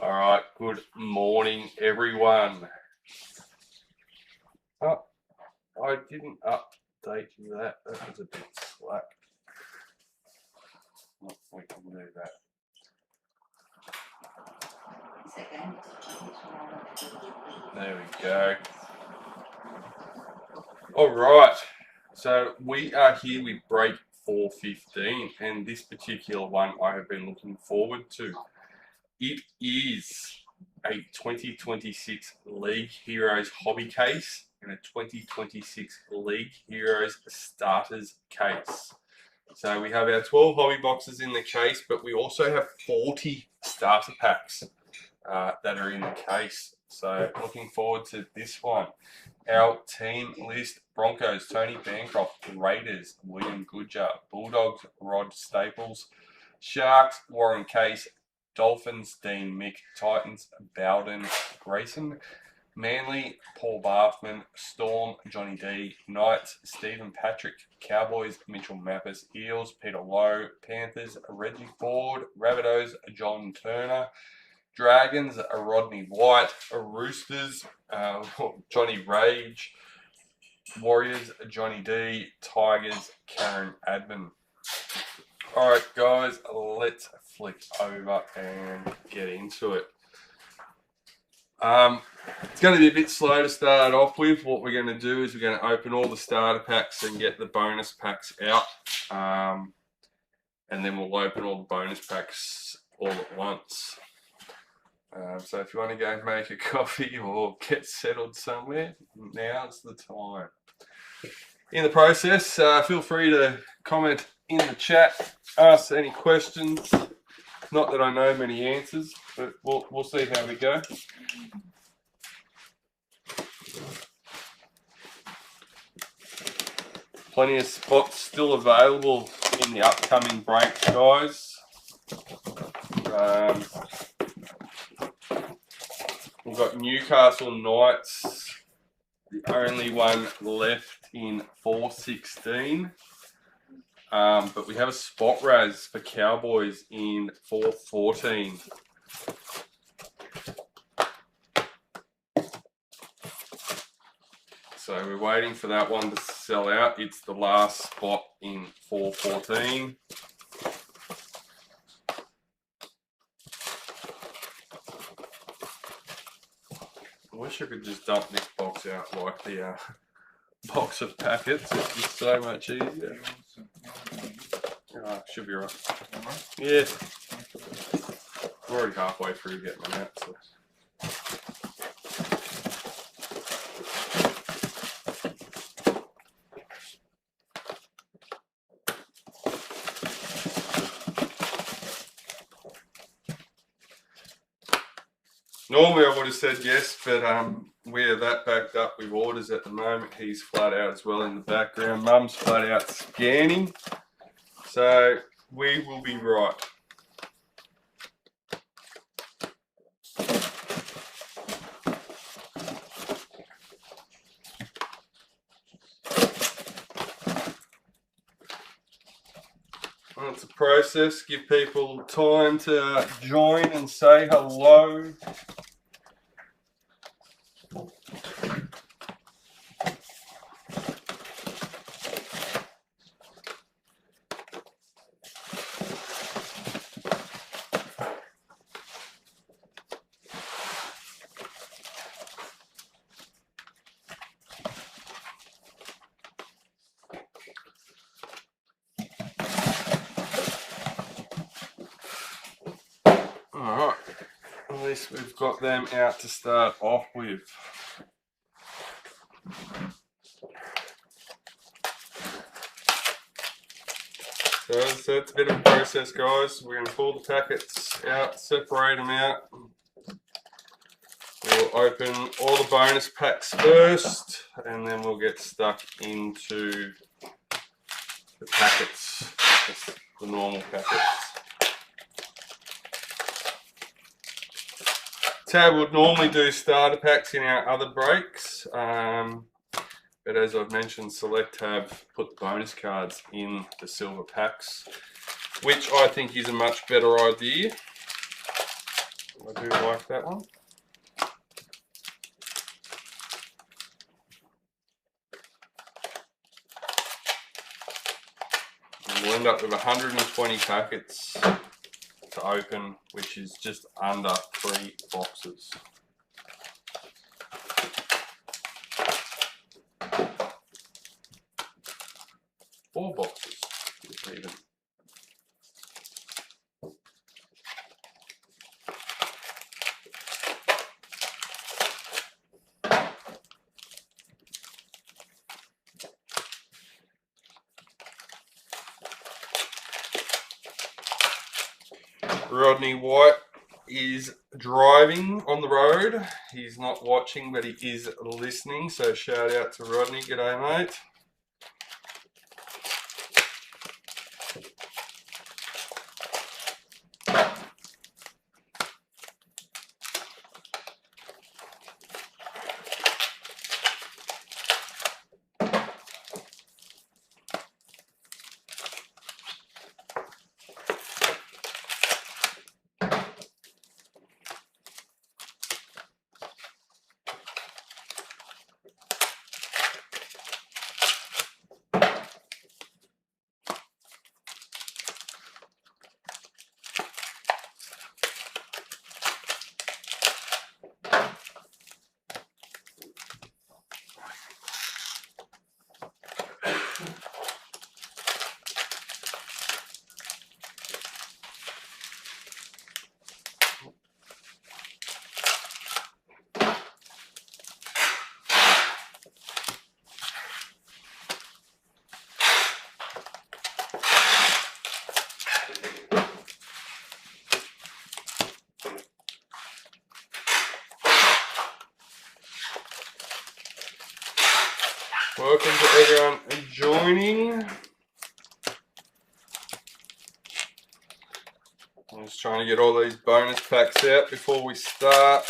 Alright, good morning everyone. Oh, I didn't update that. That was a bit slack. We can do that. There we go. Alright, so we are here with break 415, and this particular one I have been looking forward to. It is a 2026 League Heroes hobby case and a 2026 League Heroes starters case. So we have our 12 hobby boxes in the case, but we also have 40 starter packs that are in the case. So looking forward to this one. Our team list: Broncos, Tony Bancroft; Raiders, William Goodger; Bulldogs, Rod Staples; Sharks, Warren Case; Dolphins, Dean Mich; Titans, Bowden, Grayson; Manly, Paul Bathman; Storm, Johnny D; Knights, Stephen Patrick; Cowboys, Mitchell Mappas; Eels, Peter Lowe; Panthers, Redgee Ford; Rabbitohs, John Turner; Dragons, Rodney White; Roosters, Johnny Rage; Warriors, Johnny D; Tigers, Karen Adnum. Alright guys, let's flick over and get into it. It's going to be a bit slow to start off with. What we're going to do is we're going to open all the starter packs and get the bonus packs out. And then we'll open all the bonus packs all at once. So if you want to go make a coffee or get settled somewhere, now's the time. In the process, feel free to comment in the chat, ask any questions. Not that I know many answers, but we'll see how we go. Plenty of spots still available in the upcoming breaks, guys. We've got Newcastle Knights, the only one left in 416. But we have a spot raz for Cowboys in 414. So we're waiting for that one to sell out. It's the last spot in 414. I wish I could just dump this box out like the box of packets. It's just so much easier. Should be right. Yeah. We're already halfway through getting them out. So. Normally I would have said yes, but we're that backed up with orders at the moment. He's flat out as well in the background. Mum's flat out scanning. So we will be right. Well, it's a process. Give people time to join and say hello. Alright, at least we've got them out to start off with. So it's a bit of a process, guys. We're going to pull the packets out, separate them out. We'll open all the bonus packs first, and then we'll get stuck into the packets, just the normal packets. Tab would normally do starter packs in our other breaks, but as I've mentioned, Select have put the bonus cards in the silver packs, which I think is a much better idea. I do like that one. And we'll end up with 120 packets to open, which is just under 3 boxes. Four boxes, even. Rodney White is driving on the road. He's not watching, but he is listening. So shout out to Rodney. G'day, mate. Welcome to everyone joining. I'm just trying to get all these bonus packs out before we start.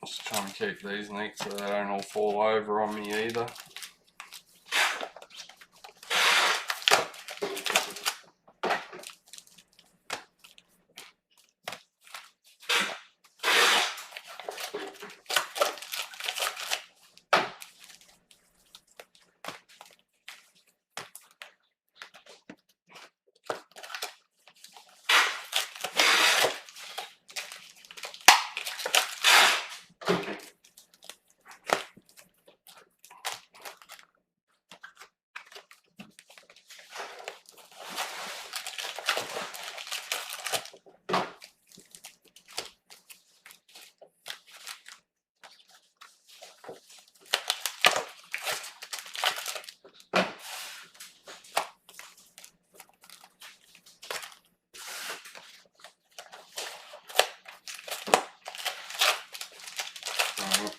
Just trying to keep these neat so they don't all fall over on me either.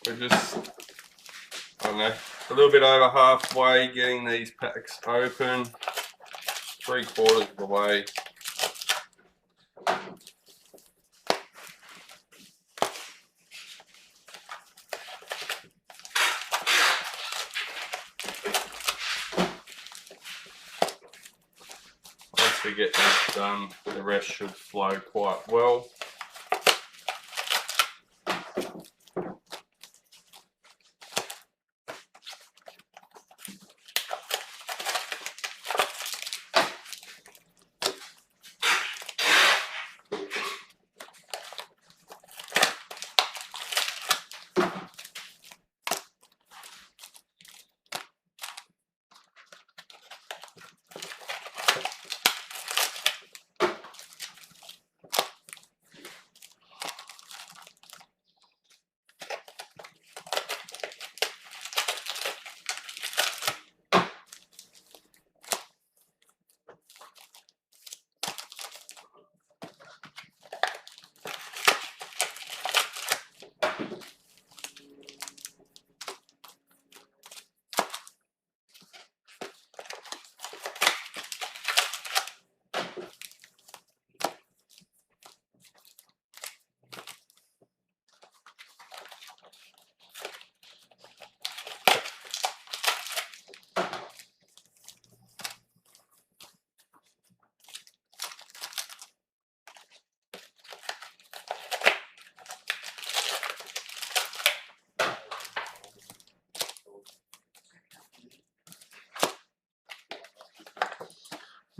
We're just, I don't know, a little bit over halfway getting these packs open, 3/4 of the way. Once we get this done, the rest should flow quite well.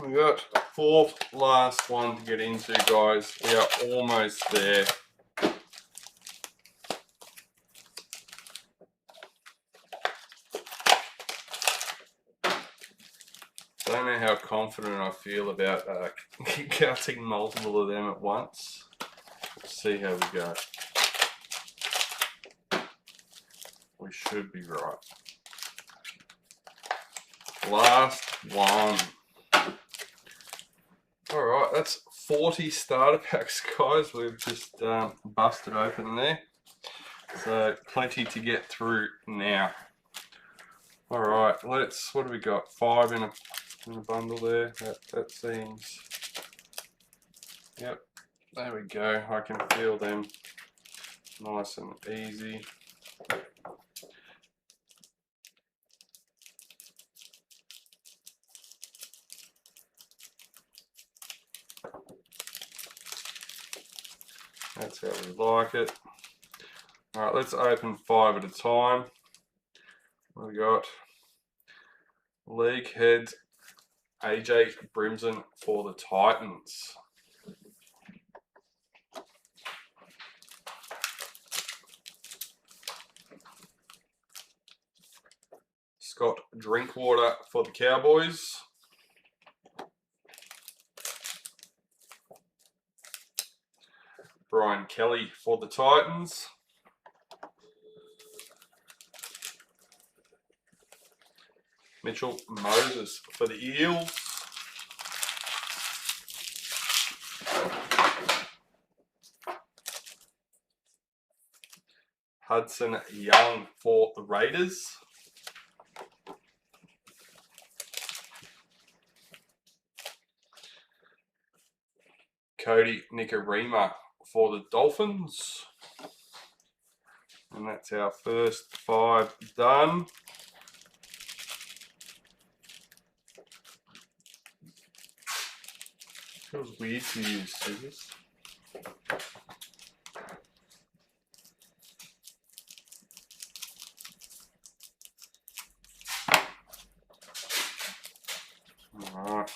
We got fourth last one to get into, guys. We are almost there. Don't know how confident I feel about counting multiple of them at once. Let's see how we go. We should be right. Last one. Alright, that's 40 starter packs, guys. We've just busted open there. So, plenty to get through now. Alright, what do we got? 5 in a bundle there. That seems... Yep, there we go. I can feel them nice and easy. That's how we like it. Alright, let's open 5 at a time. What we got? League heads, AJ Brimson for the Titans. Scott Drinkwater for the Cowboys. Brian Kelly for the Titans. Mitchell Moses for the Eels. Hudson Young for the Raiders. Cody Nikorima for the Dolphins. And that's our first 5 done. Feels weird to use scissors. Alright.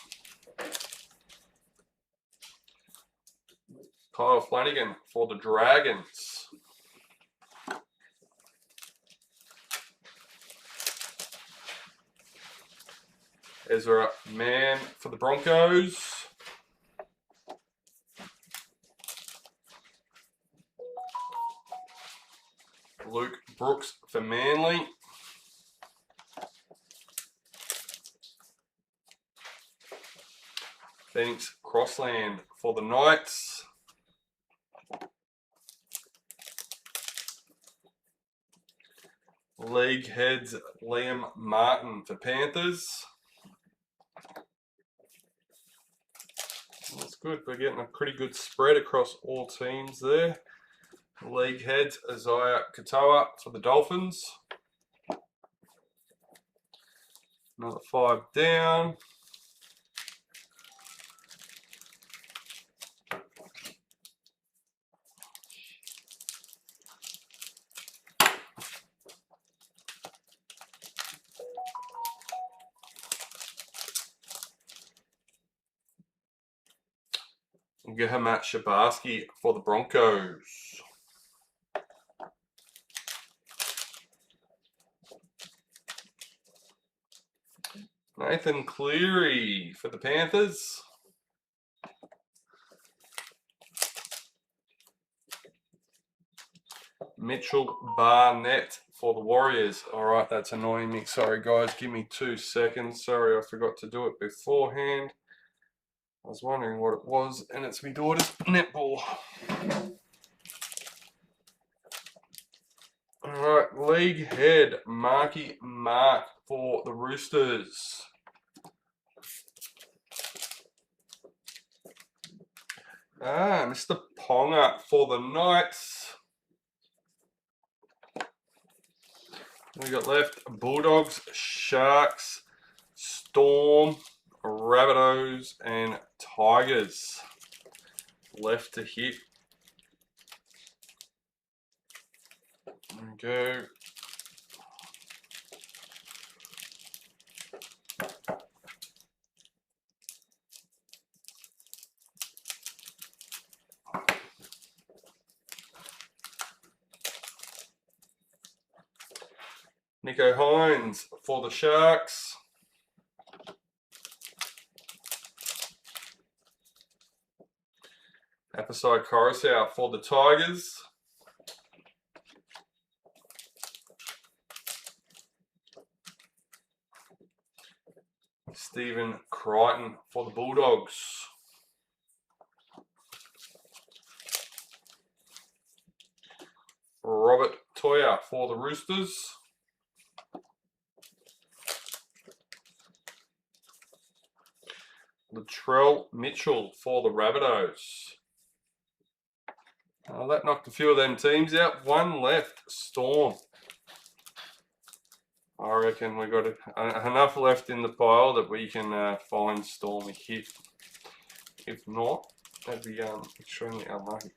Kyle Flanagan for the Dragons. Ezra Mann for the Broncos. Luke Brooks for Manly. Phoenix Crossland for the Knights. League heads Liam Martin for Panthers. That's good. We're getting a pretty good spread across all teams there. League heads Isaiah Katoa for the Dolphins. Another 5 down. Gahamat Shabarski for the Broncos. Nathan Cleary for the Panthers. Mitchell Barnett for the Warriors. Alright, that's annoying me. Sorry guys, give me 2 seconds. Sorry, I forgot to do it beforehand. I was wondering what it was, and it's my daughter's netball. Alright, league head, Marky Mark for the Roosters. Mr. Ponga for the Knights. We got left Bulldogs, Sharks, Storm, Rabbitohs, and Tigers. Left to hit. There we go. Nico Hines for the Sharks. Apasai Coruscant for the Tigers. Stephen Crichton for the Bulldogs. Robert Toya for the Roosters. Latrell Mitchell for the Rabbitohs. That knocked a few of them teams out. One left, Storm. I reckon we've got enough left in the pile that we can find Storm a hit. If not, that'd be extremely unlucky.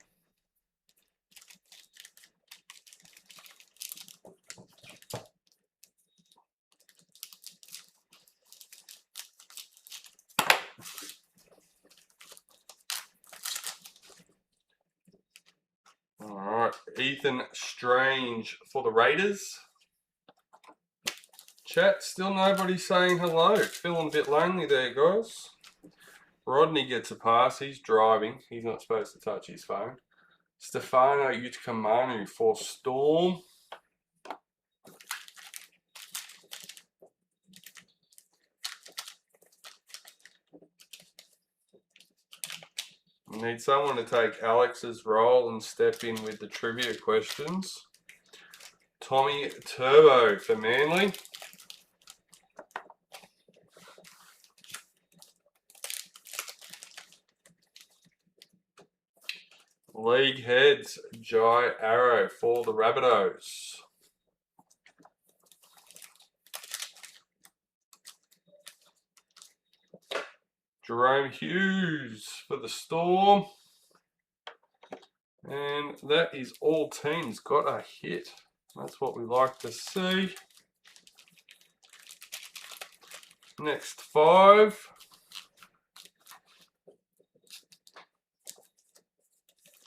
Alright, Ethan Strange for the Raiders. Chat, still nobody saying hello. Feeling a bit lonely there, guys. Rodney gets a pass. He's driving. He's not supposed to touch his phone. Stefano Utkamanu for Storm. We need someone to take Alex's role and step in with the trivia questions. Tommy Turbo for Manly. League heads, Jai Arrow for the Rabbitohs. Jerome Hughes for the Storm. And that is all teams got a hit. That's what we like to see. Next 5.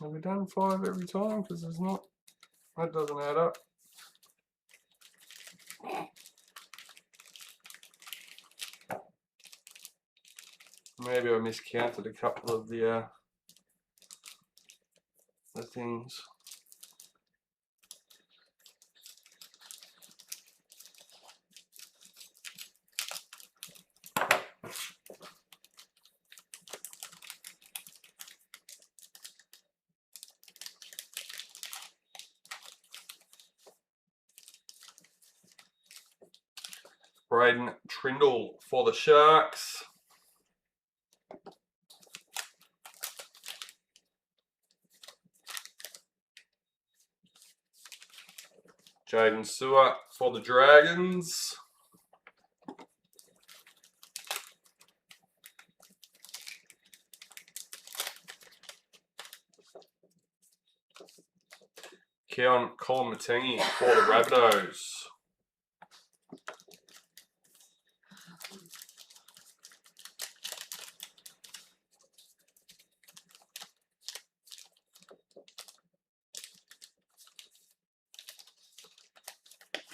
Have we done 5 every time? Because there's not, that doesn't add up. Maybe I miscounted a couple of the things. Braden Trindle for the Sharks. Jaden Sewer for the Dragons. Keon Kolomatangi for the Rabbitohs.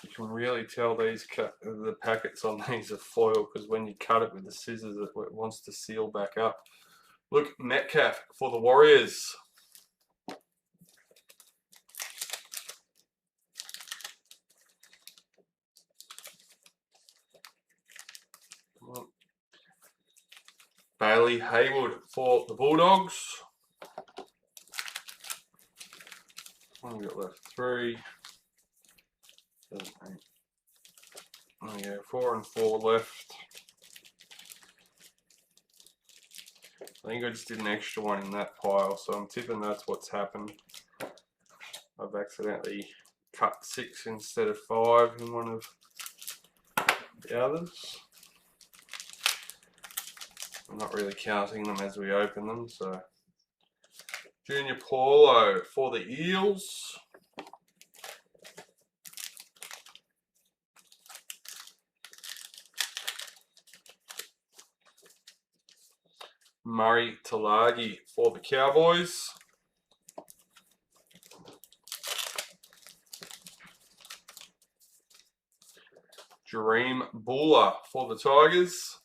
You can really tell these the packets on these are foil, because when you cut it with the scissors, it wants to seal back up. Look, Metcalf for the Warriors. Bailey Haywood for the Bulldogs. What have we got left? 3. 7, 8. Oh yeah, 4 and 4 left. I think I just did an extra one in that pile, so I'm tipping that's what's happened. I've accidentally cut 6 instead of 5 in one of the others. I'm not really counting them as we open them, so. Junior Paulo for the Eels. Murray Talagi for the Cowboys. Dream Buller for the Tigers.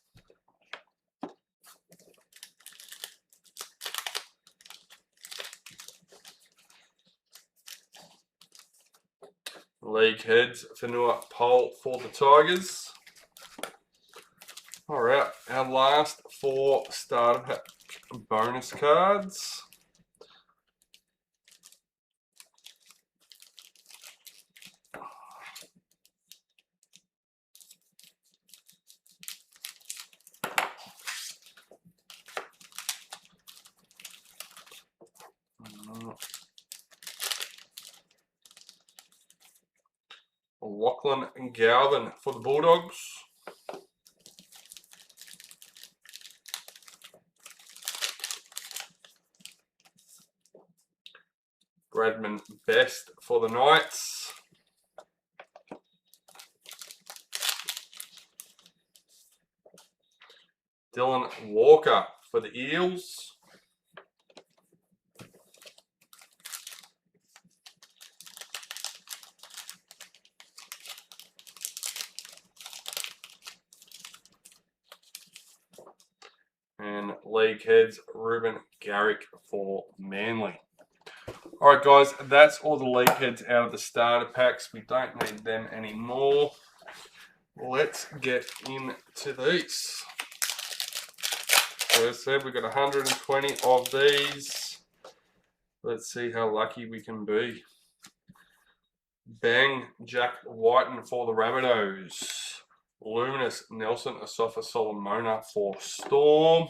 League Heads, Fanua Pole for the Tigers. Alright, our last 4 starter pack bonus cards. Lachlan and Galvin for the Bulldogs. Bradman Best for the Knights. Dylan Walker for the Eels. And League Heads, Ruben Garrick for Manly. Alright guys, that's all the League Heads out of the starter packs. We don't need them anymore. Let's get into these. So as I said, we've got 120 of these. Let's see how lucky we can be. Bang, Jack Whiten for the Rabbitohs. Luminous Nelson Asafa Solomona for Storm.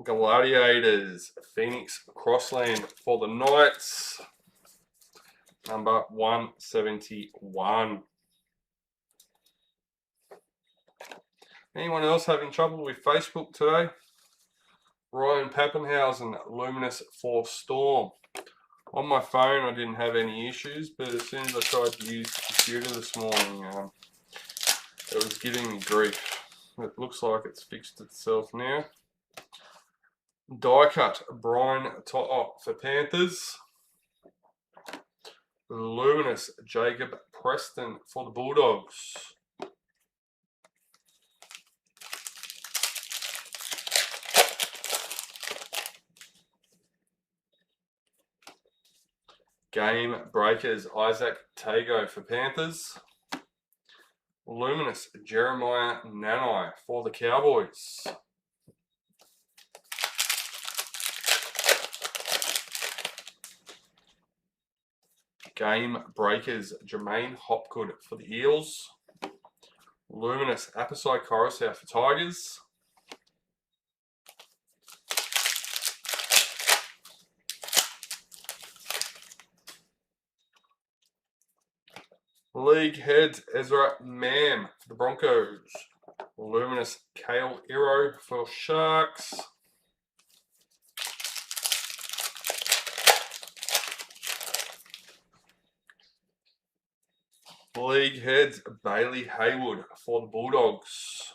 Gladiators, Phoenix Crossland for the Knights. Number 171. Anyone else having trouble with Facebook today? Ryan Pappenhausen, Luminous for Storm. On my phone, I didn't have any issues, but as soon as I tried to use the computer this morning, it was giving me grief. It looks like it's fixed itself now. Die cut, Brian To'o for Panthers. Luminous, Jacob Preston for the Bulldogs. Game Breakers, Isaac Tago for Panthers. Luminous, Jeremiah Nanai for the Cowboys. Game Breakers, Jermaine Hopgood for the Eels. Luminous, Apasai Coruscant for Tigers. League Heads, Ezra Mam for the Broncos. Luminous, Kale Iro for Sharks. League Heads, Bailey Haywood for the Bulldogs.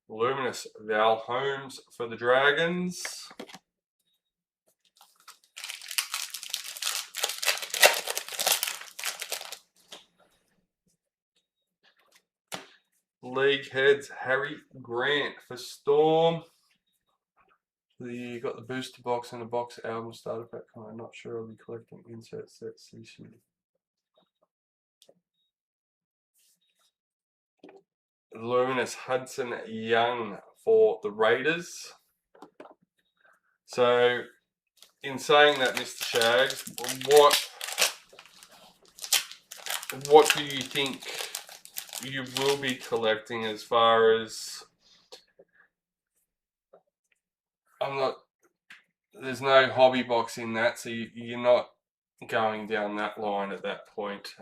Luminous, Val Holmes for the Dragons. League Heads, Harry Grant for Storm. You got the booster box and the box album starter pack. I'm not sure I'll be collecting insert sets this year. Luminous, Hudson Young for the Raiders. So, in saying that, Mr. Shags, what do you think you will be collecting as far as... there's no hobby box in that, so you're not going down that line at that point.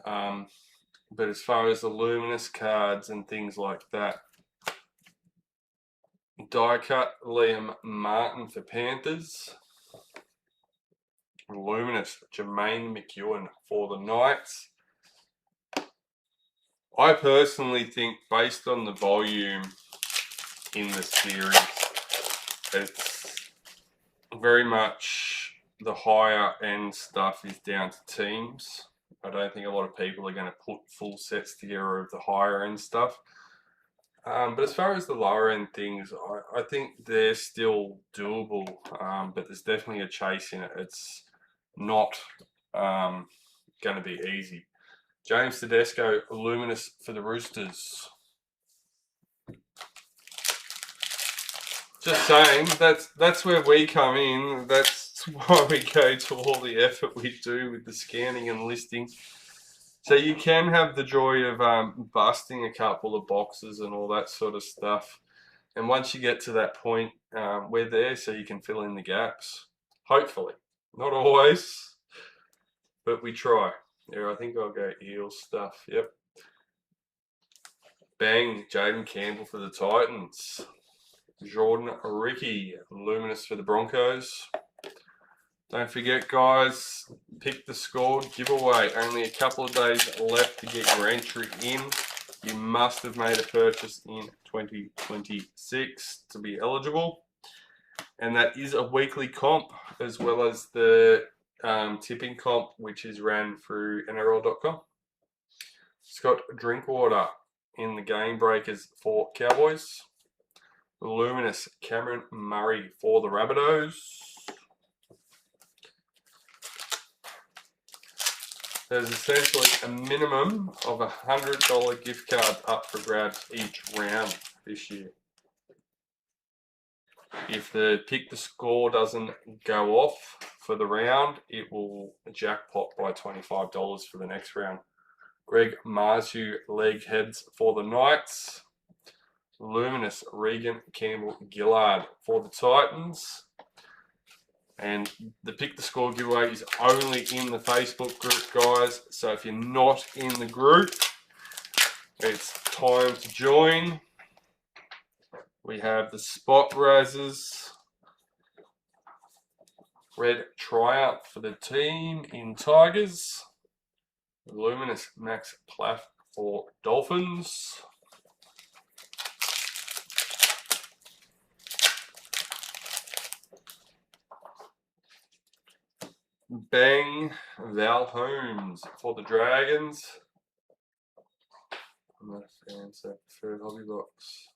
But as far as the Luminous cards and things like that, die cut, Liam Martin for Panthers. Luminous, Jermaine McEwen for the Knights. I personally think, based on the volume in the series, very much the higher end stuff is down to teams. I don't think a lot of people are going to put full sets together of the higher end stuff. But as far as the lower end things, I think they're still doable, but there's definitely a chase in it. It's not going to be easy. James Tedesco, Luminous for the Roosters. Just saying, that's where we come in. That's why we go to all the effort we do with the scanning and listing. So you can have the joy of busting a couple of boxes and all that sort of stuff. And once you get to that point, we're there so you can fill in the gaps. Hopefully. Not always, but we try. Yeah, I think I'll go Eels stuff. Yep. Bang, Jaden Campbell for the Titans. Jordan Ricky, Luminous for the Broncos. Don't forget, guys, pick the score giveaway. Only a couple of days left to get your entry in. You must have made a purchase in 2026 to be eligible. And that is a weekly comp, as well as the tipping comp, which is ran through NRL.com. Scott Drinkwater in the game breakers for Cowboys. Luminous Cameron Murray for the Rabbitohs. There's essentially a minimum of a $100 gift card up for grabs each round this year. If the pick the score doesn't go off for the round, it will jackpot by $25 for the next round. Greg Marzu, leg heads for the Knights. Luminous Regan Campbell Gillard for the Titans. And the pick the score giveaway is only in the Facebook group, guys. So if you're not in the group, it's time to join. We have the spot roses. Red Triumph for the team in Tigers. Luminous Max Plath for Dolphins. Bang Val Holmes for the Dragons. I'm not a fan, so I prefer Hobby Box.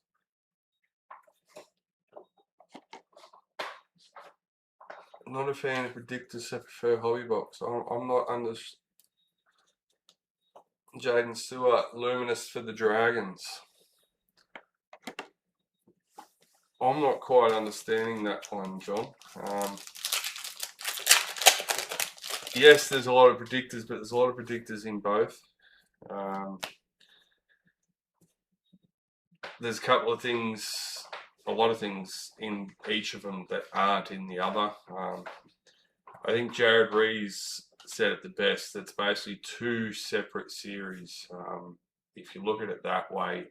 I'm not a fan of predictors, so I prefer Hobby Box. I'm not under Jaden Stewart, Luminous for the Dragons. I'm not quite understanding that one, John. Yes, there's a lot of predictors, but there's a lot of predictors in both. There's a couple of things, a lot of things in each of them that aren't in the other. I think Jared Rees said it the best. It's basically two separate series. If you look at it that way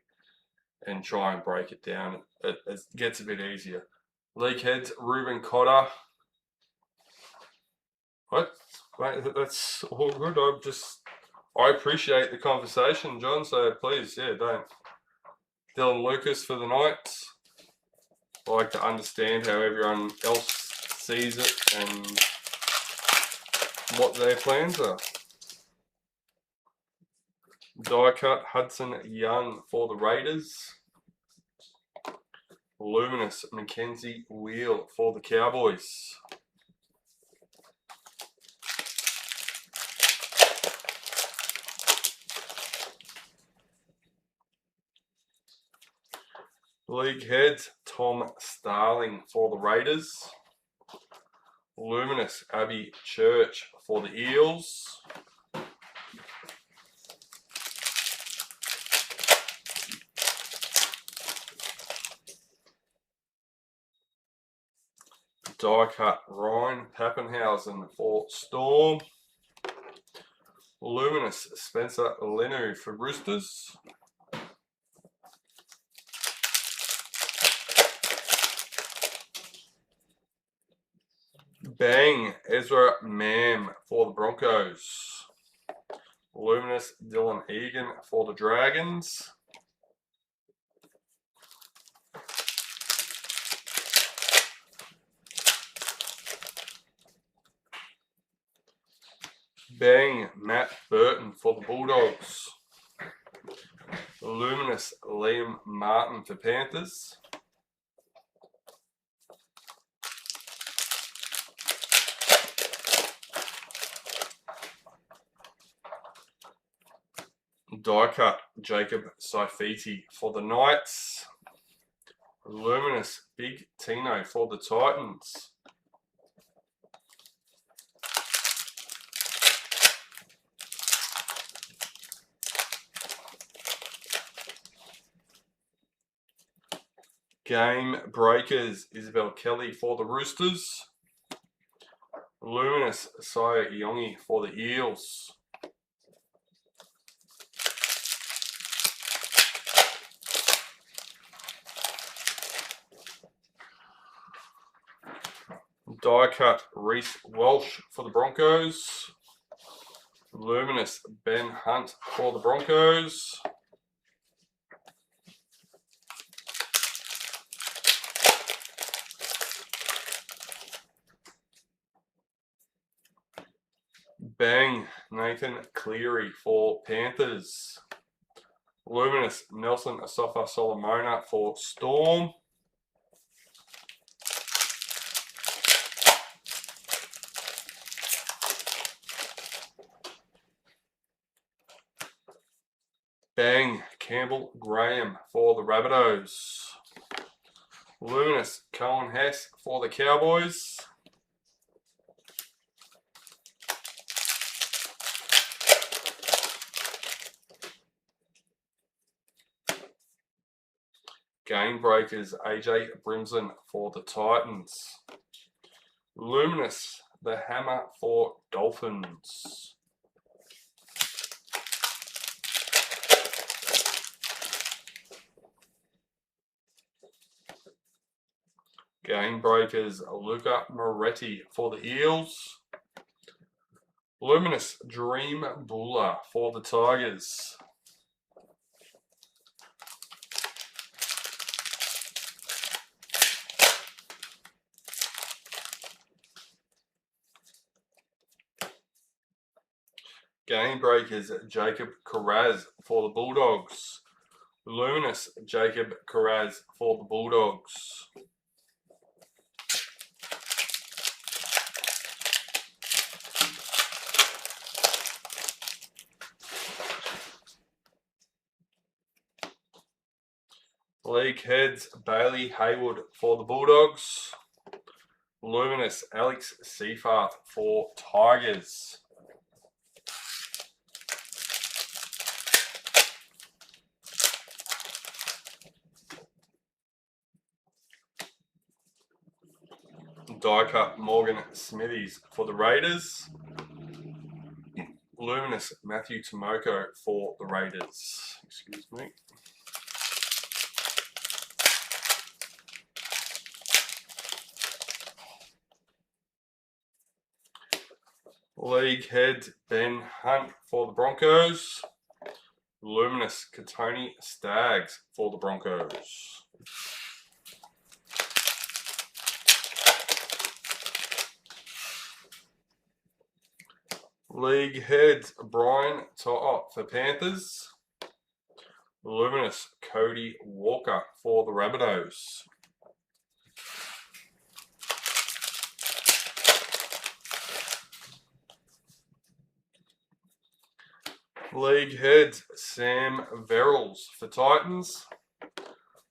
and try and break it down, it gets a bit easier. League heads, Ruben Cotter. What? Mate, that's all good. I appreciate the conversation, John, so please, yeah, don't. Dylan Lucas for the Knights. I like to understand how everyone else sees it and what their plans are. Die cut Hudson Young for the Raiders. Luminous Mackenzie Wheel for the Cowboys. League heads, Tom Starling for the Raiders. Luminous Abby Church for the Eels. Die cut Ryan Pappenhausen for Storm. Luminous Spencer Lenu for Roosters. Bang Ezra Mam for the Broncos. Luminous Dylan Egan for the Dragons. Bang, Matt Burton for the Bulldogs. Luminous, Liam Martin for Panthers. Die cut, Jacob Saifiti for the Knights. Luminous, Big Tino for the Titans. Game Breakers, Isabel Kelly for the Roosters. Luminous, Saya Iongi for the Eels. Die cut, Reece Walsh for the Broncos. Luminous, Ben Hunt for the Broncos. Bang, Nathan Cleary for Panthers. Luminous, Nelson Asafa Solomona for Storm. Bang, Campbell Graham for the Rabbitohs. Luminous, Cohen Hess for the Cowboys. Game Breakers, AJ Brimson for the Titans. Luminous, the Hammer for Dolphins. Game Breakers, Luca Moretti for the Eels. Luminous, Dream Buller for the Tigers. Game Breakers, Jacob Carraz for the Bulldogs. Luminous, Jacob Carraz for the Bulldogs. League Heads, Bailey Haywood for the Bulldogs. Luminous, Alex Seafarth for Tigers. Die cut, Morgan Smithies for the Raiders. Luminous, Matthew Tomoko for the Raiders. Excuse me. League Head, Ben Hunt for the Broncos. Luminous, Katoni Staggs for the Broncos. League Heads, Brian To'o for Panthers. Luminous, Cody Walker for the Rabbitohs. League Heads, Sam Verrills for Titans.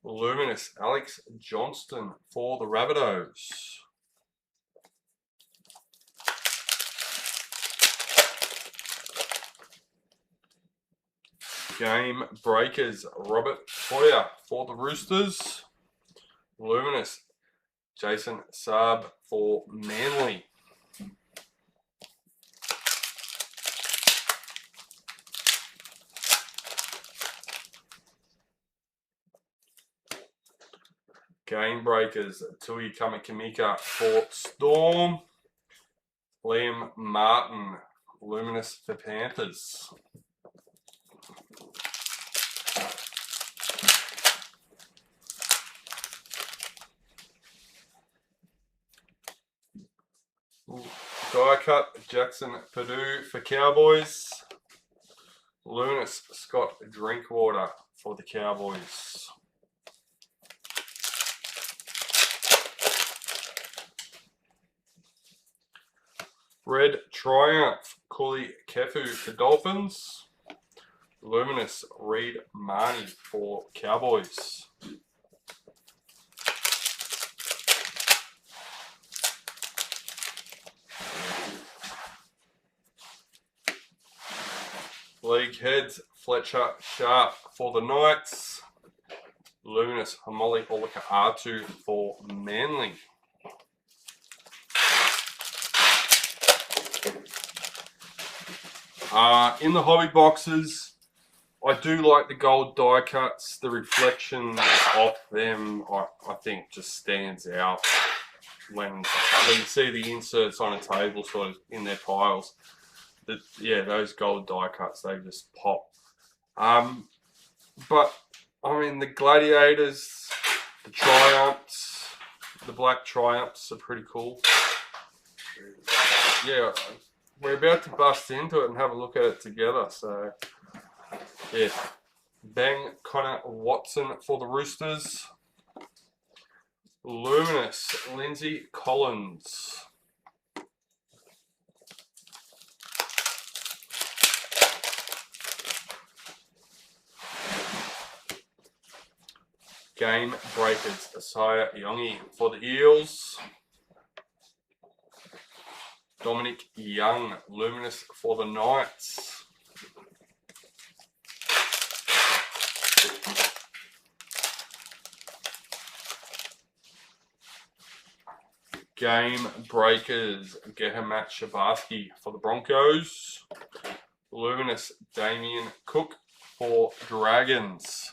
Luminous, Alex Johnston for the Rabbitohs. Game Breakers, Robert Hoyer for the Roosters. Luminous, Jason Saab for Manly. Game Breakers, Tui Kamikamika for Storm. Liam Martin, Luminous for Panthers. die cut, Jackson Purdue for Cowboys. Luminous Scott Drinkwater for the Cowboys. Red Triumph, Cooley Kefu for Dolphins. Luminous Reed Marnie for Cowboys. League Heads, Fletcher Sharp for the Knights. Luminous Hamoli Olika R2 for Manly. In the hobby boxes, I do like the gold die cuts. The reflection of them, I think, just stands out when you see the inserts on a table sort of in their piles. Yeah, those gold die cuts, they just pop. But, I mean, the Gladiators, the Triumphs, the black Triumphs are pretty cool. Yeah, we're about to bust into it and have a look at it together. So, yeah. Bang Connor Watson for the Roosters. Luminous Lindsay Collins. Game Breakers, Asaya Yongi for the Eels. Dominic Young, Luminous for the Knights. Game Breakers, Gehamat Shabarsky for the Broncos. Luminous Damien Cook for Dragons.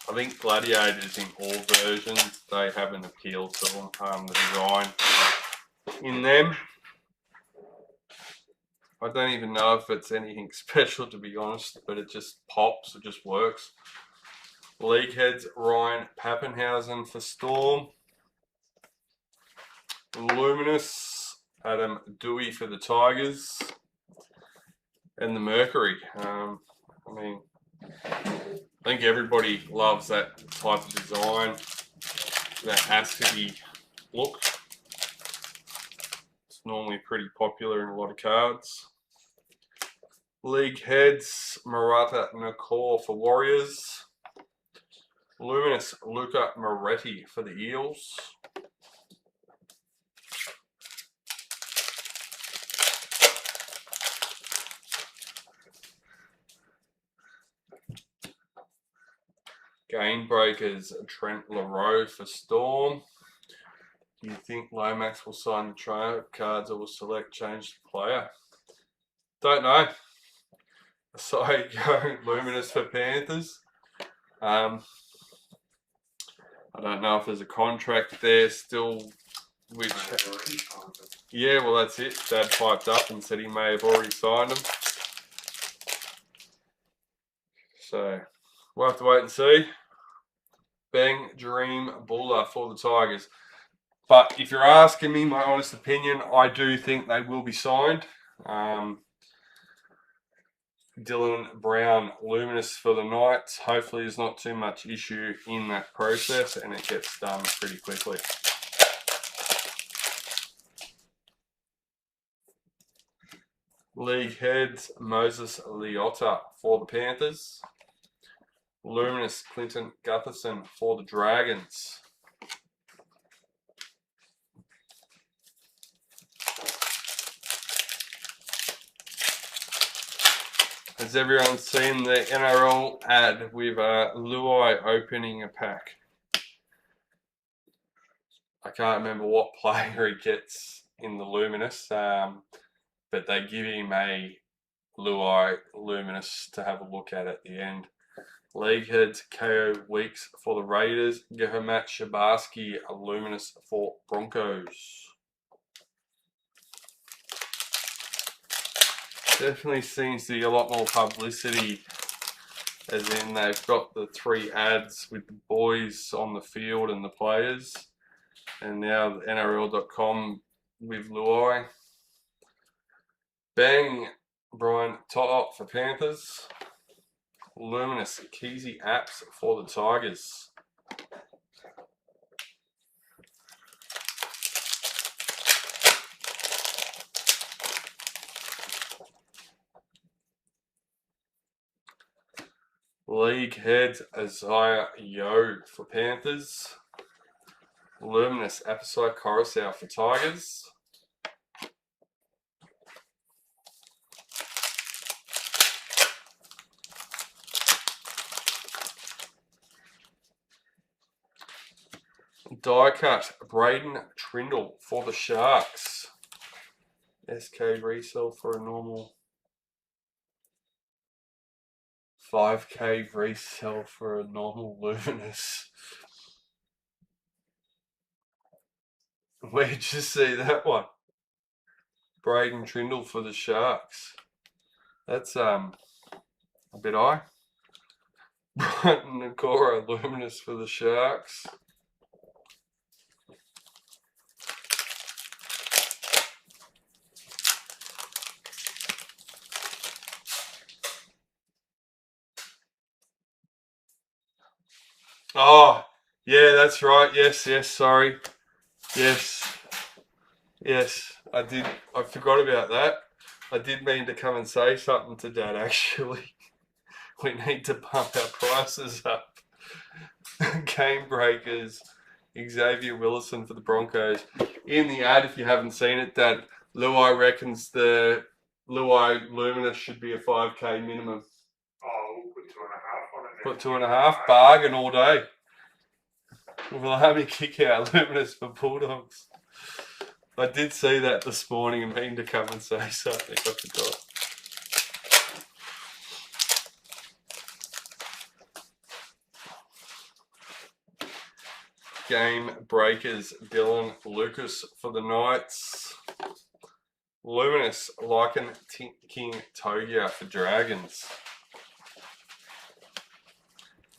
I think Gladiators in all versions, they have an appeal to them, the design in them. I don't even know if it's anything special, to be honest, but it just pops, it just works. League Heads, Ryan Pappenhausen for Storm. Luminous, Adam Dewey for the Tigers. And the Mercury. I mean, I think everybody loves that type of design, that ASCII look. It's normally pretty popular in a lot of cards. League Heads, Murata Nakor for Warriors. Luminous Luca Moretti for the Eels. Game Breakers, Trent LaRoe for Storm. Do you think Lomax will sign the triumph cards or will select change the player? Don't know. Sorry, go Luminous for Panthers. I don't know if there's a contract there still. Which, yeah, well that's it. Dad piped up and said he may have already signed them. So we'll have to wait and see. Bang Dream Buller for the Tigers. But if you're asking me my honest opinion, I do think they will be signed. Dylan Brown, Luminous for the Knights. Hopefully there's not too much issue in that process and it gets done pretty quickly. League Heads, Moses Leota for the Panthers. Luminous Clinton Gutherson for the Dragons. Has everyone seen the NRL ad with Lowe opening a pack? I can't remember what player he gets in the Luminous, but they give him a Lowe Luminous to have a look at the end. League Heads, KO Weeks for the Raiders. Gehamat Shabarsky, Luminous for Broncos. Definitely seems to be a lot more publicity, as in they've got the 3 ads with the boys on the field and the players. And now NRL.com with Lowe. Bang, Brian Top for Panthers. Luminous Keezy Apps for the Tigers. League head Isaiah Yeo for Panthers. Luminous Apposite Coruscant for Tigers. Die cut Braden Trindle for the Sharks. SK resell for a normal 5K resell for a normal Luminous. Where'd you see that one? Braden Trindle for the Sharks. That's a bit high. Brighton Nakora Luminous for the Sharks. Oh, yeah, that's right. Yes, sorry. Yes, I did. I forgot about that. I did mean to come and say something to Dad, actually. We need to pump our prices up. Game breakers. Xavier Willison for the Broncos. In the ad, if you haven't seen it, Dad, Lowe reckons the Lowe Luminous should be a 5K minimum. Oh, we'll put 2.5 on it. Put 2.5, bargain all day. We'll have me kick out Luminous for Bulldogs. I did see that this morning and mean to come and say something. I forgot. Game breakers Dylan Lucas for the Knights. Luminous Lycan King Togia for Dragons.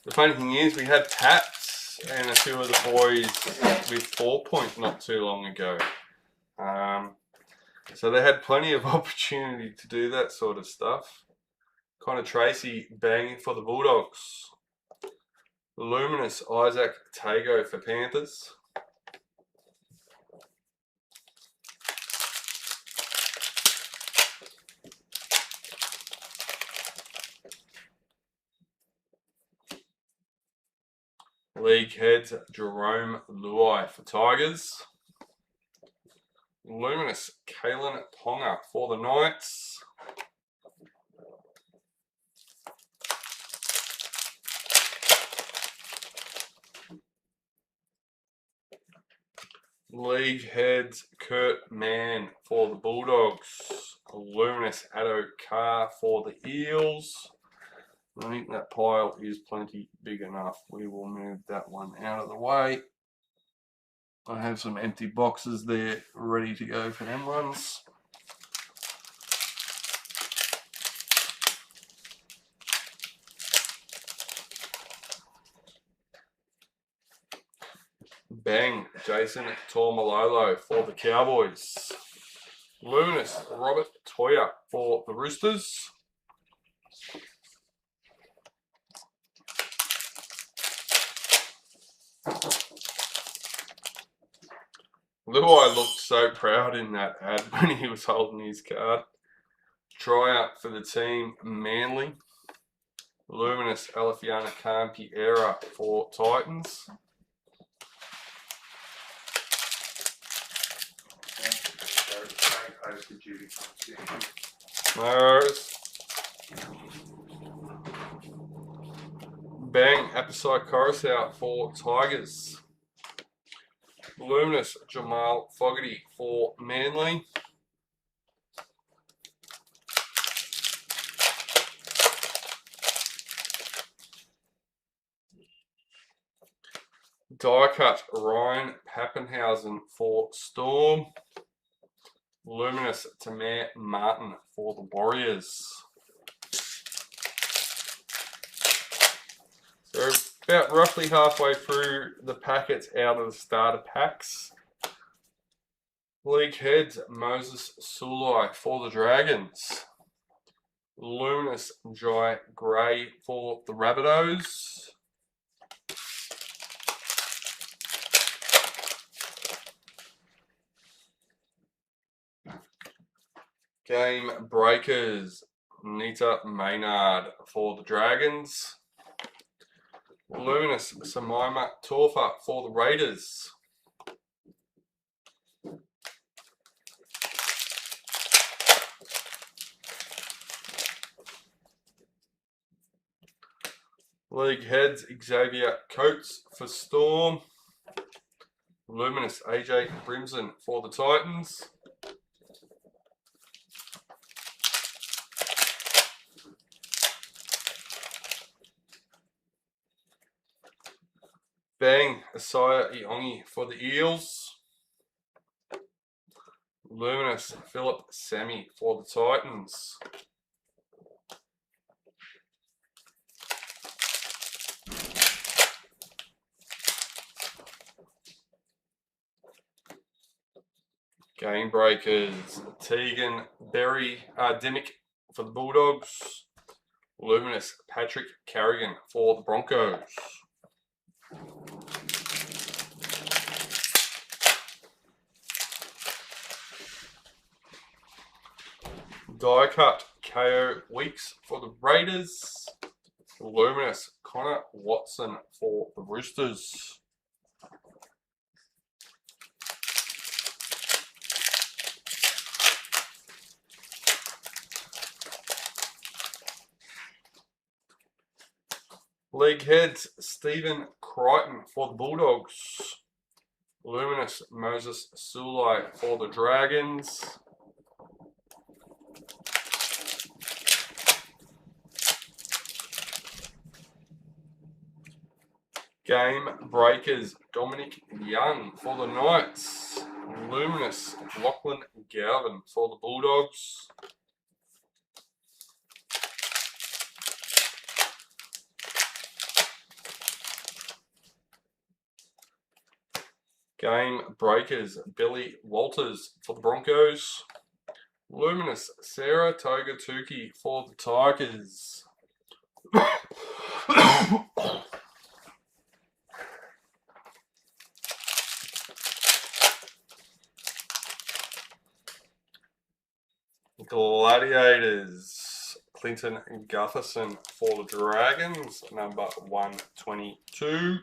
The funny thing is, we had Pats and a few of the boys with 4 points not too long ago. So they had plenty of opportunity to do that sort of stuff. Connor Tracy banging for the Bulldogs. Luminous Isaac Tago for Panthers. League heads Jerome Luai for Tigers. Luminous Kalen Ponga for the Knights. League heads Kurt Mann for the Bulldogs. Luminous Addo Carr for the Eels. I think that pile is plenty big enough. We will move that one out of the way. I have some empty boxes there ready to go for them ones. Bang, Jason Tormalolo for the Cowboys. Luminous Robert Toya for the Roosters. Luai looked so proud in that ad when he was holding his card. Tryout for the team, Manly. Luminous Alefiana Kampi Era for Titans. No worries. Bang, Apposite Coruscant for Tigers. Luminous Jamal Fogarty for Manly. Die cut Ryan Pappenhausen for Storm. Luminous Tamar Martin for the Warriors. So About roughly halfway through the packets out of the starter packs. League heads, Moses Sulai for the Dragons. Luminous Jai Gray for the Rabbitohs. Game breakers, Nita Maynard for the Dragons. Luminous Samaima Torfa for the Raiders. League heads, Xavier Coates for Storm. Luminous AJ Brimson for the Titans. Bang Asaya Iongi for the Eels. Luminous Philip Sammy for the Titans. Game breakers, Tegan Berry Dimick for the Bulldogs. Luminous Patrick Carrigan for the Broncos. Die cut KO Weeks for the Raiders. Luminous Connor Watson for the Roosters. League heads, Stephen Crichton for the Bulldogs. Luminous Moses Sulai for the Dragons. Game breakers, Dominic Young for the Knights. Luminous Lachlan Galvin for the Bulldogs. Game breakers, Billy Walters for the Broncos. Luminous Sarah Togatuki for the Tigers. Gladiators, Clinton Gutherson for the Dragons, number 122.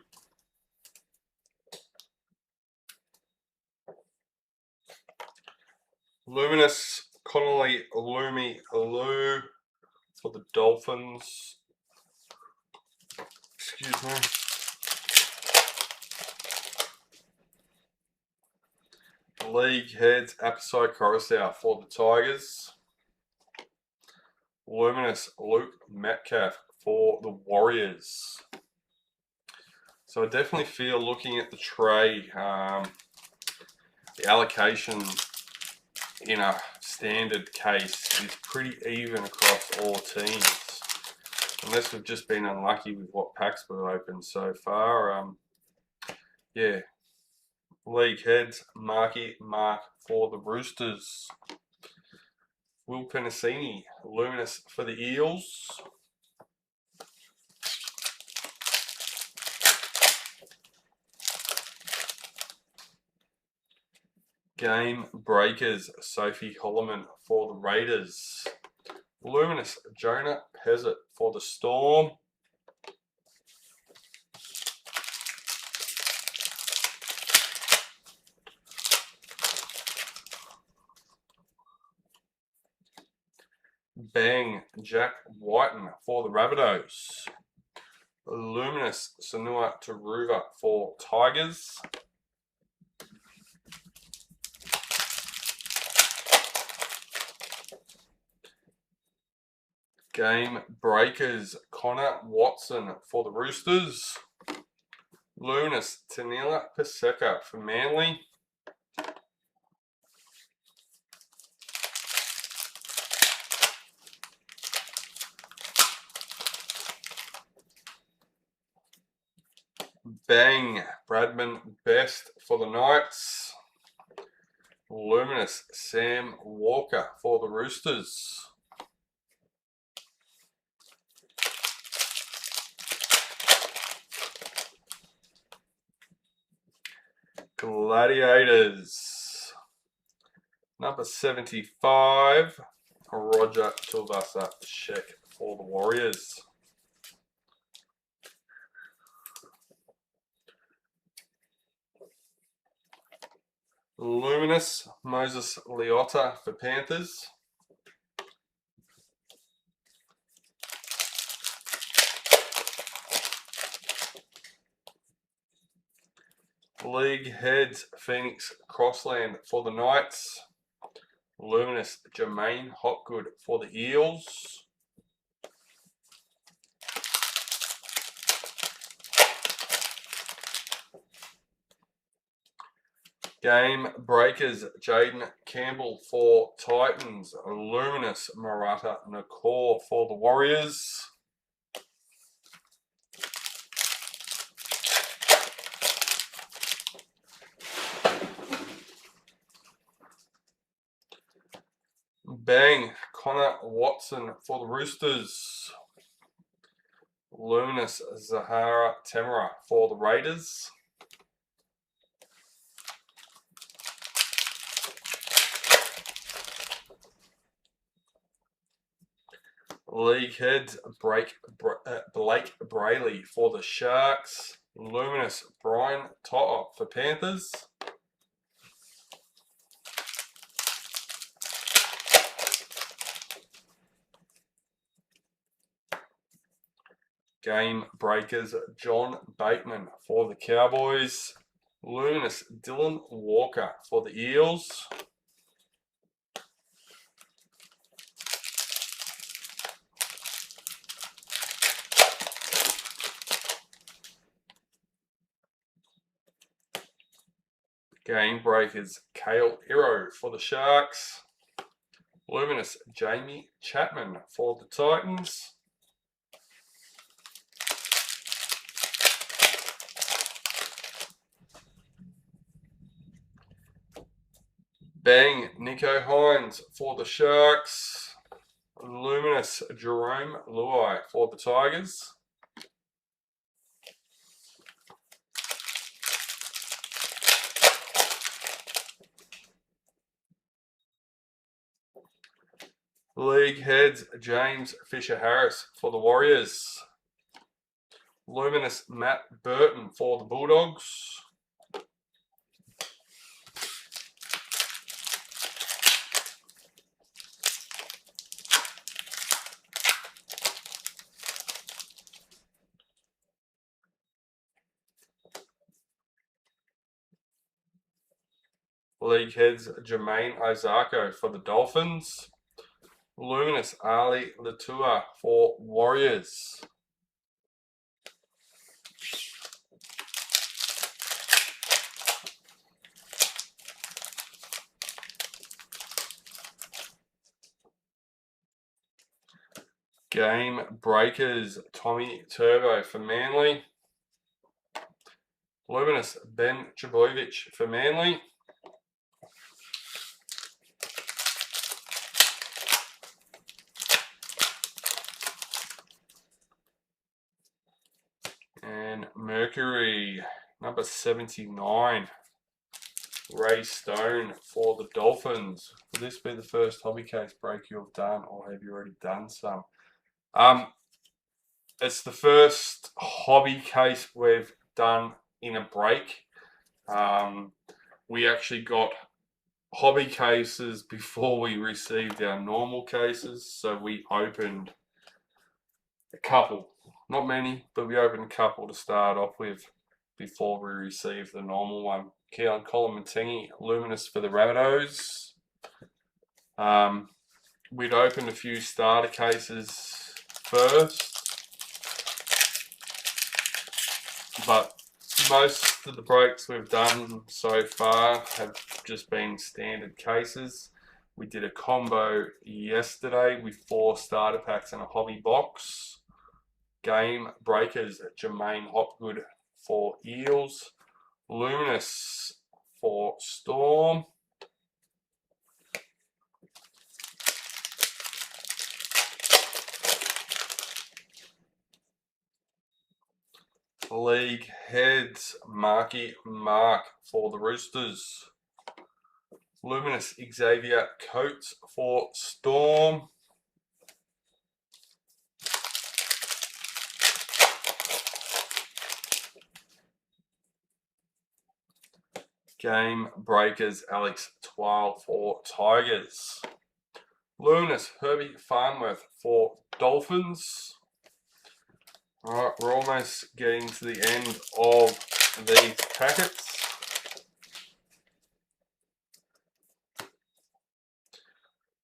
Luminous Connolly Lumi Lowe for the Dolphins. Excuse me. League heads, Apisai Coruscant for the Tigers. Luminous Luke Metcalf for the Warriors. So I definitely feel, looking at the tray, the allocation in a standard case is pretty even across all teams. Unless we've just been unlucky with what packs we've opened so far. Yeah. League heads, Marky Mark for the Roosters. Will Penasini, Luminous for the Eels. Game breakers, Sophie Holloman for the Raiders. Luminous Jonah Pezzett for the Storm. Bang Jack Whiten for the Rabbitohs. Luminous Sanua Taruva for Tigers. Game breakers, Connor Watson for the Roosters. Luminous Tanila Paseka for Manly. Bang, Bradman best for the Knights. Luminous, Sam Walker for the Roosters. Gladiators, number 75, Roger Tulvasa Sheck for the Warriors. Luminous, Moses Leota for Panthers. League Heads, Phoenix Crossland for the Knights. Luminous, Jermaine Hopgood for the Eels. Game Breakers, Jaden Campbell for Titans. Luminous, Maratta Nakor for the Warriors. Bang, Connor Watson for the Roosters. Luminous, Zahara Temera for the Raiders. League Heads, Blake Brayley for the Sharks. Luminous, Brian Totter for Panthers. Game Breakers, John Bateman for the Cowboys. Luminous, Dylan Walker for the Eels. Game Breakers, Kale Hero for the Sharks. Luminous, Jamie Chapman for the Titans. Bang, Nico Hines for the Sharks. Luminous, Jerome Lowe for the Tigers. League Heads, James Fisher-Harris for the Warriors. Luminous, Matt Burton for the Bulldogs. League Heads, Jermaine Isako for the Dolphins. Luminous, Ali Latua for Warriors. Game Breakers, Tommy Turbo for Manly. Luminous, Ben Trbojevic for Manly. And Mercury, number 79, Ray Stone for the Dolphins. Will this be the first hobby case break you've done, or have you already done some? It's the first hobby case we've done in a break. We actually got hobby cases before we received our normal cases, so we opened a couple. Not many, but we opened a couple to start off with before we received the normal one. Keelan Colomatingi, Luminous for the Rabbitohs. We'd opened a few starter cases first, but most of the breaks we've done so far have just been standard cases. We did a combo yesterday with 4 starter packs and a hobby box. Game Breakers, Jermaine Hopgood for Eels. Luminous for Storm. League Heads, Marky Mark for the Roosters. Luminous Xavier Coates for Storm. Game Breakers, Alex Twile for Tigers. Luminous Herbie Farnworth for Dolphins. Alright, we're almost getting to the end of these packets.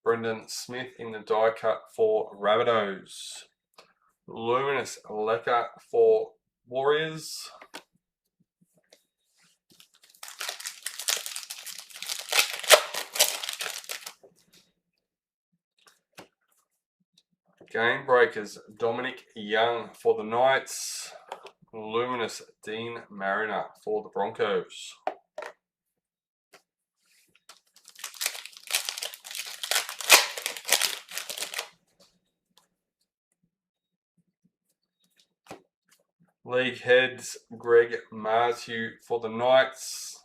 Brendan Smith in the die cut for Rabbitohs. Luminous Lecker for Warriors. Game Breakers, Dominic Young for the Knights. Luminous Dean Mariner for the Broncos. League Heads, Greg Marshew for the Knights.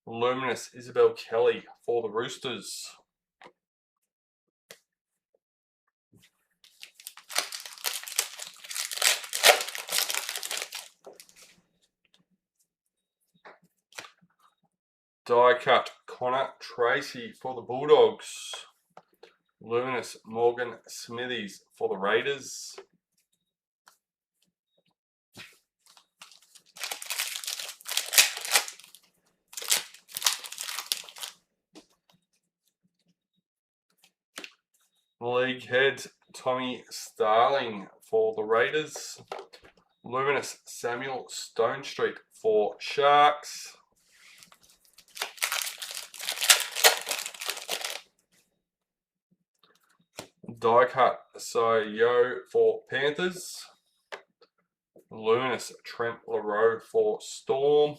Luminous Isabel Kelly for the Roosters. Die cut, Connor Tracy for the Bulldogs. Luminous Morgan Smithies for the Raiders. League Heads, Tommy Starling for the Raiders. Luminous Samuel Stonestreet for Sharks. Die cut, Yo for Panthers. Luminous Trent LaRoe for Storm.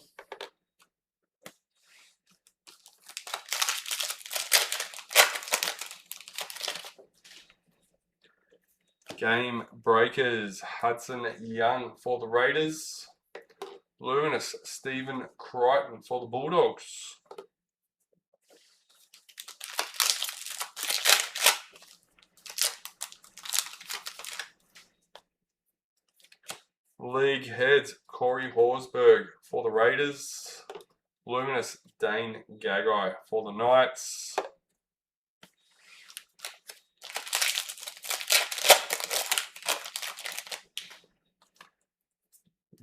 Game Breakers, Hudson Young for the Raiders. Luminous Stephen Crichton for the Bulldogs. League Heads, Corey Horsburgh for the Raiders. Luminous Dane Gagai for the Knights.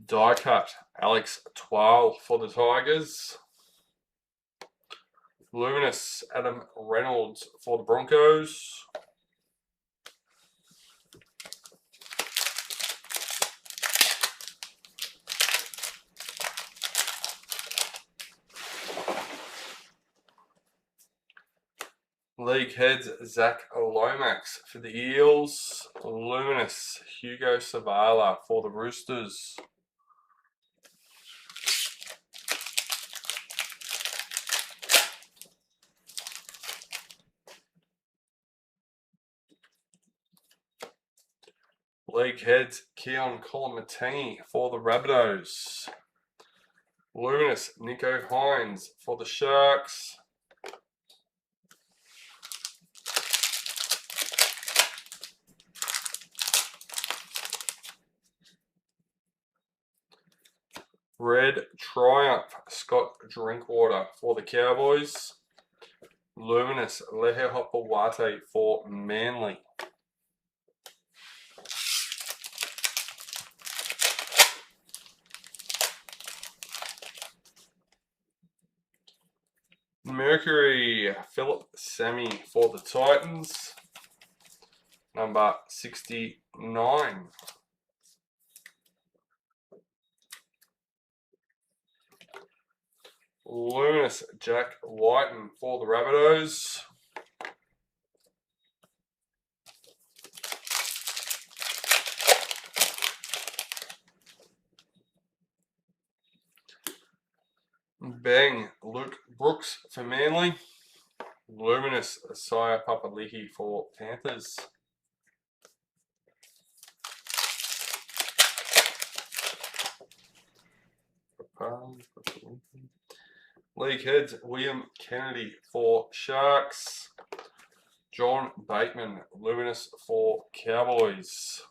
Die cut, Alex Twile for the Tigers. Luminous Adam Reynolds for the Broncos. League Heads, Zach Lomax for the Eels. Luminous Hugo Savala for the Roosters. League Heads, Keon Colomatini for the Rabbitohs. Luminous Nico Hines for the Sharks. Red Triumph, Scott Drinkwater for the Cowboys. Luminous Lehe Hopawate for Manly. Mercury, Philip Sammy for the Titans. Number 69. Luminous Jack Whiten for the Rabbitohs. Bang, Luke Brooks for Manly. Luminous, Saya Papali'i for Panthers. League heads, William Kennedy for Sharks. John Bateman, Luminous for Cowboys.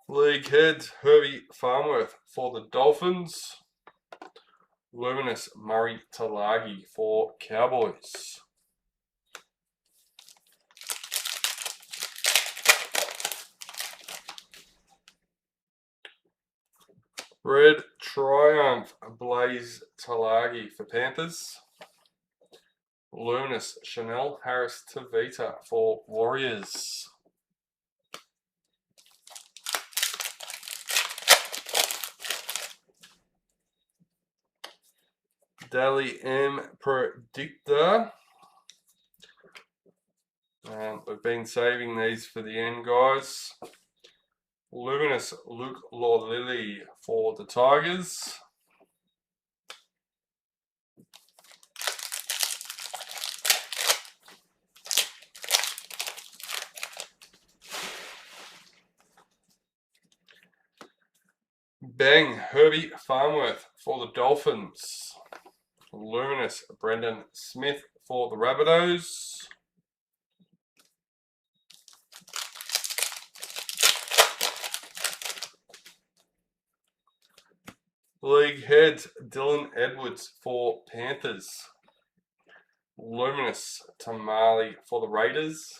League heads, Herbie Farnworth for the Dolphins. Luminous, Murray Talagi for Cowboys. Red Triumph, Blaze Talagi for Panthers. Luminous, Chanel Harris Tavita for Warriors. Daily M Predictor. We've been saving these for the end, guys. Luminous, Luke Lawlilly for the Tigers. Bang, Herbie Farnworth for the Dolphins. Luminous, Brendan Smith for the Rabbitohs. League heads, Dylan Edwards for Panthers. Luminous, Tamale for the Raiders.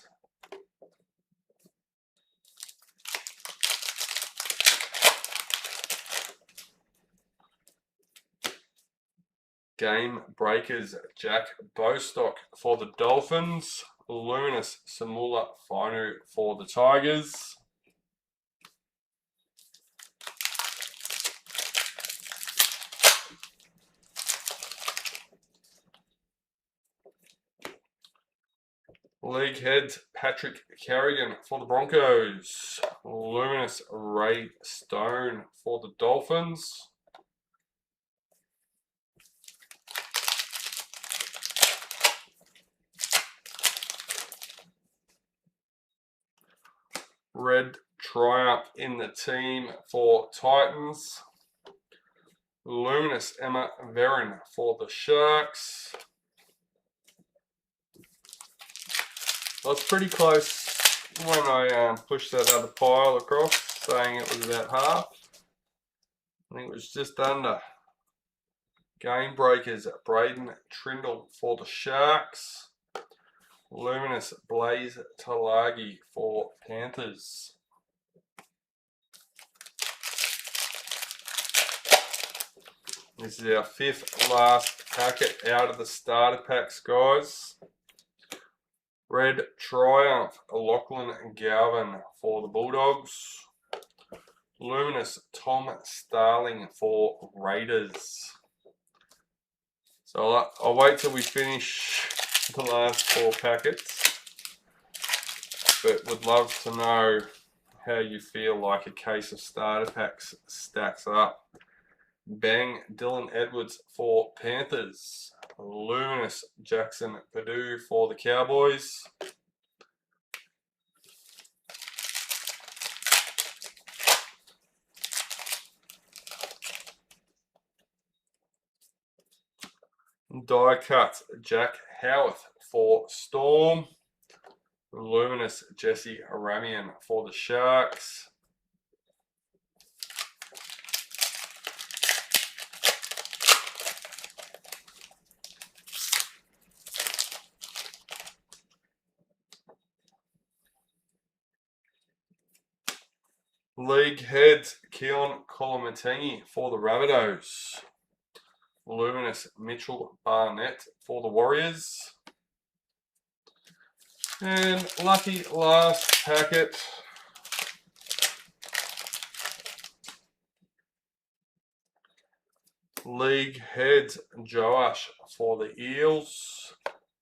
Game breakers, Jack Bostock for the Dolphins. Luminous, Samula Fainu for the Tigers. League heads, Patrick Carrigan for the Broncos. Luminous, Ray Stone for the Dolphins. Red Triumph in the team for Titans. Luminous, Emma Veron for the Sharks. I was pretty close when I pushed that other pile across, saying it was about half. I think it was just under. Game breakers, Braden Trindle for the Sharks. Luminous, Blaze Talagi for Panthers. This is our fifth last packet out of the starter packs, guys. Red Triumph, Lachlan Galvin for the Bulldogs. Luminous, Tom Starling for Raiders. So I'll wait till we finish the last four packets, but would love to know how you feel like a case of starter packs stacks up. Bang, Dylan Edwards for Panthers. Luminous, Jackson Purdue for the Cowboys. Die cut, Jack Howarth for Storm. Luminous, Jesse Aramian for the Sharks. League heads, Keon Kolomatangi for the Rabbitohs. Luminous, Mitchell Barnett for the Warriors. And lucky last packet. League heads, Joash for the Eels.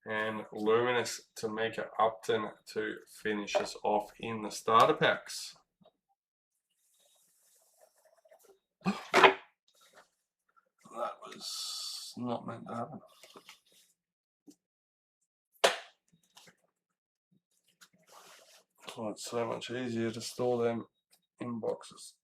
and Luminous Tamika Upton to finish us off in the starter packs. That was not meant to happen. Oh, it's so much easier to store them in boxes.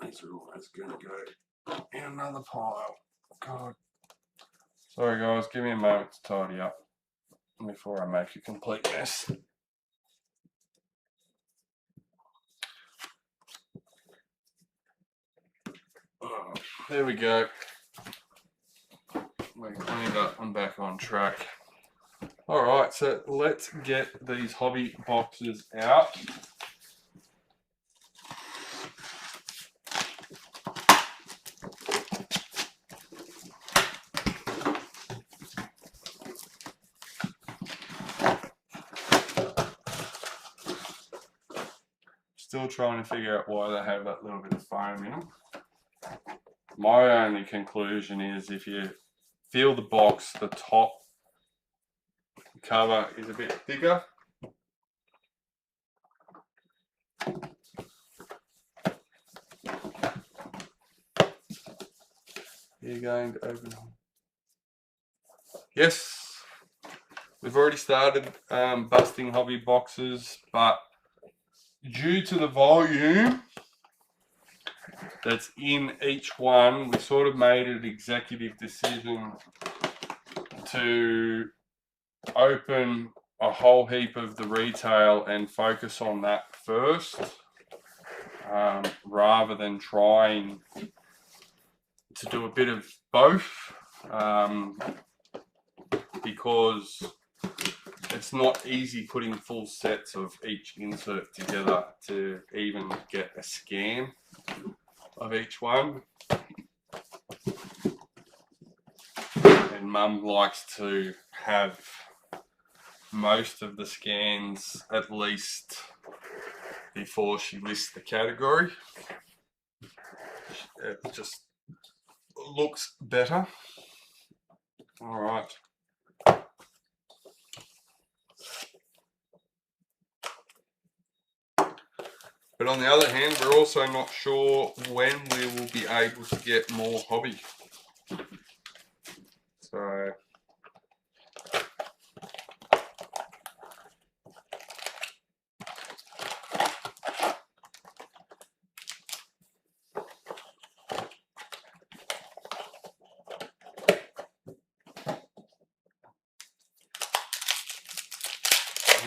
These are always going to go in another pile. God. Sorry guys, give me a moment to tidy up before I make a complete mess. Oh, there we go. We're cleaned up and back on track. Alright, so let's get these hobby boxes out. Still trying to figure out why they have that little bit of foam in them. My only conclusion is if you feel the box, the top cover is a bit thicker. You're going to open. Yes, we've already started busting hobby boxes, but due to the volume that's in each one, we sort of made an executive decision to open a whole heap of the retail and focus on that first, rather than trying to do a bit of both, because it's not easy putting full sets of each insert together to even get a scan of each one. And Mum likes to have most of the scans at least before she lists the category. It just looks better. All right. But on the other hand, we're also not sure when we will be able to get more hobby. So here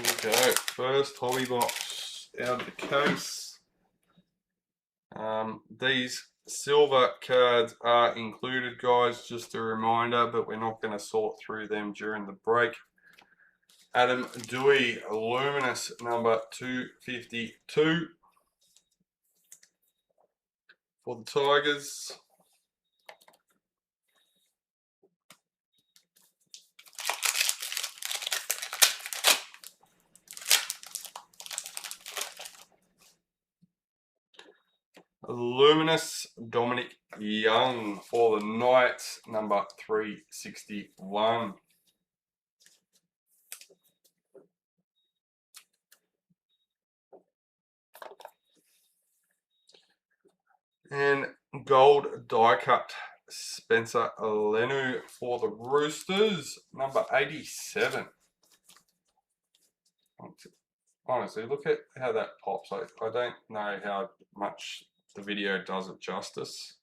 we go. First hobby box out of the case. These silver cards are included, guys, just a reminder, but we're not going to sort through them during the break. Adam Dewey, Luminous number 252 for the Tigers. Luminous Dominic Young for the Knights, number 361. And gold die cut Spencer Lenu for the Roosters, number 87. Honestly, look at how that pops. I don't know how much the video does it justice.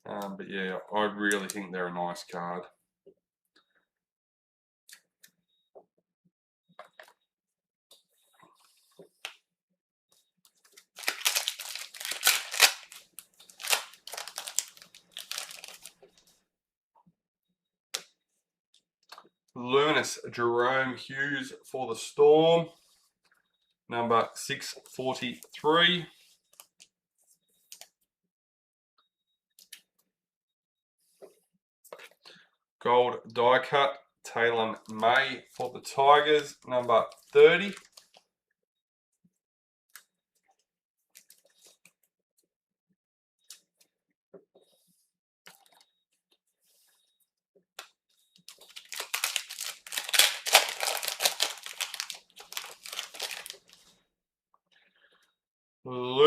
But yeah, I really think they're a nice card. Luminous Jerome Hughes for the Storm, number 643. Gold die cut Taylor May for the Tigers, number 30.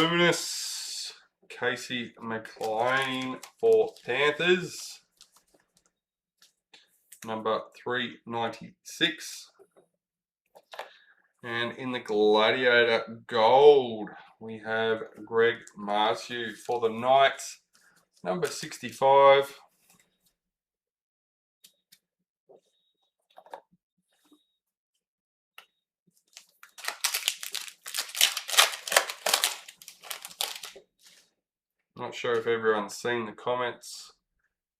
Luminous, Casey McLean for Panthers. Number 396. And in the Gladiator Gold, we have Greg Marsu for the Knights. Number 65. Not sure if everyone's seen the comments,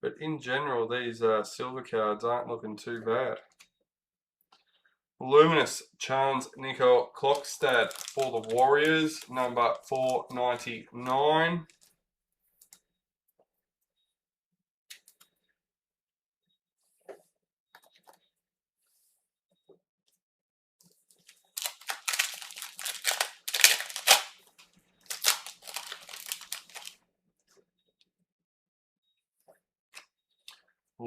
but in general, these silver cards aren't looking too bad. Luminous, Chance Nico Klokstad for the Warriors, number 499.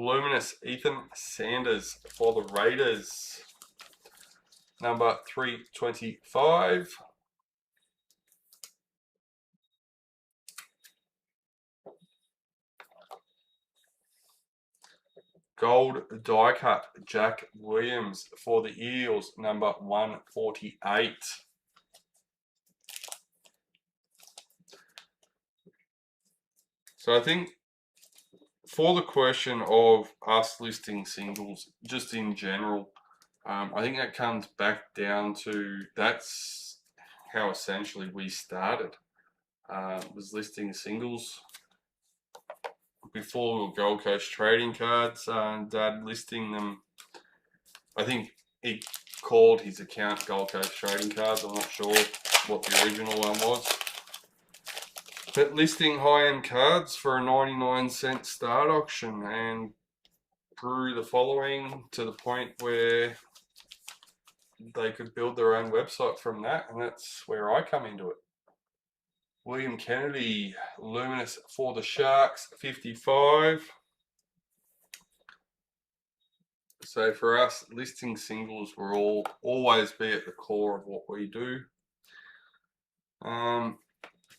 Luminous, Ethan Sanders for the Raiders, number 325. Gold die cut, Jack Williams for the Eels, number 148. So I think for the question of us listing singles, just in general, I think that comes back down to that's how essentially we started. Was listing singles before we were Gold Coast trading cards. Dad listing them. I think he called his account Gold Coast trading cards. I'm not sure what the original one was. But listing high-end cards for a 99-cent start auction and grew the following to the point where they could build their own website from that, and that's where I come into it. William Kennedy, Luminous for the Sharks, 55. So for us, listing singles will always be at the core of what we do.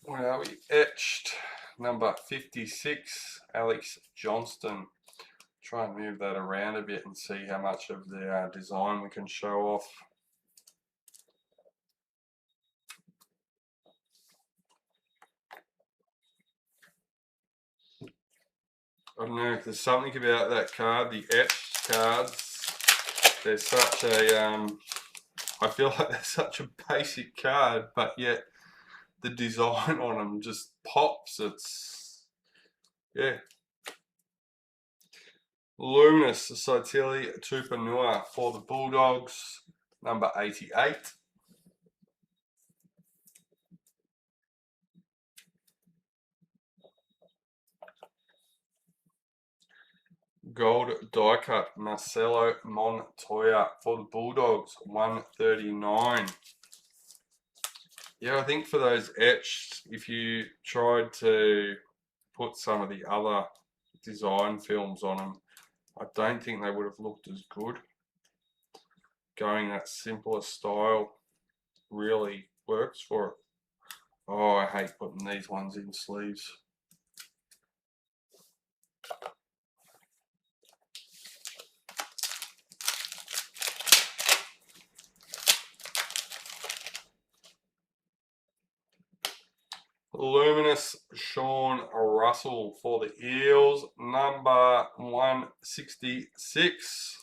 Where are we? Etched, number 56, Alex Johnston. Try and move that around a bit and see how much of the design we can show off. I don't know if there's something about that card, the etched cards. There's such a, I feel like they're such a basic card, but yet the design on them just pops. It's, yeah. Luminous, Saitili Tupanua for the Bulldogs, number 88. Gold die cut, Marcelo Montoya for the Bulldogs, 139. Yeah, I think for those etched, if you tried to put some of the other design films on them, I don't think they would have looked as good. Going that simpler style really works for it. Oh, I hate putting these ones in sleeves. Luminous, Sean Russell for the Eels, number 166.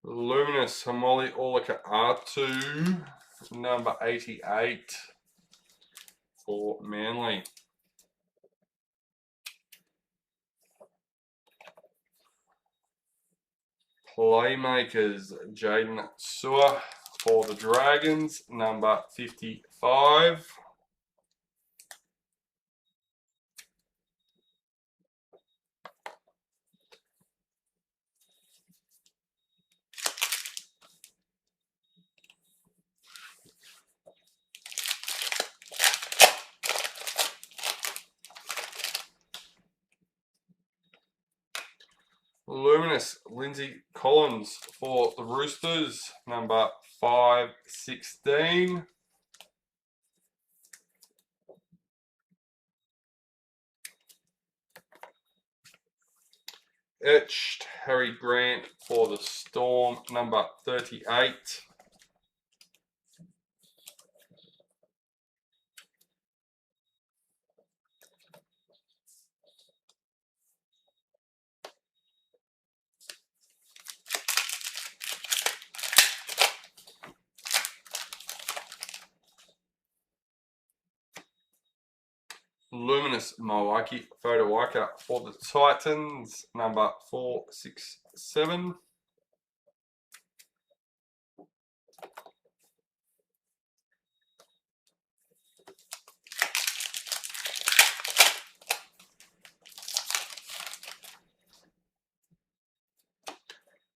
Luminous, Hamoli Olika R2, number 88 for Manly. Playmakers, Jaden Sewer for the Dragons, number 55. Luminous Lindsay Collins for the Roosters, number 516. Etched Harry Grant for the Storm, number 38. Luminous Milwaukee Photowaker for the Titans, number 467.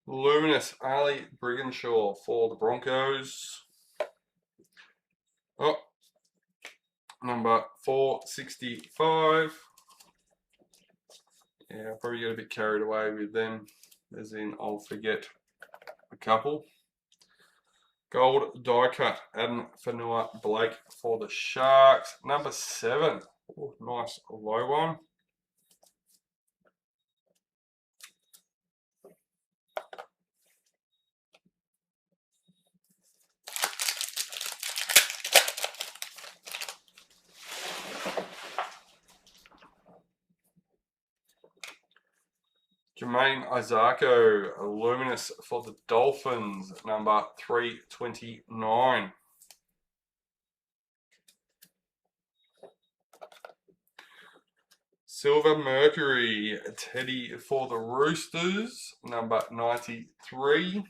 Luminous Ali Brigginshaw for the Broncos. Oh, number 465. Yeah, I'll probably get a bit carried away with them, as in I'll forget a couple. Gold die cut, Adnum Blake for the Sharks, number 7. Ooh, nice low one. Jermaine Isako, Luminous for the Dolphins, number 329. Silver Mercury, Teddy for the Roosters, number 93.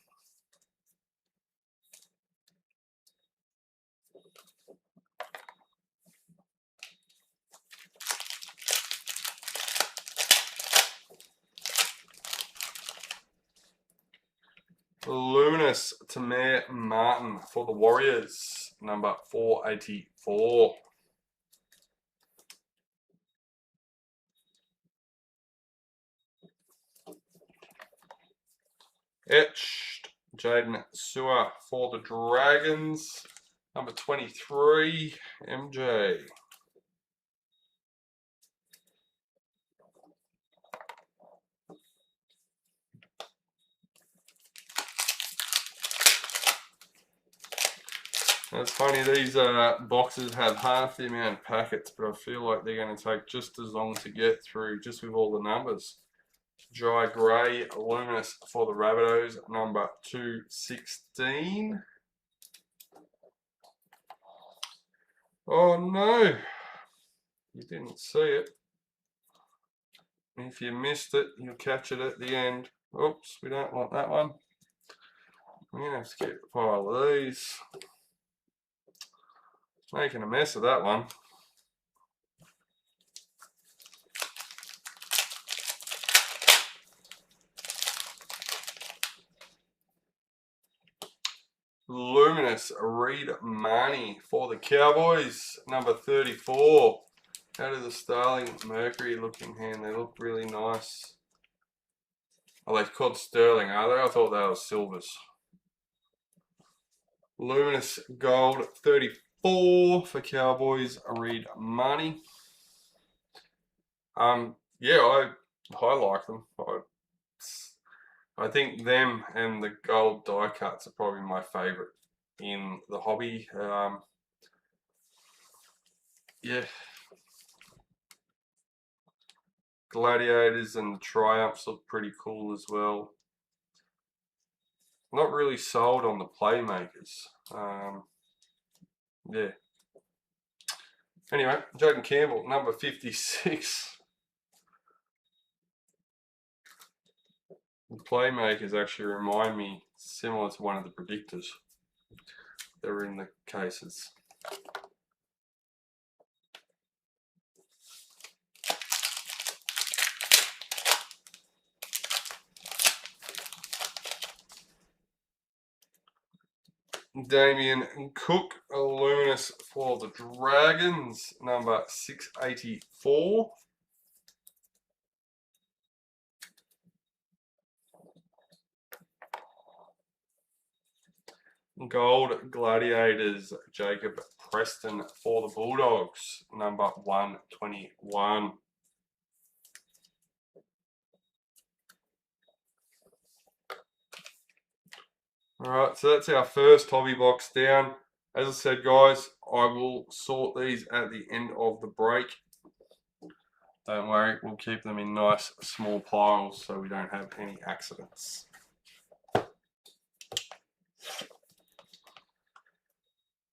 Luminous Tamir Martin for the Warriors, number 484. Etched Jaden Sewer for the Dragons, number 23, MJ. It's funny, these boxes have half the amount of packets, but I feel like they're going to take just as long to get through, just with all the numbers. Dry Grey Luminous for the Rabbitohs, number 216. Oh no, you didn't see it. If you missed it, you'll catch it at the end. Oops, we don't want that one. I'm going to have to keep a pile of these. Making a mess of that one. Luminous Reed Marnie for the Cowboys, number 34. How does the Starling Mercury look in hand? They look really nice. Oh, they're called Sterling, are they? I thought they were silvers. Luminous Gold 34 for Cowboys, Reed Marnie. Yeah, I like them. I think them and the gold die cuts are probably my favourite in the hobby. Yeah. Gladiators and Triumphs look pretty cool as well. Not really sold on the Playmakers. Yeah. Anyway, Jaden Campbell, number 56. The Playmakers actually remind me similar to one of the predictors that were in the cases. Damien Cook, Luminous for the Dragons, number 684. Gold Gladiators, Jacob Preston for the Bulldogs, number 121. Alright, so that's our first hobby box down. As I said, guys, I will sort these at the end of the break. Don't worry, we'll keep them in nice small piles so we don't have any accidents.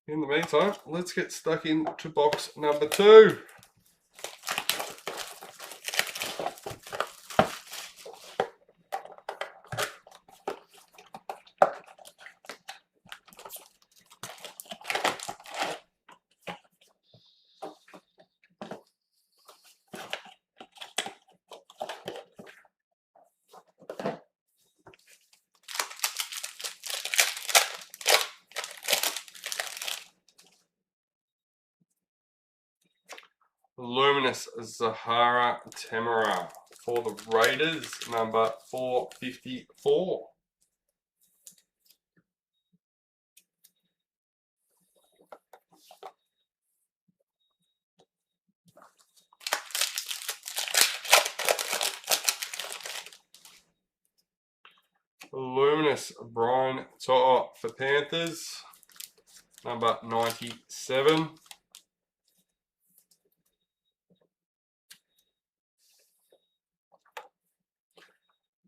In the meantime, let's get stuck into box number 2. Luminous Zahara Temera for the Raiders, number 454. Luminous Brian To'o for Panthers, number 97.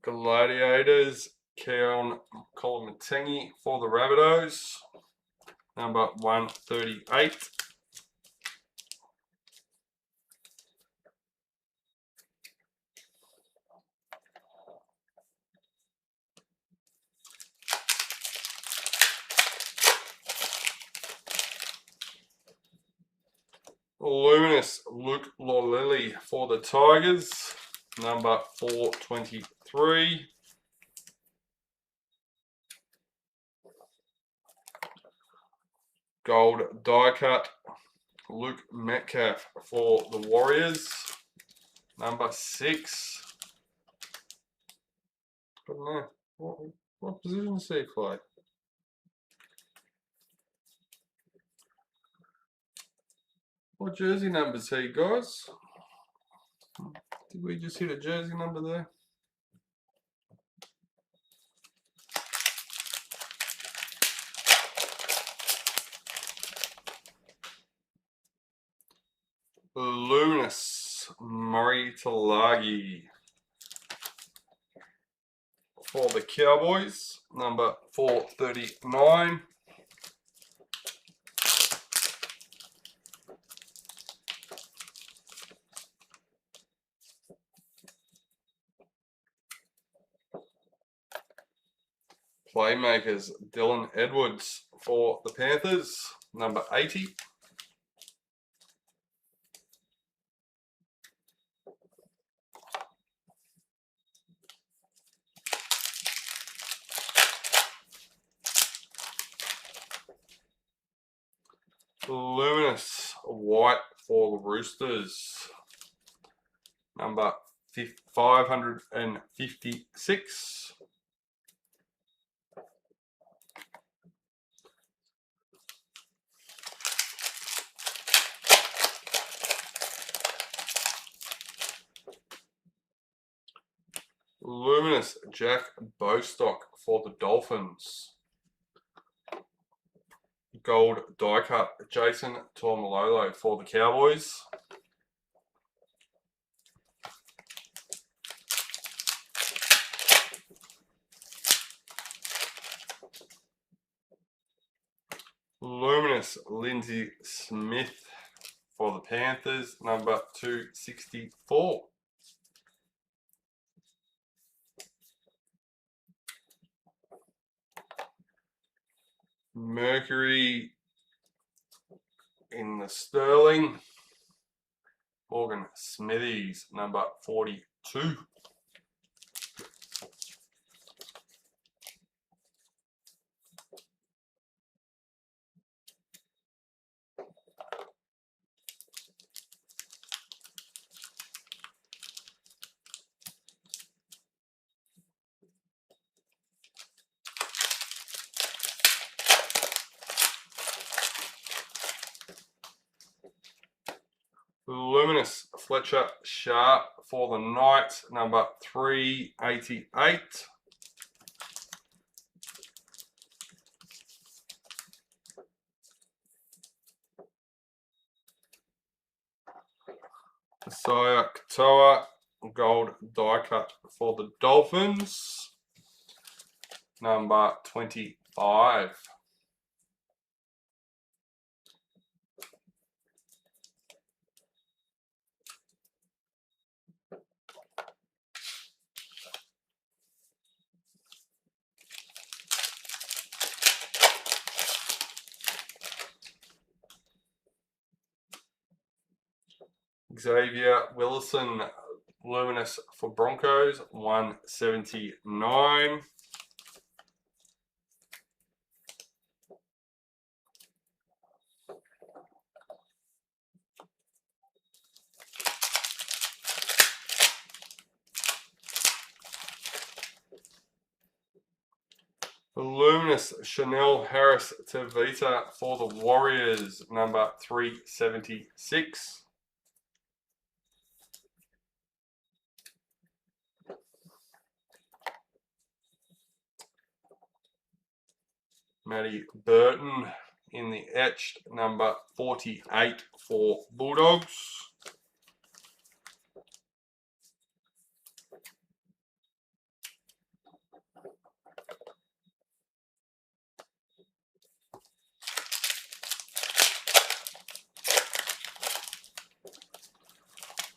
Gladiators, Keon Kolomatangi for the Rabbitohs, number 138. Luminous Luke Lolili for the Tigers, number 423. Gold die cut, Luke Metcalf for the Warriors, number 6. I don't know. What position does he play? What jersey number is he, guys? Did we just hit a jersey number there? Luminous Murray Talagi for the Cowboys, number 439. Playmakers Dylan Edwards for the Panthers, number 80. Luminous White for the Roosters, number 556. Luminous Jack Bostock for the Dolphins. Gold die cut Jason Tormalolo for the Cowboys. Luminous Lindsay Smith for the Panthers, number 264. Mercury in the Sterling, Morgan Smithies, number 42. Luminous Fletcher Sharp for the Knights, number 388. Saya Katoa gold die cut for the Dolphins, number 25. Xavier Willison, Luminous for Broncos, 179. Luminous Chanel Harris Tavita for the Warriors, number 376. Matty Burton in the etched, number 48 for Bulldogs.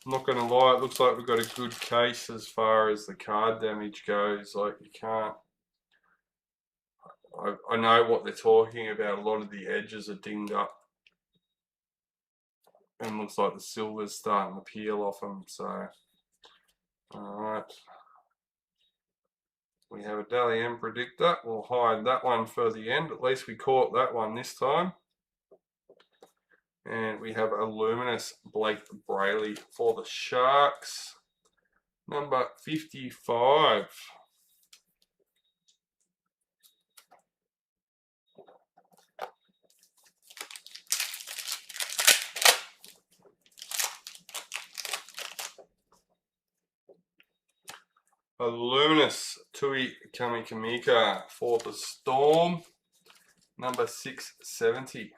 I'm not going to lie, it looks like we've got a good case as far as the card damage goes. Like, you can't... I know what they're talking about. A lot of the edges are dinged up. And looks like the silver's starting to peel off them. So, alright. We have a Dally M predictor. We'll hide that one for the end. At least we caught that one this time. And we have a Luminous Blake Brayley for the Sharks, number 55. A Luminous Tui Kamikamika for the Storm, number 670.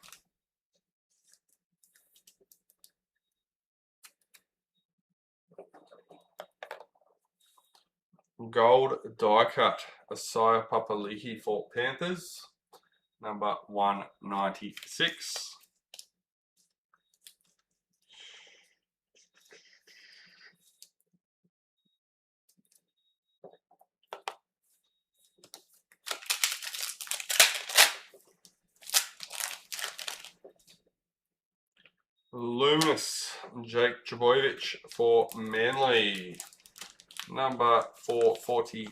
Gold die cut, Asaya Papali'i for Panthers, number 196. Luminous Jake Trbojevic for Manly, number 448.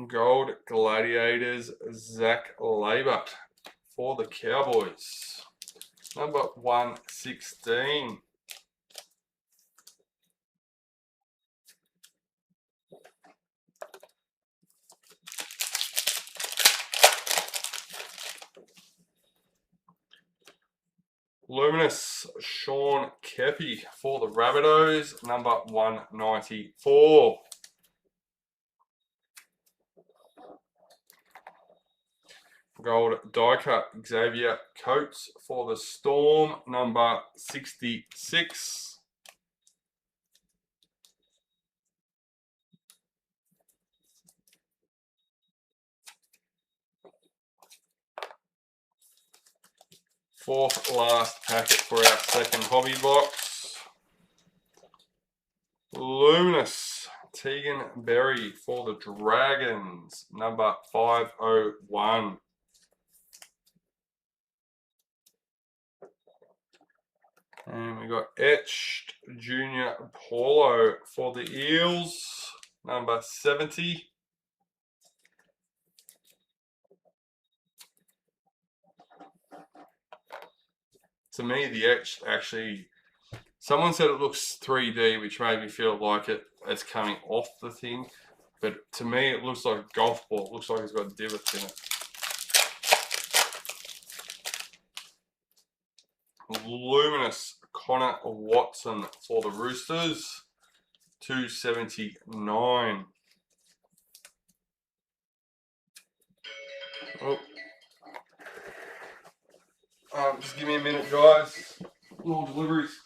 Gold Gladiators Zach Labert for the Cowboys, number 116. Luminous Sean Kepi for the Rabbitohs, number 194. Gold die cut Xavier Coates for the Storm, number 66. Fourth last packet for our second hobby box. Luminous Tegan Berry for the Dragons, number 501. And we got etched Junior Paulo for the Eels, number 70. To me, the etched actually, someone said it looks 3D, which made me feel like it's coming off the thing. But to me, it looks like a golf ball. It looks like it's got divots in it. Luminous Connor Watson for the Roosters, 279. Oh. Just give me a minute, guys. More deliveries.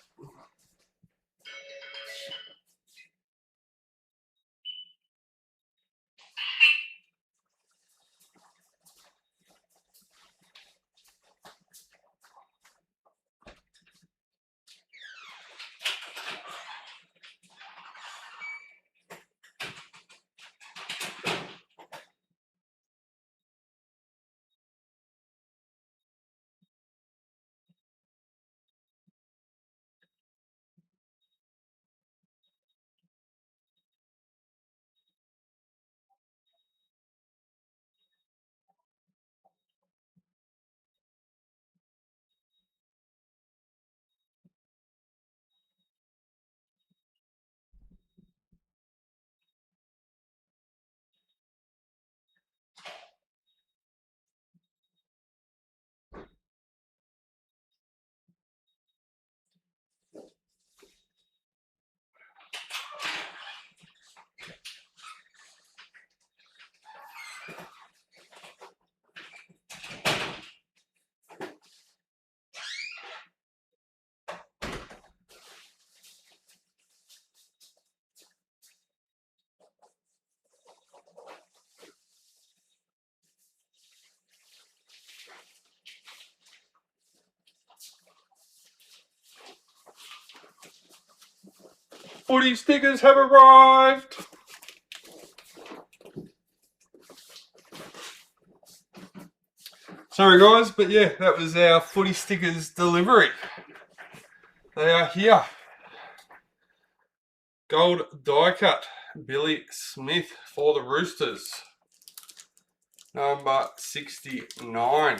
Footy stickers have arrived. Sorry guys, but yeah, that was our footy stickers delivery. They are here. Gold die cut, Billy Smith for the Roosters, number 69.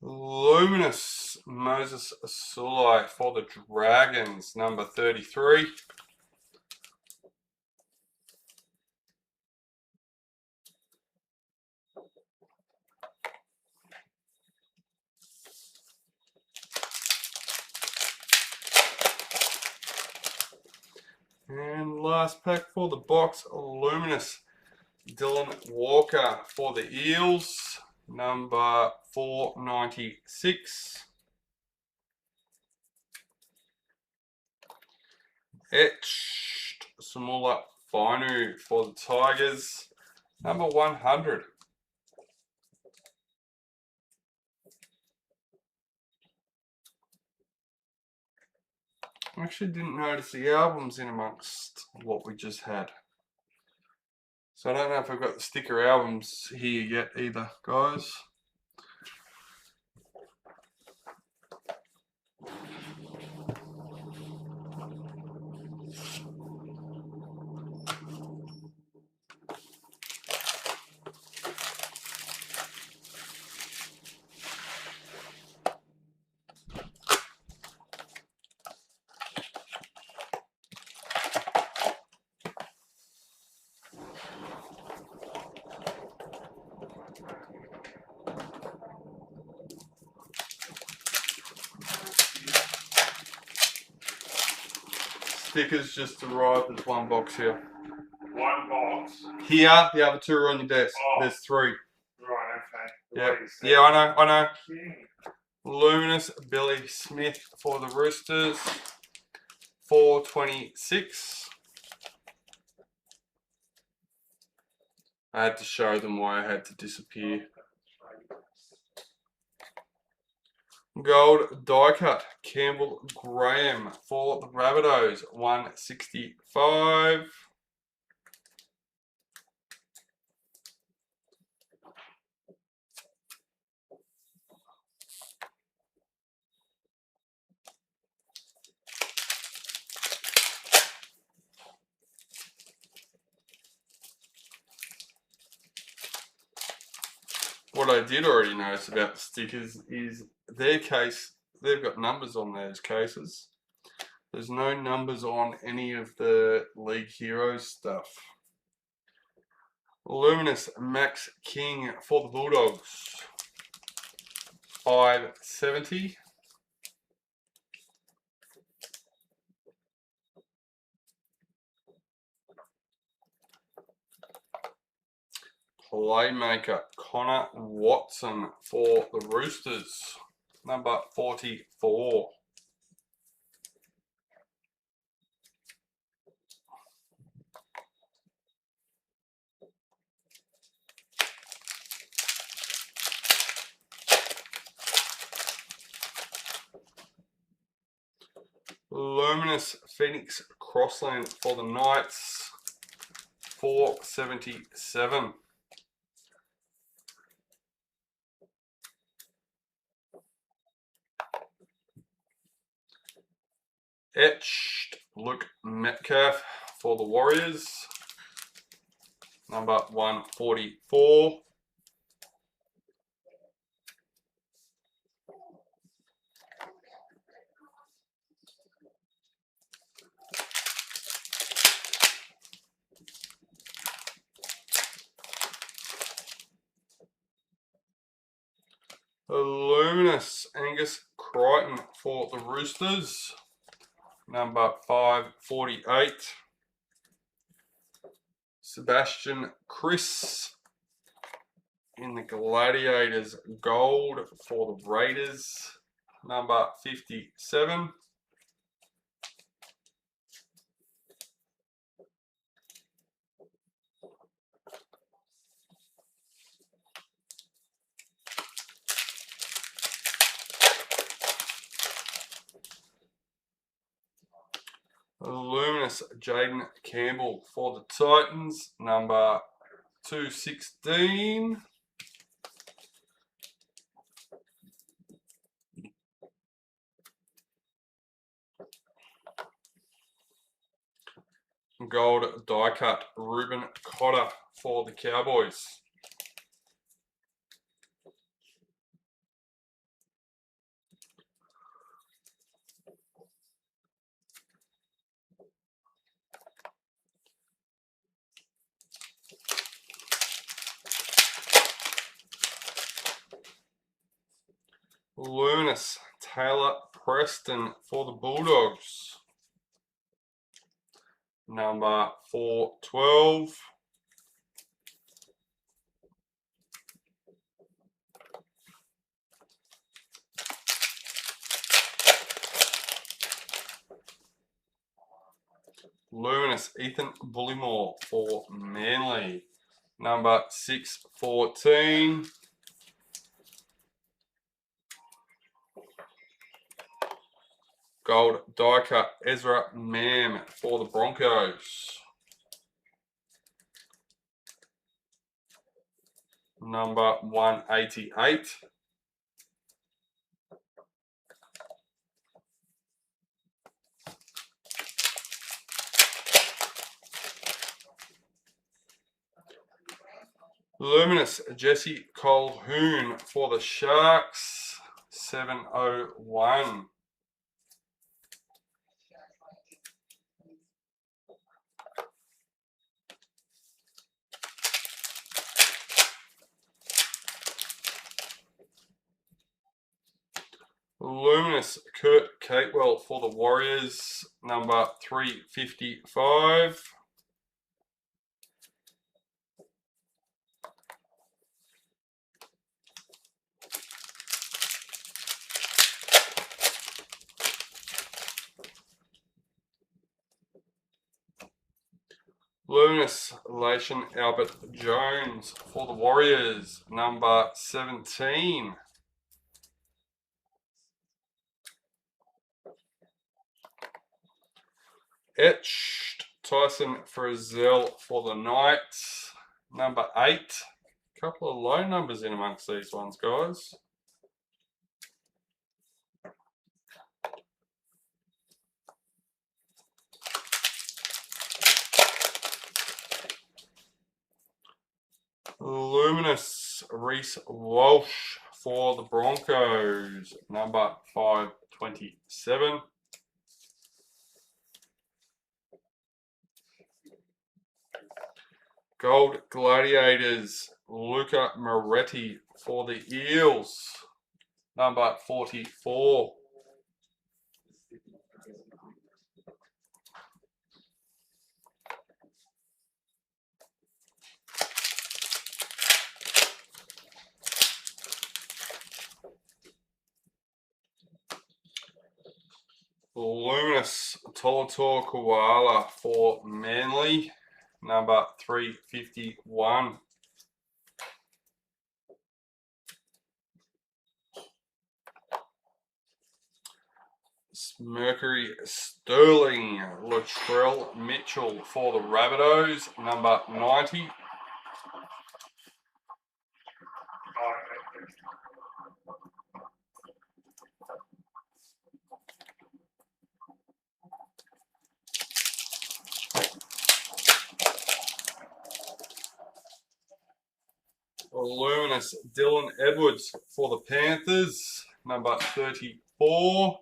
Luminous Moses Sulai for the Dragons, number 33. And last pack for the box, Luminous Dylan Walker for the Eels, number 496. Etched Samula Fainu for the Tigers, number 100. I actually didn't notice the albums in amongst what we just had. So I don't know if I've got the sticker albums here yet either, guys. Stickers just arrived. There's one box here. One box. Here, the other two are on your desk. Oh. There's three. Right, okay. Yep. Wait, so- Yeah, I know. King. Luminous Billy Smith for the Roosters, 426. I had to show them why I had to disappear. Gold die cut, Campbell Graham for the Rabbitohs, 165. what I did already notice about the stickers is their case, they've got numbers on those cases. There's no numbers on any of the League Heroes stuff. Luminous Max King for the Bulldogs. 570. Playmaker Connor Watson for the Roosters. Number 44. Luminous Phoenix Crossland for the Knights. 477. Etched Luke Metcalf for the Warriors. Number 144. Luminous Angus Crichton for the Roosters. Number 548. Sebastian Chris in the Gladiators Gold for the Raiders. Number 57. Luminous Jaden Campbell for the Titans, number 216. Gold die cut Ruben Cotter for the Cowboys. Luminous Taylor Preston for the Bulldogs. Number 412. Luminous Ethan Bullimore for Manly. Number 614. Gold die cut Ezra Mam for the Broncos. Number 188. Luminous Jesse Colquhoun for the Sharks. 701. Luminous Kurt Catewell for the Warriors, number 355. Luminous Lation Albert Jones for the Warriors, number 17. Etched Tyson Frizzell for the Knights, number 8. Couple of low numbers in amongst these ones, guys. Luminous Reece Walsh for the Broncos, number 527. Gold Gladiators, Luca Moretti for the Eels, number 44. Luminous Tolator Koala for Manly, number 351. Mercury Sterling Latrell Mitchell for the Rabbitohs, number 90. Luminous Dylan Edwards for the Panthers, number 34.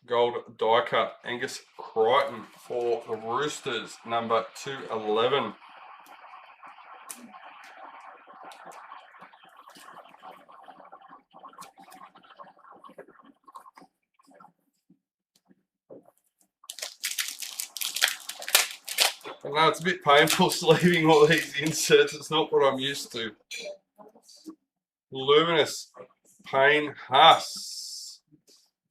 Gold die cut Angus Crichton for the Roosters, number 211. I know it's a bit painful sleeving all these inserts, it's not what I'm used to. Luminous Payne Haas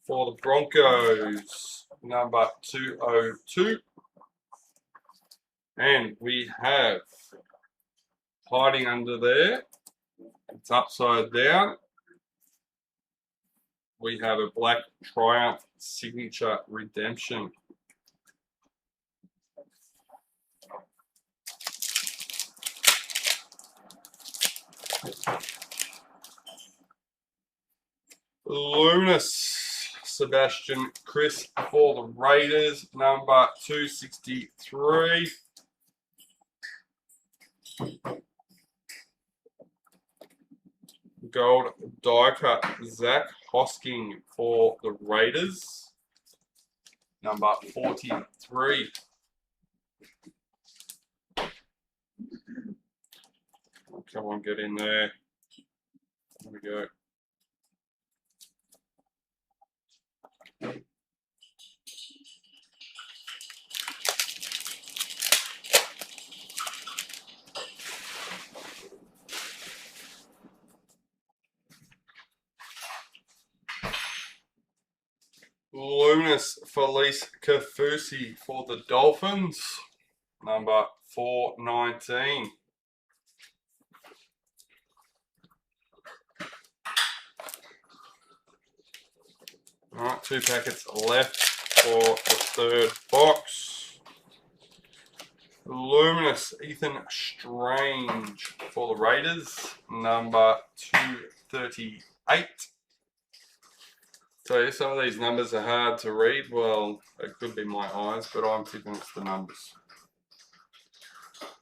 for the Broncos, number 202. And we have, hiding under there, it's upside down, we have a Black Triumph Signature Redemption. Luminous Sebastian Chris for the Raiders, number 263. Gold die cut Zach Hosking for the Raiders, number 43. Come on, get in there. There we go. Luminous Felice Kafusi for the Dolphins, number 419. Alright, 2 packets left for the third box. Luminous Ethan Strange for the Raiders, number 238. So some of these numbers are hard to read. Well, it could be my eyes, but I'm thinking it's the numbers.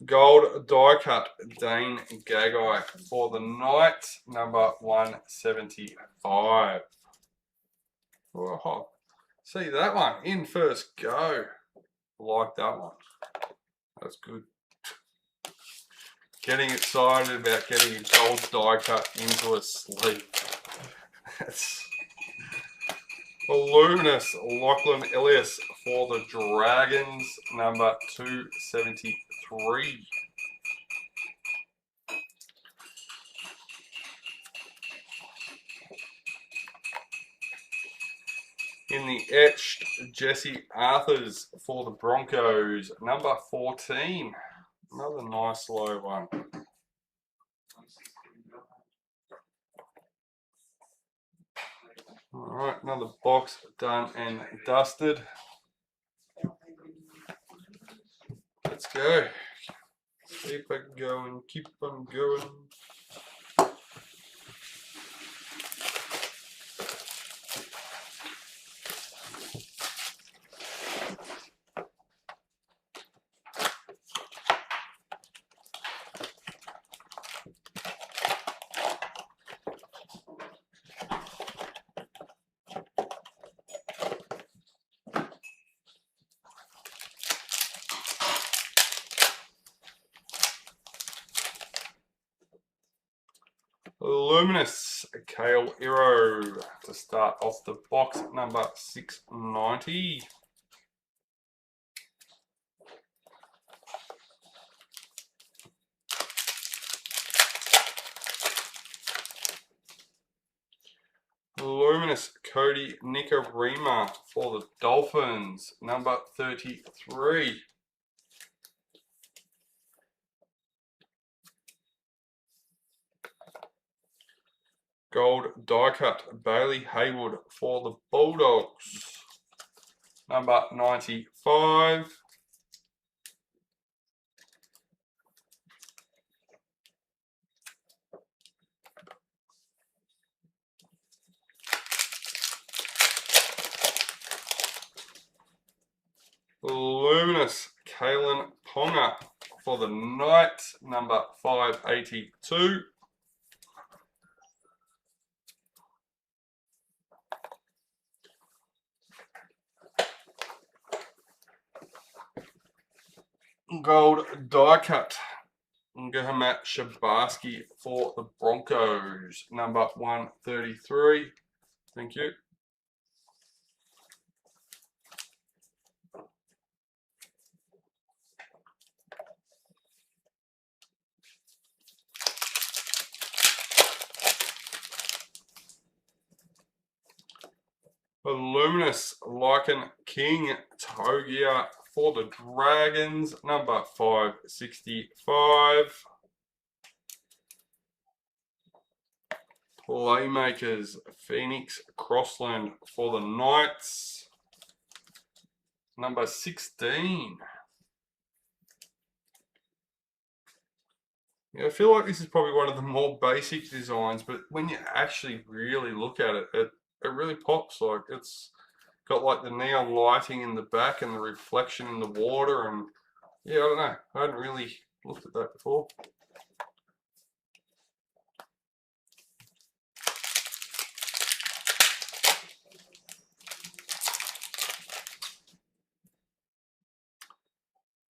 Gold die cut Dane Gagai for the Knights, number 175. Oh, see that one in first go. Like that one. That's good. Getting excited about getting a gold die cut into a sleeve. That's Luminous Lachlan Elias for the Dragons, number 273. In the etched, Jesse Arthurs for the Broncos, number 14. Another nice low one. Alright, another box done and dusted. Let's go. See if I can go and keep on going. Luminous Kale Hero to start off the box, number 690. Luminous Cody Nicarima for the Dolphins, number 33. Gold die cut Bailey Haywood for the Bulldogs, number 95. Luminous Kalen Ponga for the Knights, number 582. Gold die cut Ngahamat Shabarsky for the Broncos, number 133. Thank you. Luminous Lycan King Togia for the Dragons, number 565. Playmakers Phoenix Crossland for the Knights, number 16. Yeah, I feel like this is probably one of the more basic designs, but when you actually really look at it, it really pops. Like, it's got like the neon lighting in the back and the reflection in the water, and yeah, I don't know. I hadn't really looked at that before.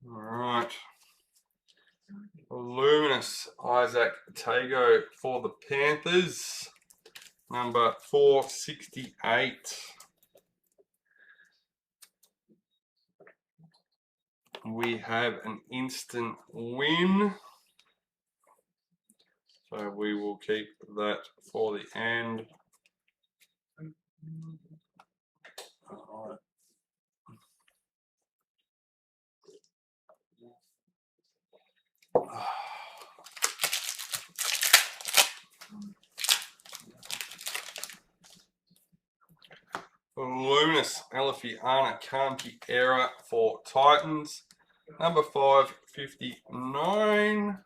All right. Luminous Isaac Tago for the Panthers, number 468. We have an instant win, so we will keep that for the end. All right. Luminous Alefiana Kanti era for Titans, number 559.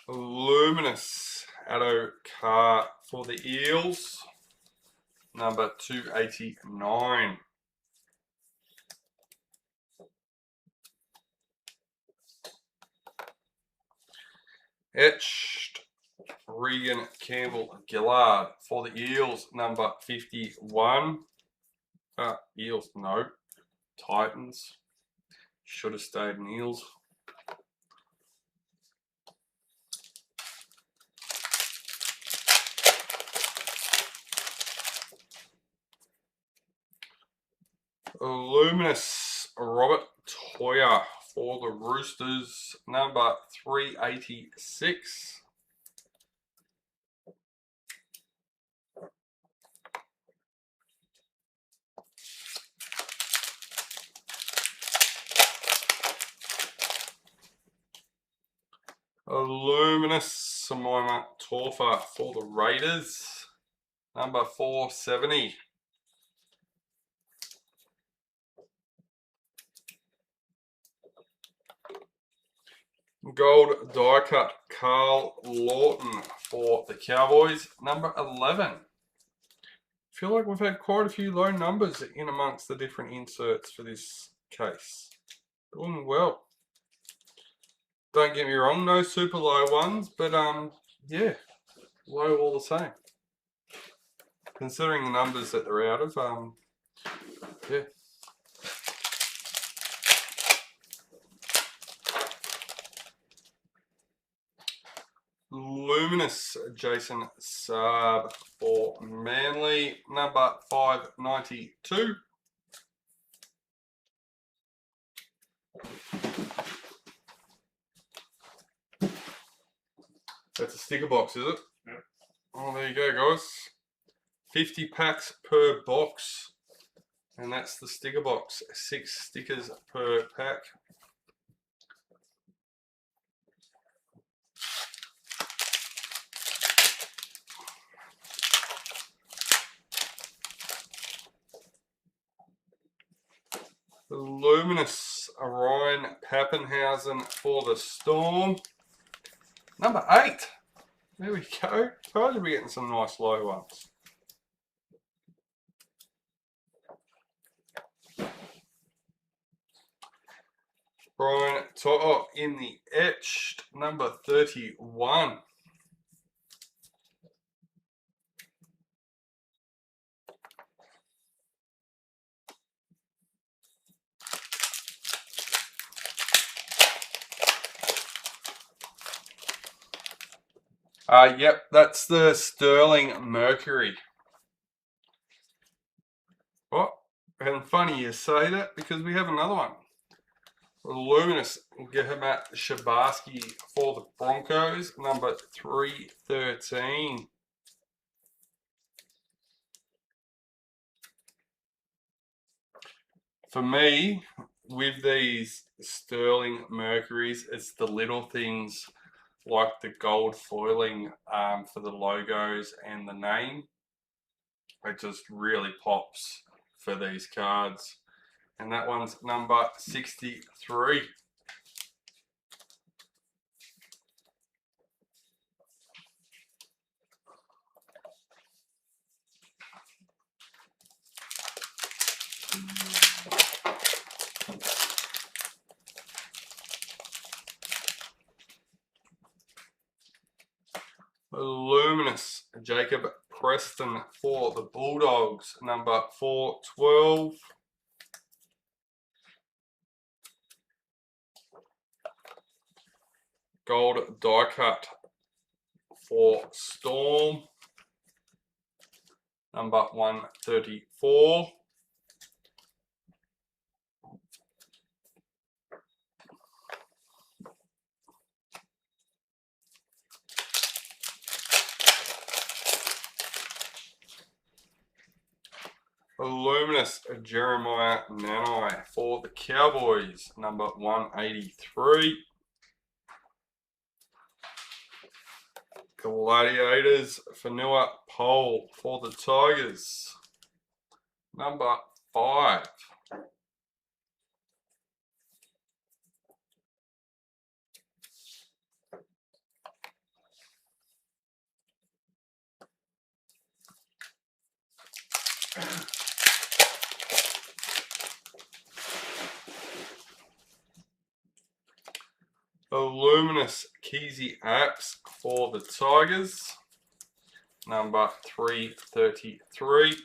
Luminous Addo Carr for the Eels, number 289. Etched Regan Campbell Gillard for the Eels, number 51. Eels, no. Titans. Should have stayed in Eels. Luminous Robert Toya for the Roosters, number 386. Luminous Samoima Torfa for the Raiders, number 470. Gold die cut Carl Lawton for the Cowboys, number 11. I feel like we've had quite a few low numbers in amongst the different inserts for this case. Doing well. Don't get me wrong, no super low ones, but yeah, low all the same. considering the numbers that they're out of. Yeah. Luminous Jason Saab for Manly, number 592. That's a sticker box, is it? Yep. Oh, there you go, guys. 50 packs per box. And that's the sticker box. 6 stickers per pack. Luminous Ryan Pappenhausen for the Storm. Number 8. There we go. Told you we're getting some nice low ones. Brian To'o in the etched, number 31. Yep, that's the Sterling Mercury. Oh, and funny you say that because we have another one. Luminous Gehamat Shabarsky for the Broncos, number 313. For me, with these Sterling Mercuries, it's the little things like the gold foiling for the logos and the name. It just really pops for these cards. And that one's number 63. Luminous Jacob Preston for the Bulldogs, number 412. Gold die cut for Storm, number 134. Luminous Jeremiah Nanai for the Cowboys, number 183. Gladiators Fanua Pole for the Tigers, number 5. Luminous Keezy Apps for the Tigers, number 333.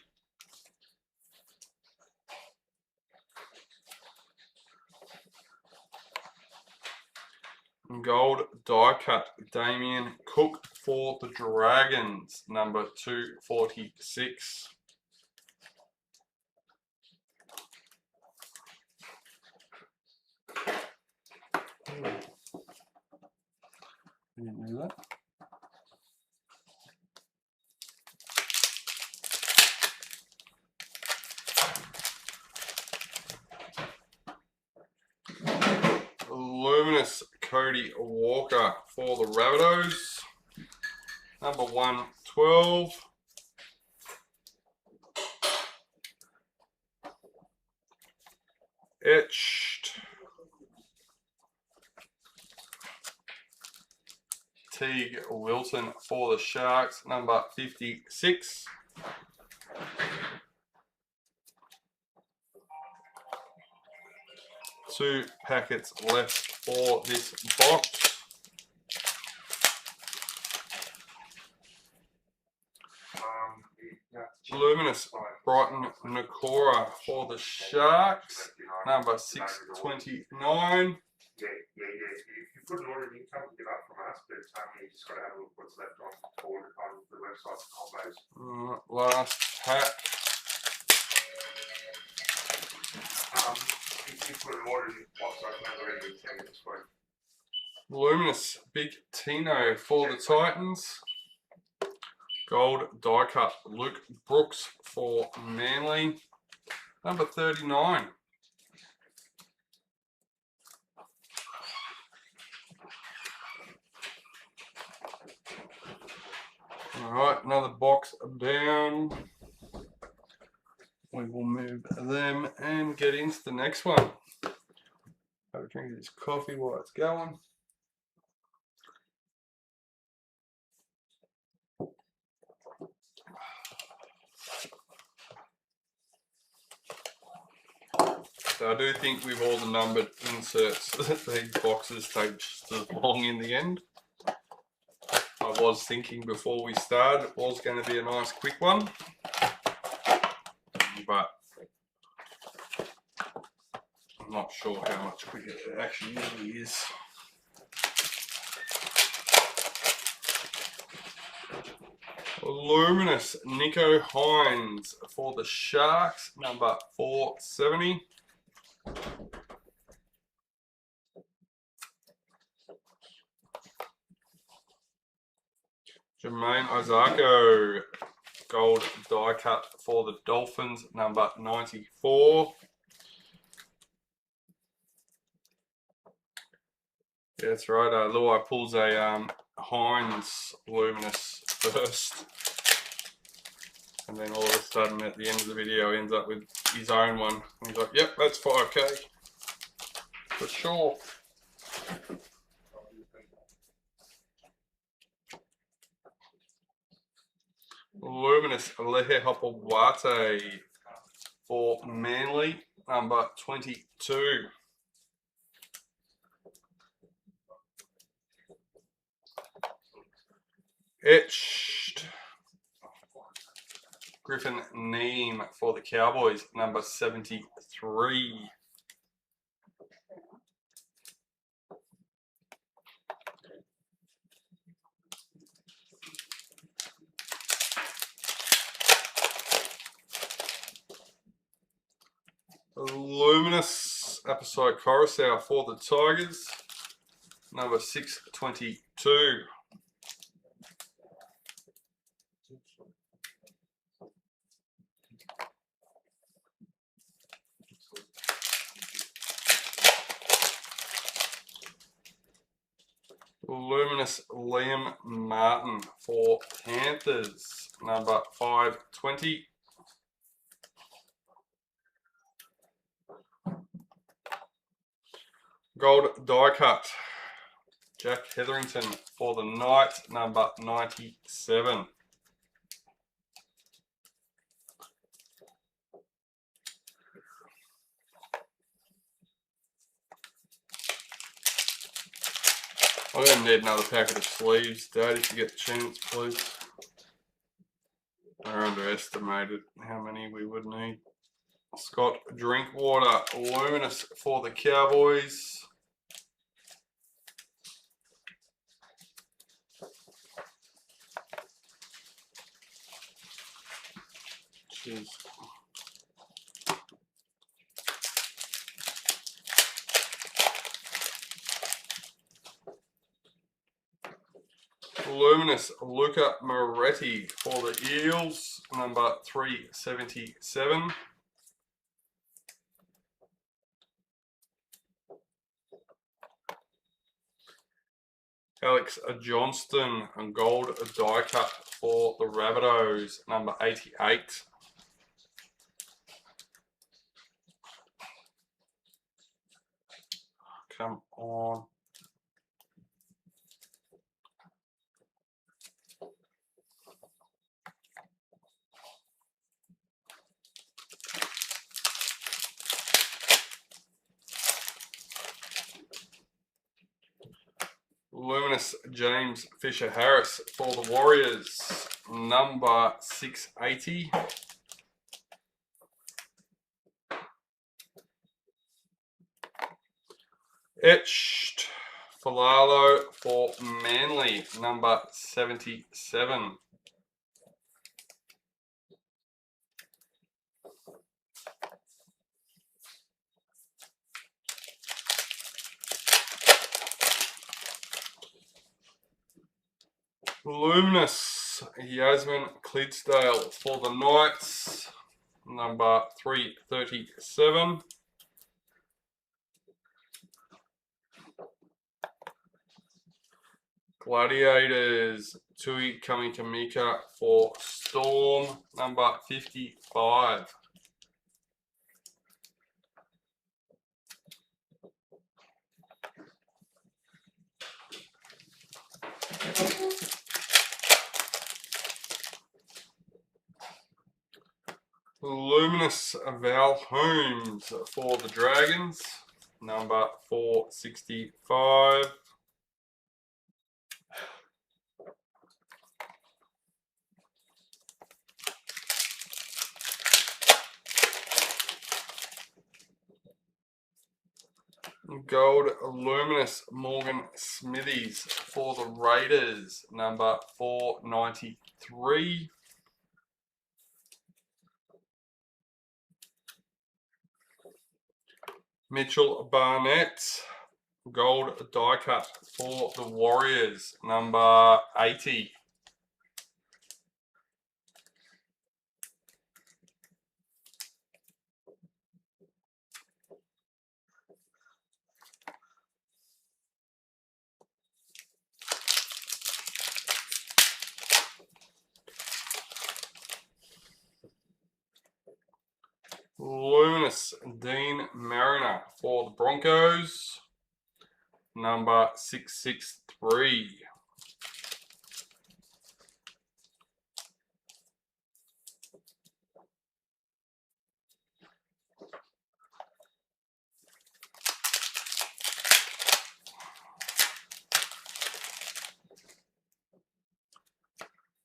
Gold die cut Damien Cook for the Dragons, number 246. Didn't do that. Luminous Cody Walker for the Rabbitohs, number 112. Etched Teague Wilton for the Sharks, number 56. Two packets left for this box. You have to Luminous Brighton Nakora for the Sharks, number 629. Yeah. You put an order in, you can't get up from us, but you just got to have a look what's left on the website for combos. Last pack. You put an order in, what's like number 10 this week. Luminous Big Tino for the Titans. Gold die cut Luke Brooks for Manly, number 39. Alright, another box down. We will move them and get into the next one. Have a drink of this coffee while it's going. So I do think with all the numbered inserts, these boxes take just as long in the end. I was thinking before we started it was going to be a nice quick one, but I'm not sure how much quicker it actually really is. Luminous Nico Hines for the Sharks, number 470. Jermaine Ozako, gold die cut for the Dolphins, number 94. Yeah, that's right. Lowe pulls a Hines Luminous first, and then all of a sudden at the end of the video he ends up with his own one. And he's like, "Yep, that's 5K for sure." Luminous Lehe Hopawate for Manly, number 22. Etched Griffin Neem for the Cowboys, number 73. Luminous Episode Coruscant for the Tigers, number 622. Luminous Liam Martin for Panthers, number 520. Gold die cut Jack Hetherington for the Knights, number 97. I'm going to need another packet of sleeves, Dad, if you get the chance, please. I underestimated how many we would need. Scott Drinkwater, Luminous for the Cowboys. Jeez. Luminous Luca Moretti for the Eels, number 377. Alex Johnston, a gold die cut for the Rabbitohs, number 88. Come on. Luminous James Fisher Harris for the Warriors, number 680. Etched Falalo for Manly, number 77. Luminous Yasmin Clydesdale for the Knights, number 337. Gladiators Tui Kamikamika for Storm, number 55. Luminous Val Holmes for the Dragons, number 465. Gold Luminous Morgan Smithies for the Raiders, number 493. Mitchell Barnett, gold die cut for the Warriors, number 80. Luminous Dean Mariner for the Broncos, number 663.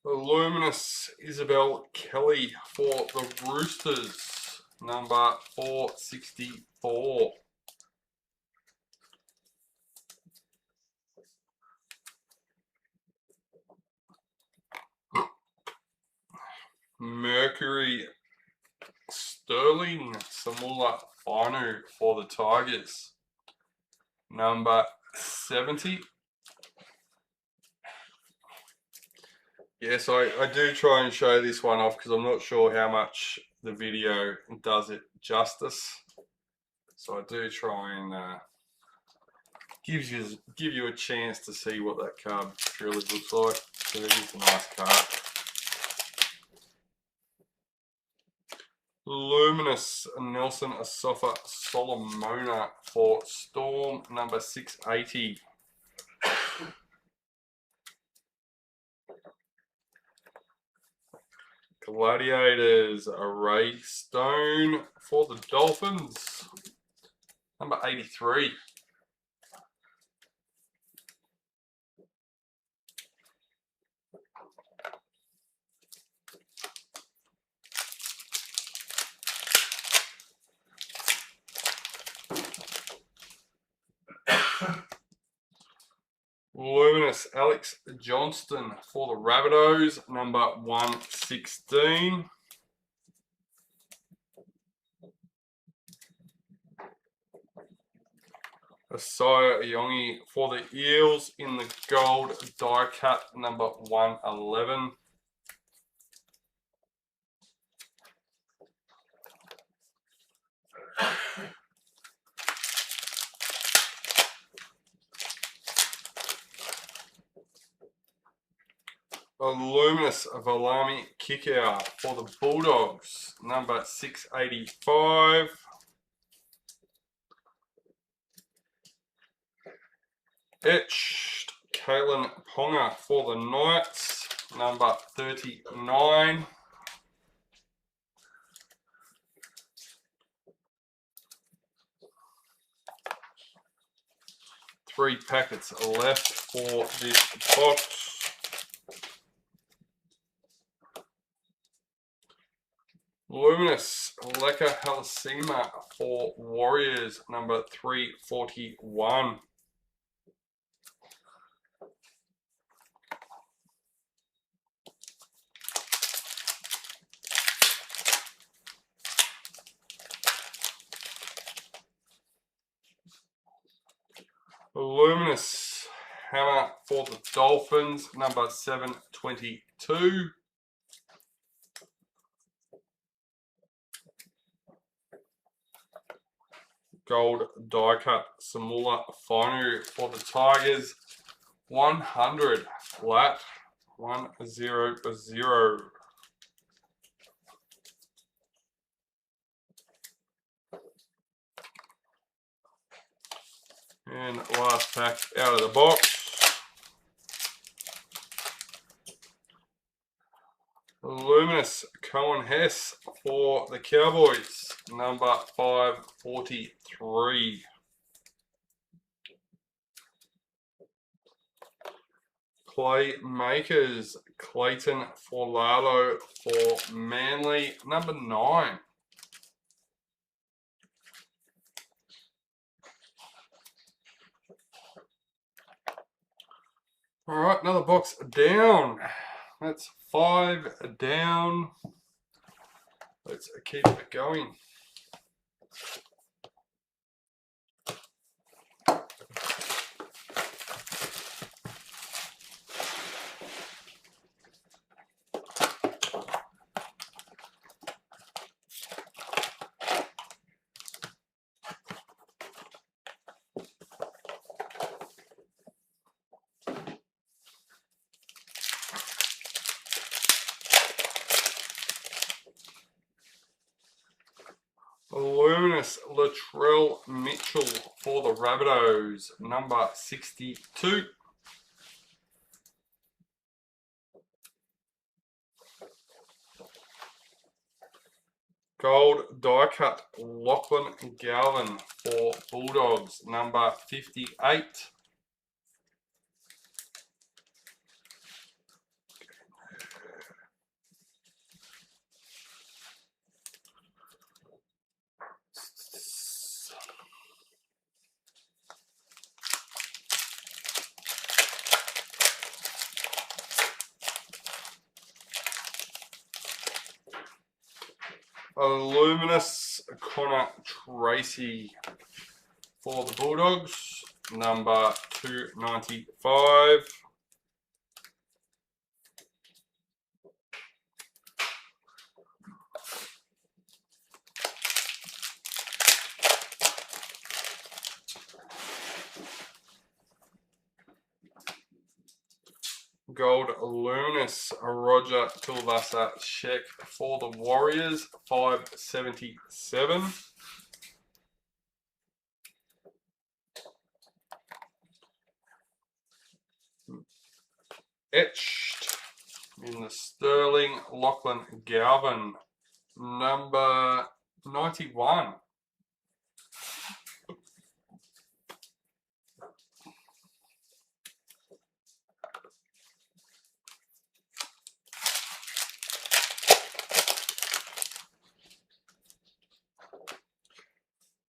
Luminous Isabel Kelly for the Roosters, number 464. Mercury Sterling Samula Finu for the Tigers, number 70. Yes, I do try and show this one off because I'm not sure how much the video does it justice. So I do try and give you a chance to see what that card really looks like. So it is a nice card. Luminous Nelson Asafa Solomona for Storm, number 680. Gladiators Ray Stone for the Dolphins, number 83. Luminous Alex Johnston for the Rabbitohs, number 116. Asaya Yongi for the Eels in the gold die cut, number 111. A Luminous Valami Kickout for the Bulldogs, number 685. Etched Kalen Ponga for the Knights, number 39. Three packets left for this box. Luminous Leka Halasima for Warriors, number 341. Luminous Hammer for the Dolphins, number 722. Gold die cut Samula Finu for the Tigers, 100 flat, 100. And last pack out of the box. Luminous Cohen Hess for the Cowboys, number 543. Playmakers Clayton Forlalo for Manly, number 9. All right, another box down. That's 5 down. Let's keep it going. Luminous Latrell Mitchell for the Rabbitohs, number 62. Gold die cut Lachlan Galvin for Bulldogs, number 58. Luminous Connor Tracy for the Bulldogs, number 295. Gold Luminous Roger Tulvasa Sheck for the Warriors, 577. Etched in the Sterling Lachlan Galvin, number 91.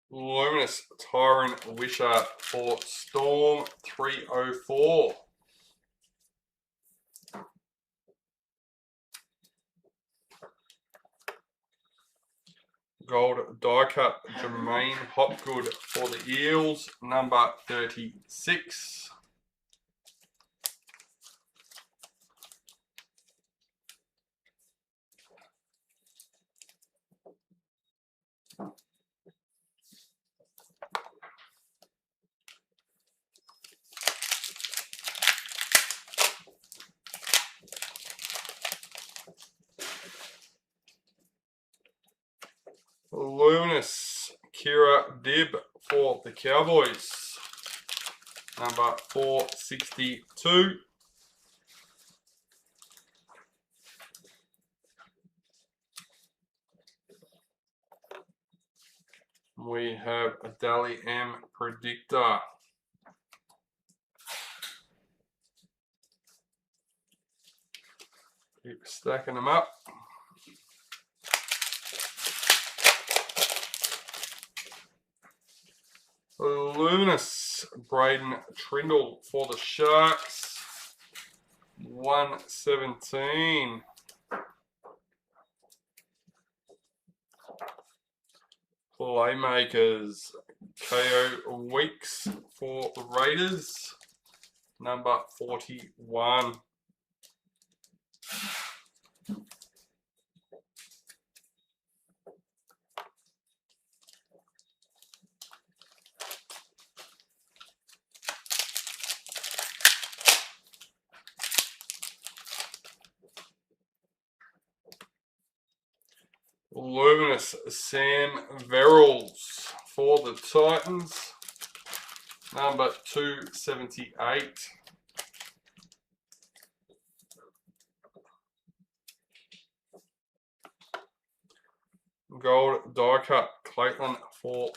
Luminous Tyron Wisher for Storm, 304. Gold die cut Jermaine Hopgood for the Eels, number 36. Luminous Kira Dib for the Cowboys, number 462. We have a Dally M Predictor. Keep stacking them up. Luminous Braden Trindle for the Sharks. 117. Playmakers. KO Weeks for the Raiders. Number 41. Luminous Sam Verrills for the Titans. Number 278. Gold die cut Clayton for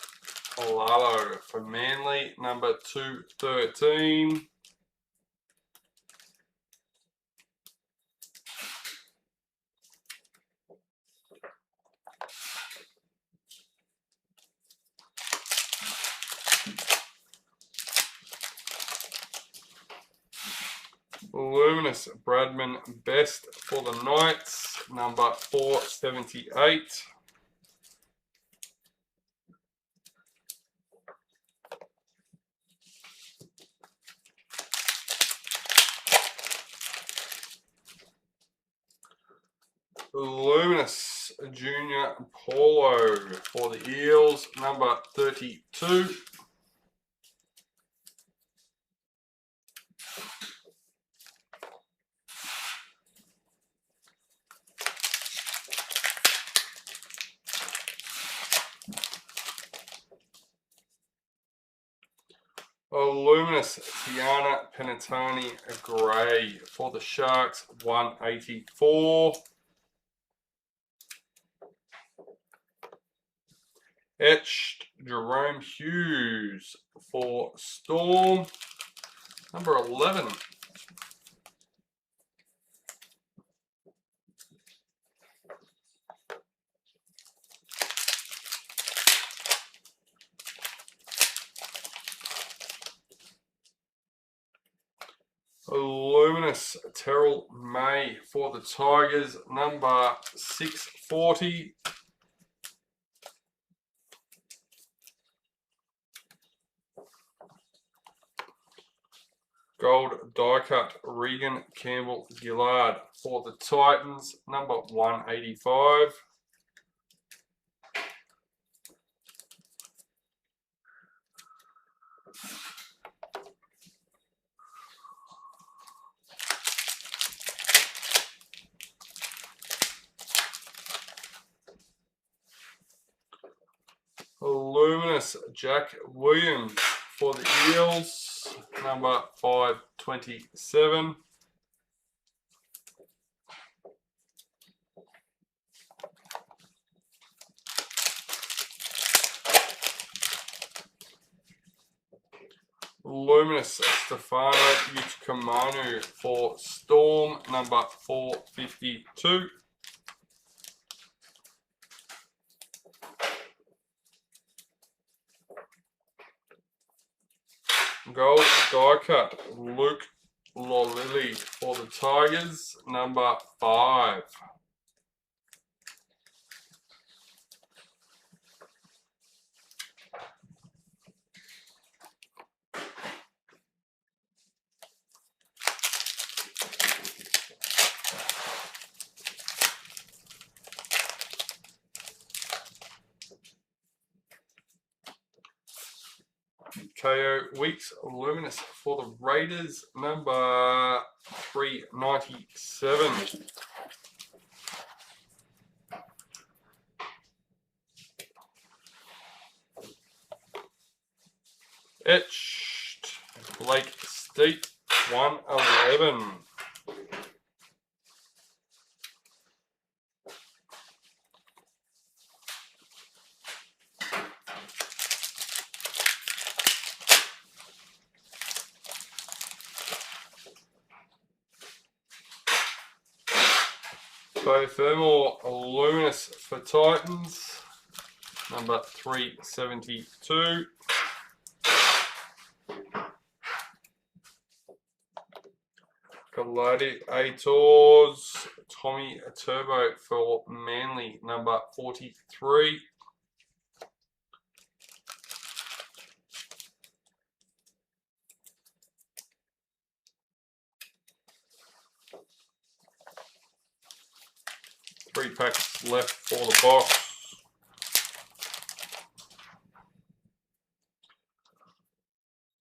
Lowe for Manly. Number 213. Luminous Bradman Best for the Knights, number 478. Luminous Junior Paulo for the Eels, number 32. Luminous Tiana Penatani Gray for the Sharks, 184. Etched Jerome Hughes for Storm, number 11. Luminous Terrell May for the Tigers, number 640. Gold die cut Regan Campbell Gillard for the Titans, number 185. Luminous Jack Williams for the Eels, number 527. Luminous Stefano Uchikamanu for Storm, number 452. Gold die cut Luke Lolili for the Tigers, number 5. KO Weeks Luminous for the Raiders, number 397. Etched Blake Steep, 111. Thermal Luminous for Titans, number 372. Gladiators, Tommy Turbo for Manly, number 43. Three packs left for the box.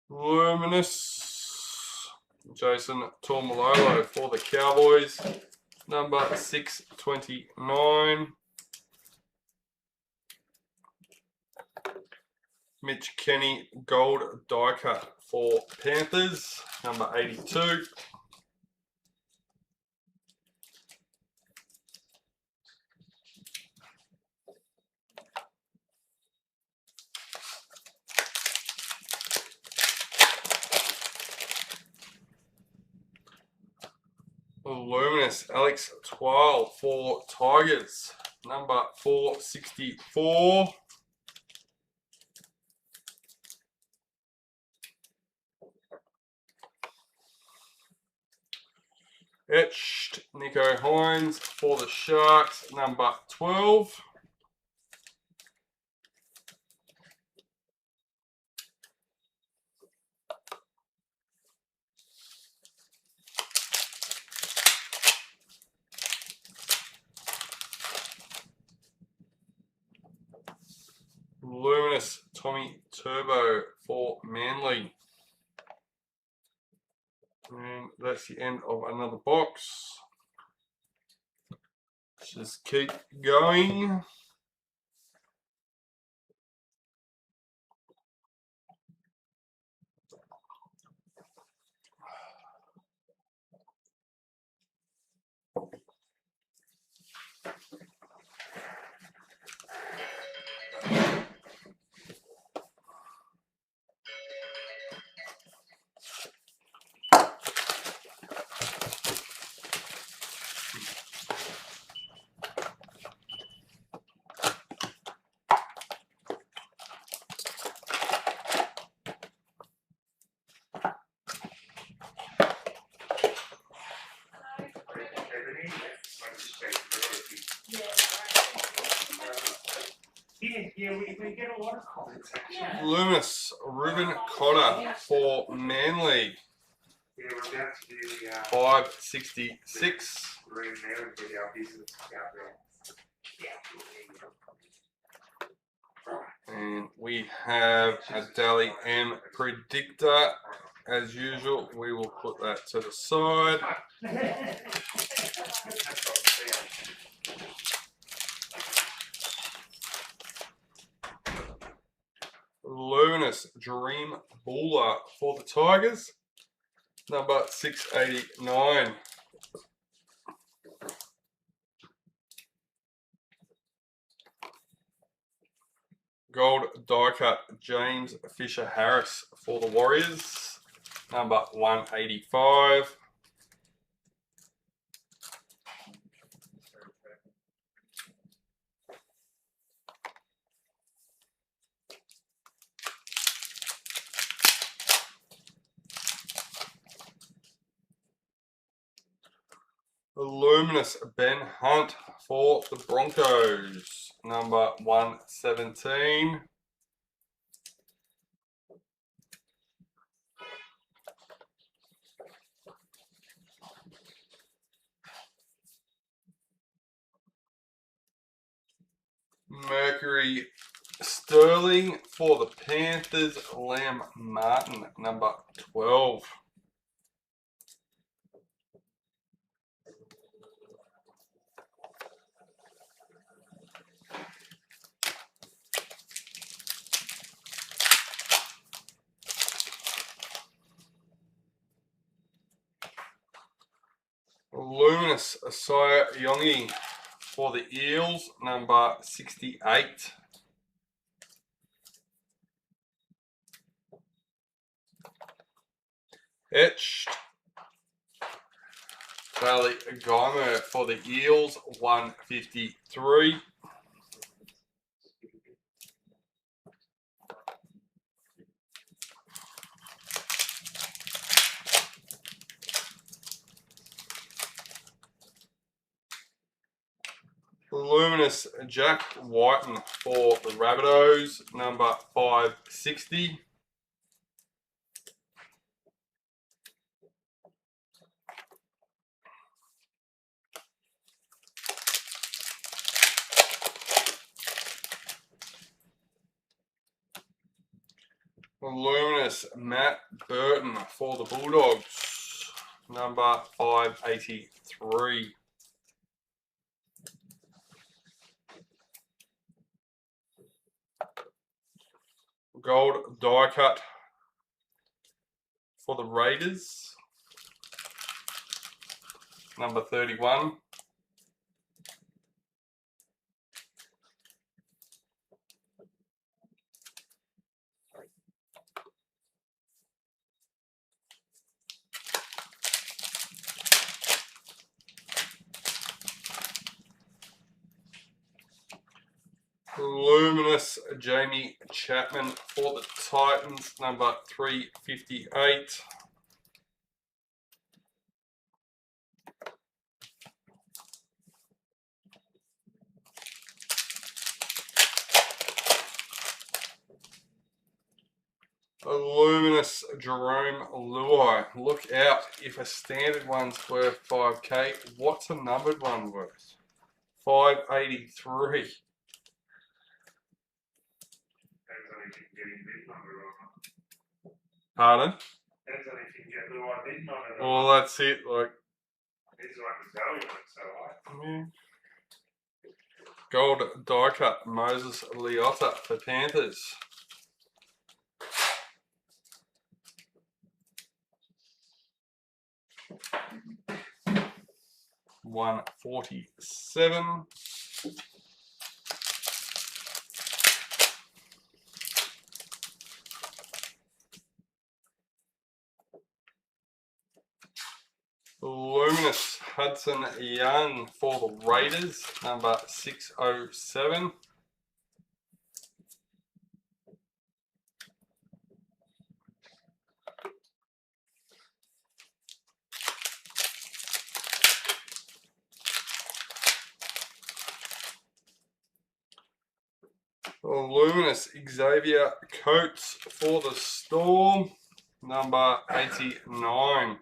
Luminous, Jason Tormalolo for the Cowboys, number 629. Mich Kenny gold die cut for Panthers, number 82. Luminous Alex Twile for Tigers, number 464. Etched Nico Hines for the Sharks, number 12. Luminous Tommy Turbo for Manly. And that's the end of another box. Just keep going. Yeah, we get a lot of comments actually. Luminous Ruben Cotter for Manly, Yeah, we're about to do the 566. room there and get our business out there. And we have a Dally M predictor. As usual, we will put that to the side. Luminous Dream Buller for the Tigers, number 689. Gold die cut James Fisher Harris for the Warriors, number 185. Luminous Ben Hunt for the Broncos, number 117. Mercury Sterling for the Panthers, Lam Martin, number 12. Luminous Asaya Yongi for the Eels, number 68. Etched Valley Geimer for the Eels, 153. Luminous Jack Whiten for the Rabbitohs, number 560. Luminous Matt Burton for the Bulldogs, number 583. Gold die cut for the Raiders, number 31. Luminous Jamie Chapman for the Titans, number 358. Luminous Jerome Lowe. Look out, if a standard one's worth 5k, what's a numbered one worth? 583. Pardon? Depends on if you can get the right bid on it. Well, that's it. Like, This one is valuable, so yeah. Gold die cut Moses Leota for Panthers. $147. Luminous Hudson Young for the Raiders, number 607. Luminous Xavier Coates for the Storm, number 89.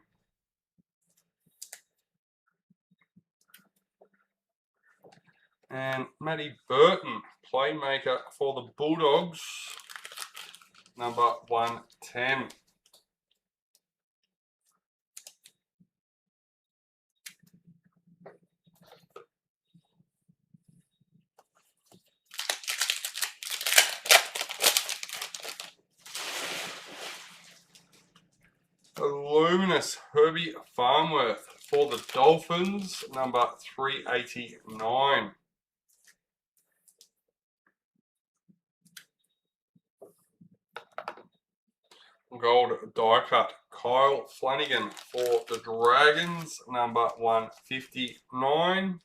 And Matty Burton, playmaker for the Bulldogs, number 110. Luminous Herbie Farnworth for the Dolphins, number 389. Gold die cut Kyle Flanagan for the Dragons, number 159.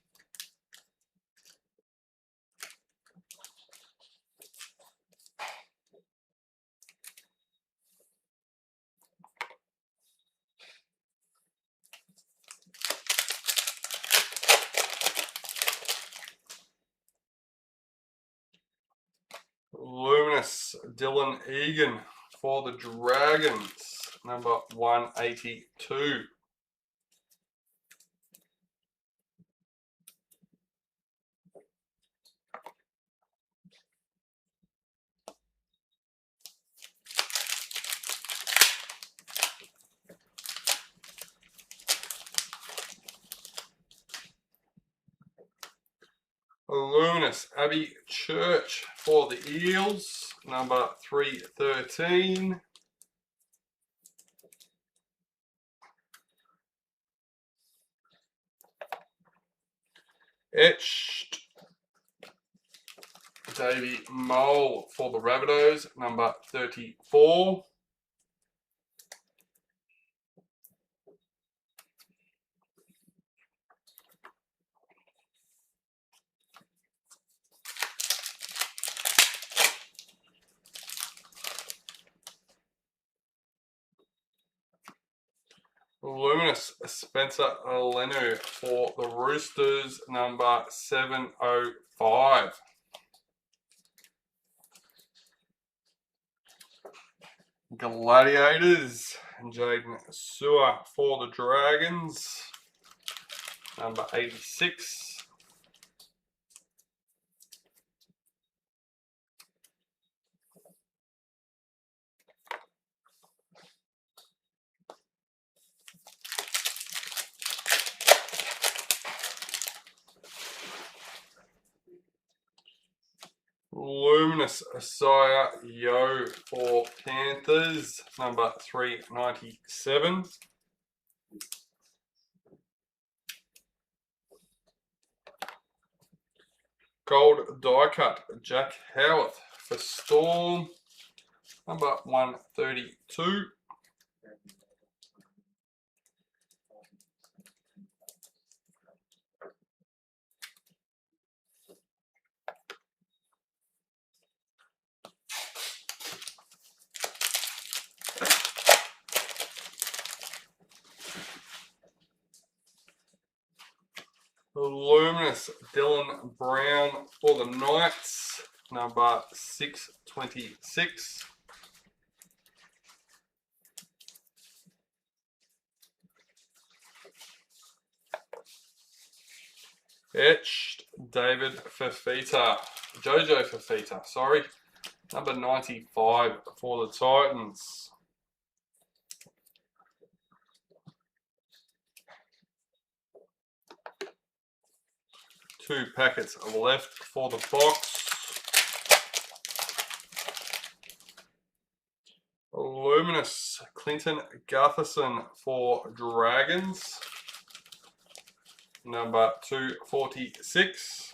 Luminous Dylan Egan for the Dragons, number 182. Luminous Abby Church for the Eels, number 313. Etched Davey Mole for the Rabbitohs, number 34. Luminous Spencer Lenu for the Roosters, number 705. 95. Gladiators, Jaden Sewer for the Dragons, number 86. Luminous Asaya Yo for Panthers, number 397. Gold die cut, Jack Howarth for Storm, number 132. Luminous Dylan Brown for the Knights, number 626. Etched David Fafita, Jojo Fafita, sorry, number 95 for the Titans. Two packets left for the box. Luminous Clinton Gutherson for Dragons, number 246.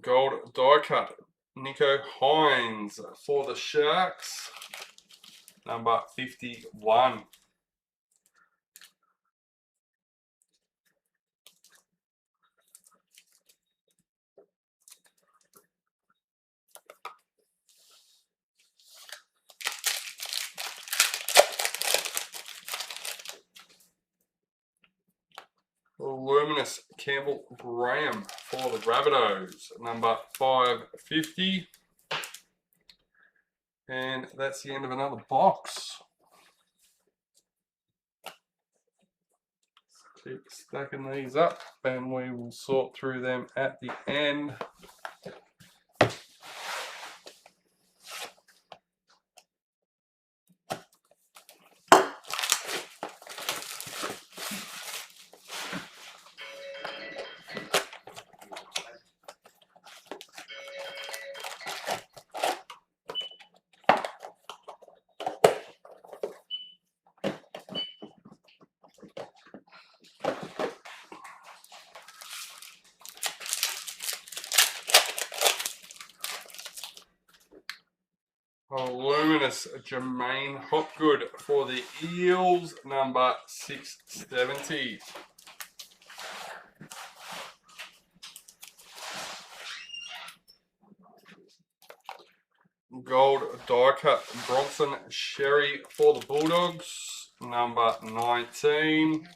Gold die cut, Nico Hines for the Sharks, number 51. Luminous Campbell Graham for the Rabbitohs, number 550. And that's the end of another box. Keep stacking these up and we will sort through them at the end. Luminous Jermaine Hopgood for the Eels, number 670. Gold die cut Bronson Sherry for the Bulldogs, number 19.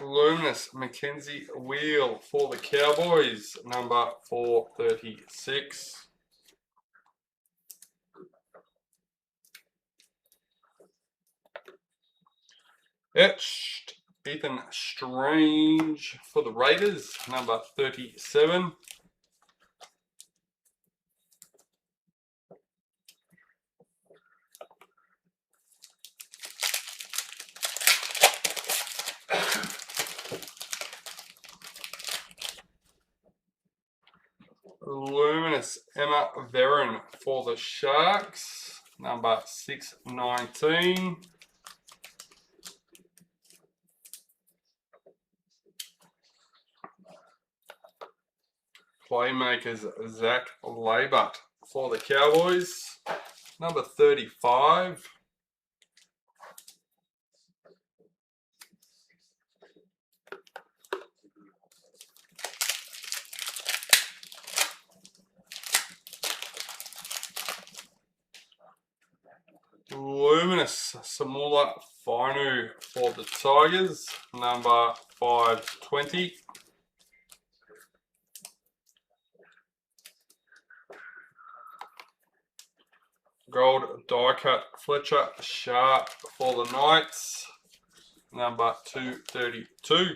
Luminous Mackenzie Wheel for the Cowboys, number 436. Etched Ethan Strange for the Raiders, number 37. Luminous Emma Veron for the Sharks, number 619. Playmakers Zach Labert for the Cowboys, number 35. Luminous Samula Fainu for the Tigers, number 520. Gold die cut Fletcher Sharp for the Knights, number 232.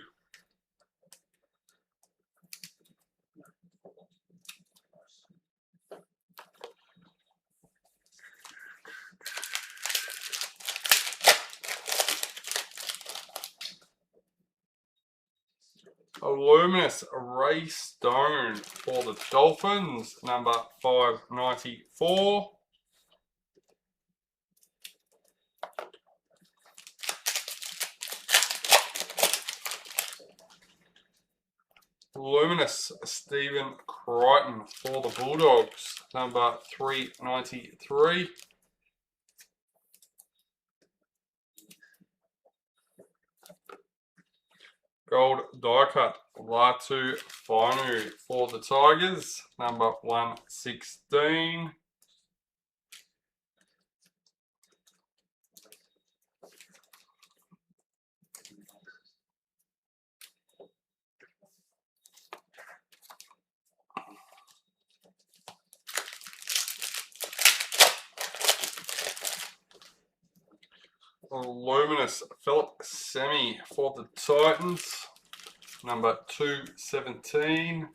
A luminous Ray Stone for the Dolphins, number 594. Luminous Stephen Crichton for the Bulldogs, number 393. Gold die cut Latu Fainu for the Tigers, number 116. Luminous Philip Semi for the Titans, number 217.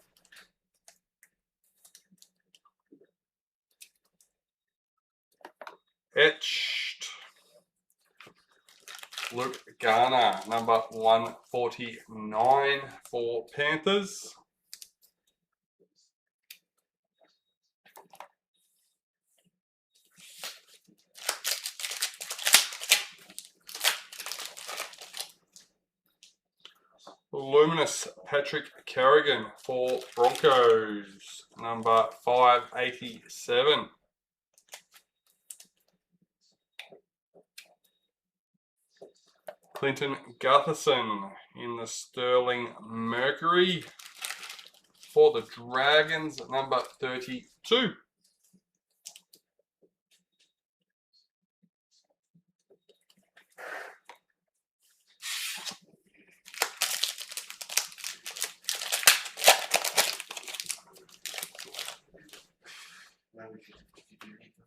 Etched Luke Garner, number 149 for Panthers. Luminous Patrick Carrigan for Broncos, number 587. Clinton Gutherson in the Sterling Mercury for the Dragons, number 32.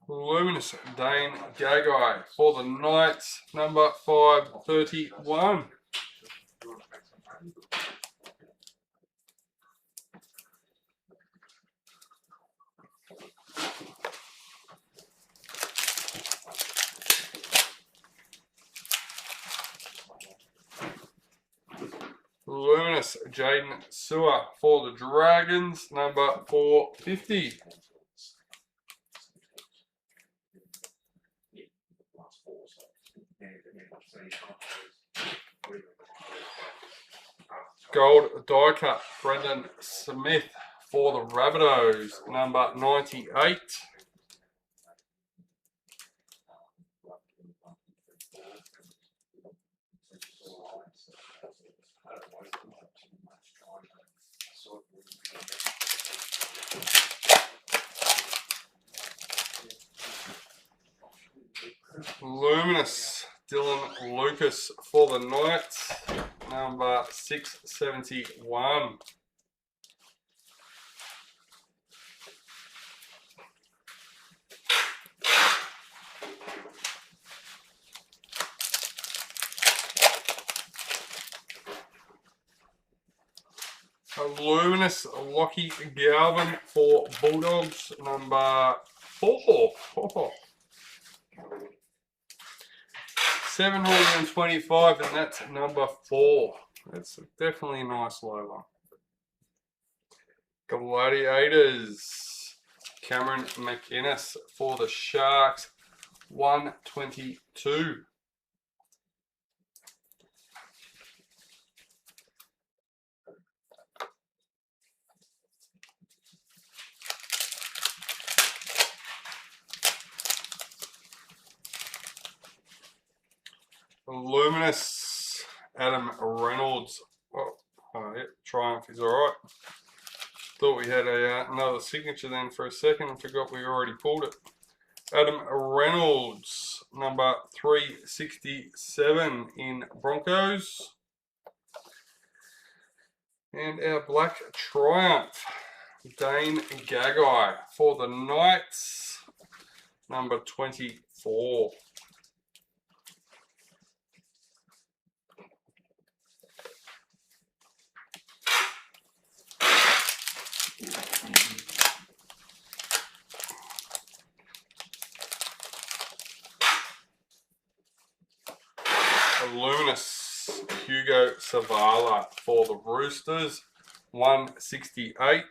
Luminous Dane Gagai for the Knights, number 531. Luminous Jaden Sewer for the Dragons, number 450. Gold die cut Brendan Smith for the Rabbitohs, number 98. Luminous Dylan Lucas for the Knights, number 671. A luminous Lockie Galvin for Bulldogs, number 4. 725, and that's number 4. That's definitely a nice low one. Gladiators, Cameron McInnes for the Sharks, 122. Luminous Adam Reynolds. Oh yeah, Triumph is alright. Thought we had another signature then for a second and forgot we already pulled it. Adam Reynolds, number 367 in Broncos. And our Black Triumph, Dane Gagai for the Knights, number 24. Luminous Hugo Savala for the Roosters, 168.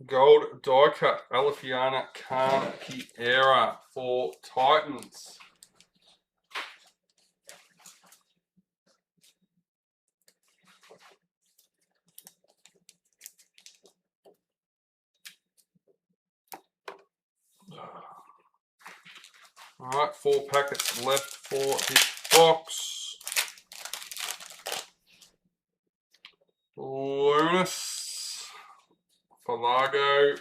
Gold die cut Alifiana Khan Piera for Titans. Alright, 4 packets left for his box. Luminous Falago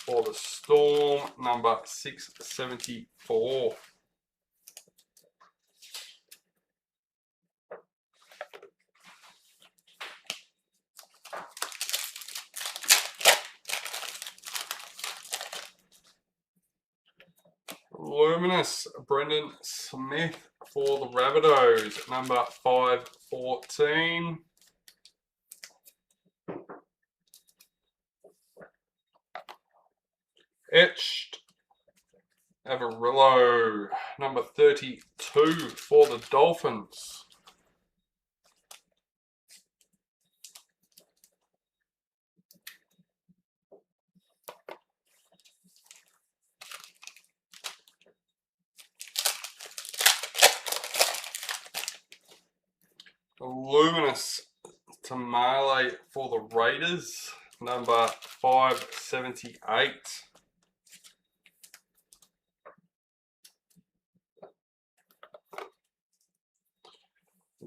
for the Storm, number 674. Luminous Brendan Smith for the Rabbitohs, number 514. Etched Avarillo, number 32 for the Dolphins. Luminous Tamale for the Raiders, number 578.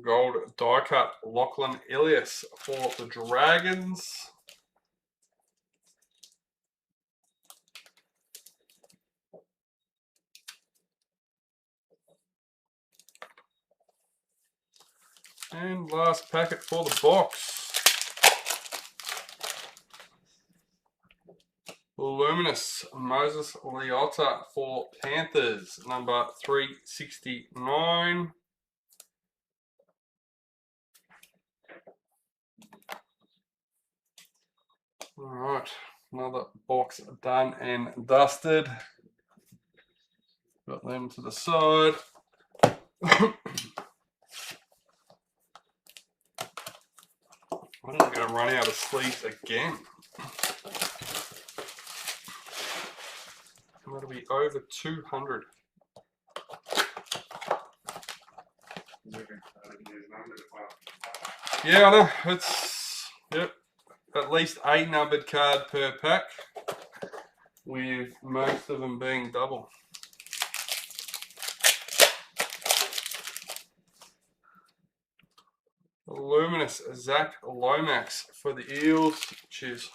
Gold die cut Lachlan Ilias for the Dragons. And last packet for the box. Luminous Moses Leota for Panthers, number 369. Alright, another box done and dusted. Got them to the side. I'm going to run out of sleeves again. I'm going to be over 200. Yeah, I know. It's, yep, at least a numbered card per pack, with most of them being double. Luminous Zach Lomax for the Eels, which is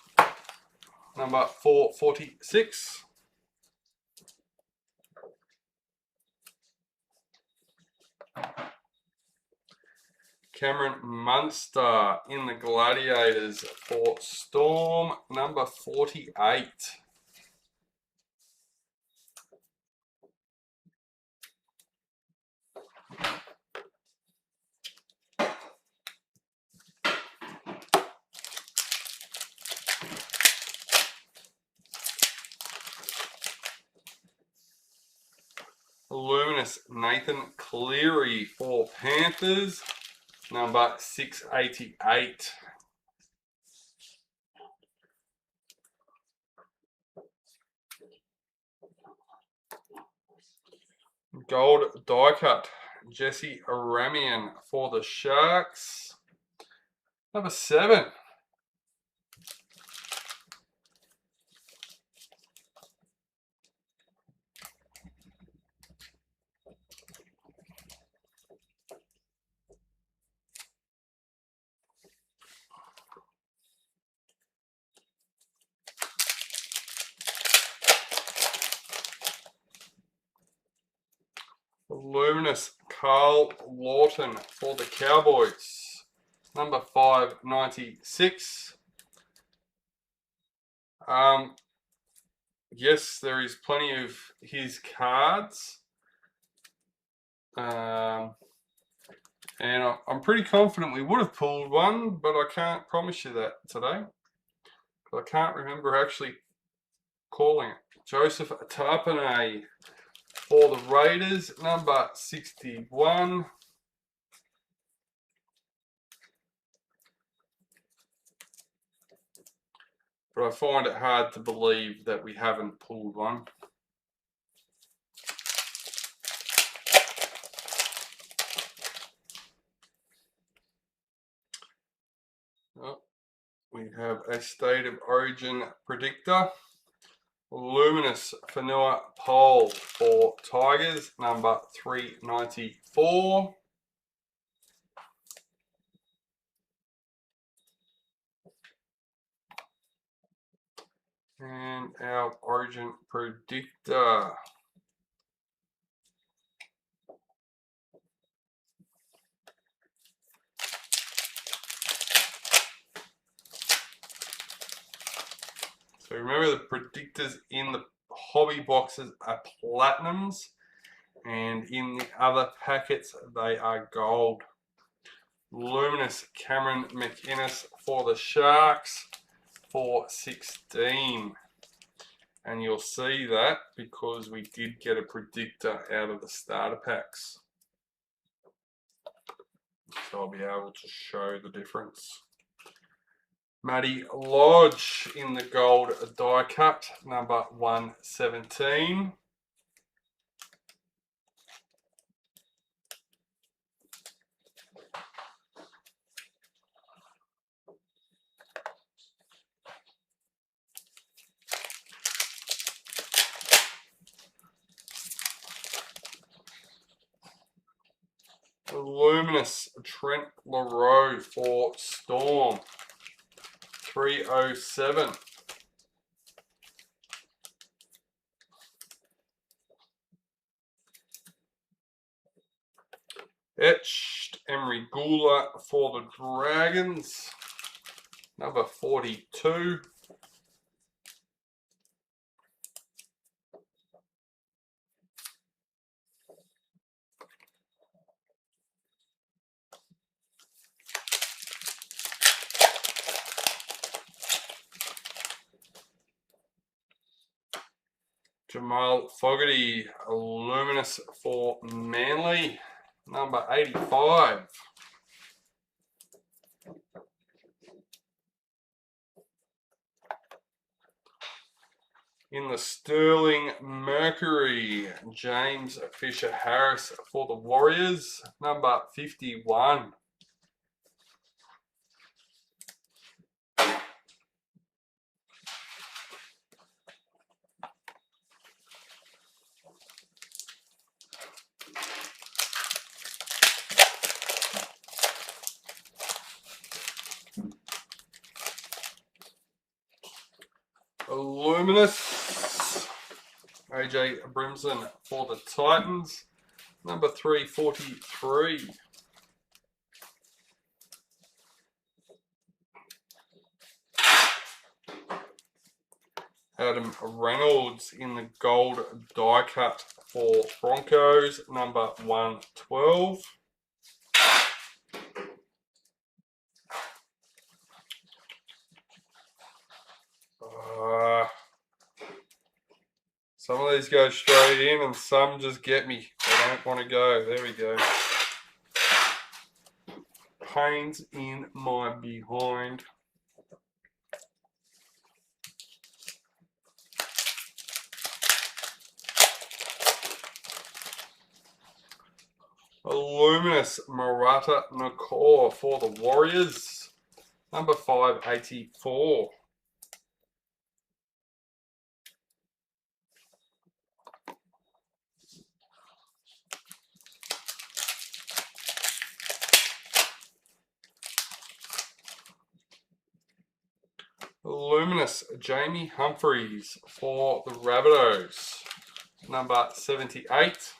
number 446. Cameron Munster in the Gladiators for Storm, number 48. Luminous Nathan Cleary for Panthers, number 688. Gold die cut Jesse Aramian for the Sharks, number 7. Luminous Carl Lawton for the Cowboys. Number 596. Yes, there is plenty of his cards. And I'm pretty confident we would have pulled one, but I can't promise you that today. I can't remember actually calling it. Joseph Tarpanay for the Raiders, number 61. But I find it hard to believe that we haven't pulled one. Oh, we have a State of Origin predictor. Luminous Fanua Pole for Tigers, number 394. And our Origin predictor. So remember, the predictors in the hobby boxes are platinums, and in the other packets they are gold. Luminous Cameron McInnes for the Sharks for 16. And you'll see that because we did get a predictor out of the starter packs. So I'll be able to show the difference. Matty Lodge in the gold die cut, number 117. Luminous Trent LaRoe for Storm, 307. Etched Emery Gula for the Dragons, number 42. Jamal Fogarty, Luminous for Manly, number 85. In the Sterling Mercury, James Fisher-Harris for the Warriors, number 51. Luminous AJ Brimson for the Titans, number 343. Adam Reynolds in the gold die cut for Broncos, number 112. Some of these go straight in and some just get me. They don't want to go. There we go. Pains in my behind. A Luminous Murata Nakor for the Warriors, number 584. Luminous Jamie Humphreys for the Rabbitohs, number 78.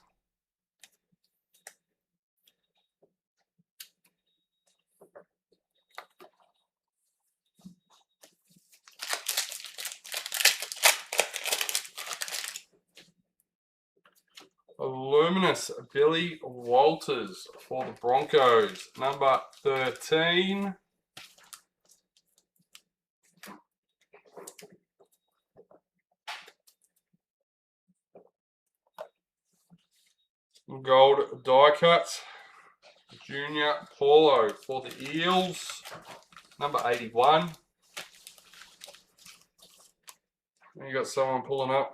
Luminous Billy Walters for the Broncos, number 13. Gold die cut, Junior Paulo for the Eels, number 81. You got someone pulling up.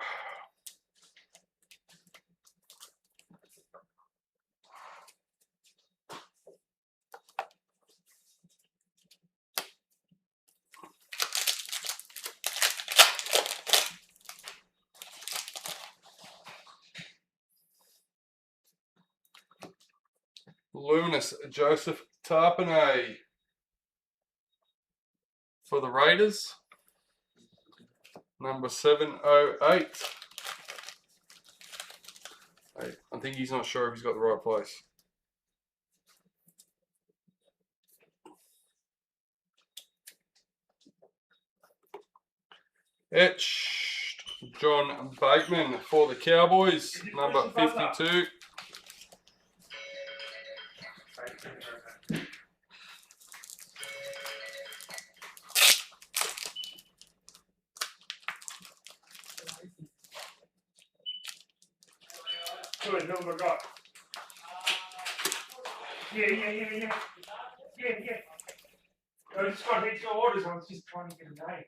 Luminous Joseph Tarpanay for the Raiders, number 708. I think he's not sure if he's got the right place. Etched John Bateman for the Cowboys, number 52. Good, who have I got? Yeah. I just got hit your orders, I was just trying to get a name.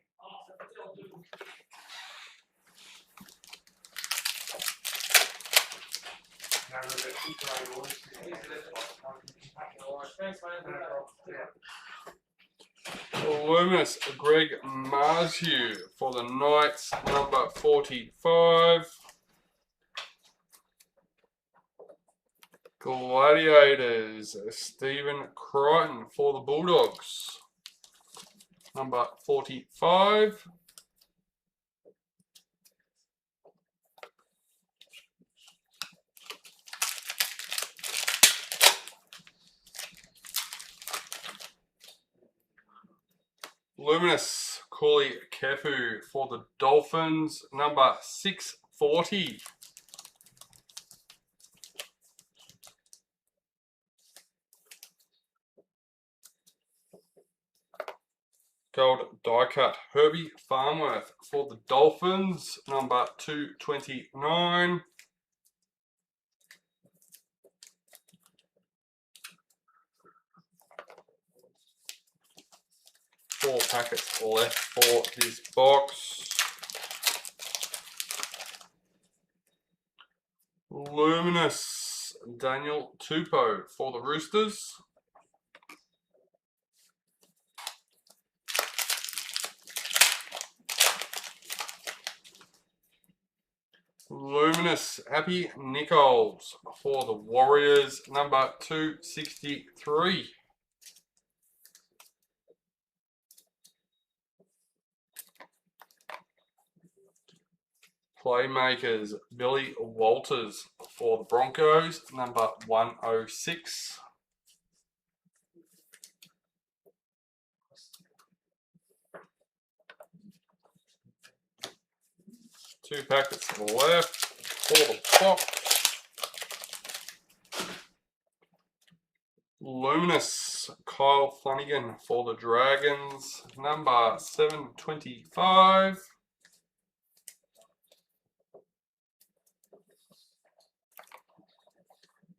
Luminous Greg Marshue for the Knights, number 45. Gladiators, Stephen Crichton for the Bulldogs, number 45. Luminous Cooley Kefu for the Dolphins, number 640. Gold die cut Herbie Farnworth for the Dolphins, number 229. Four packets left for this box. Luminous Daniel Tupou for the Roosters. Luminous Happy Nichols for the Warriors, number 263. Playmakers Billy Walters for the Broncos, number 106. Two packets left for the box. Luminous Kyle Flanagan for the Dragons, number 725.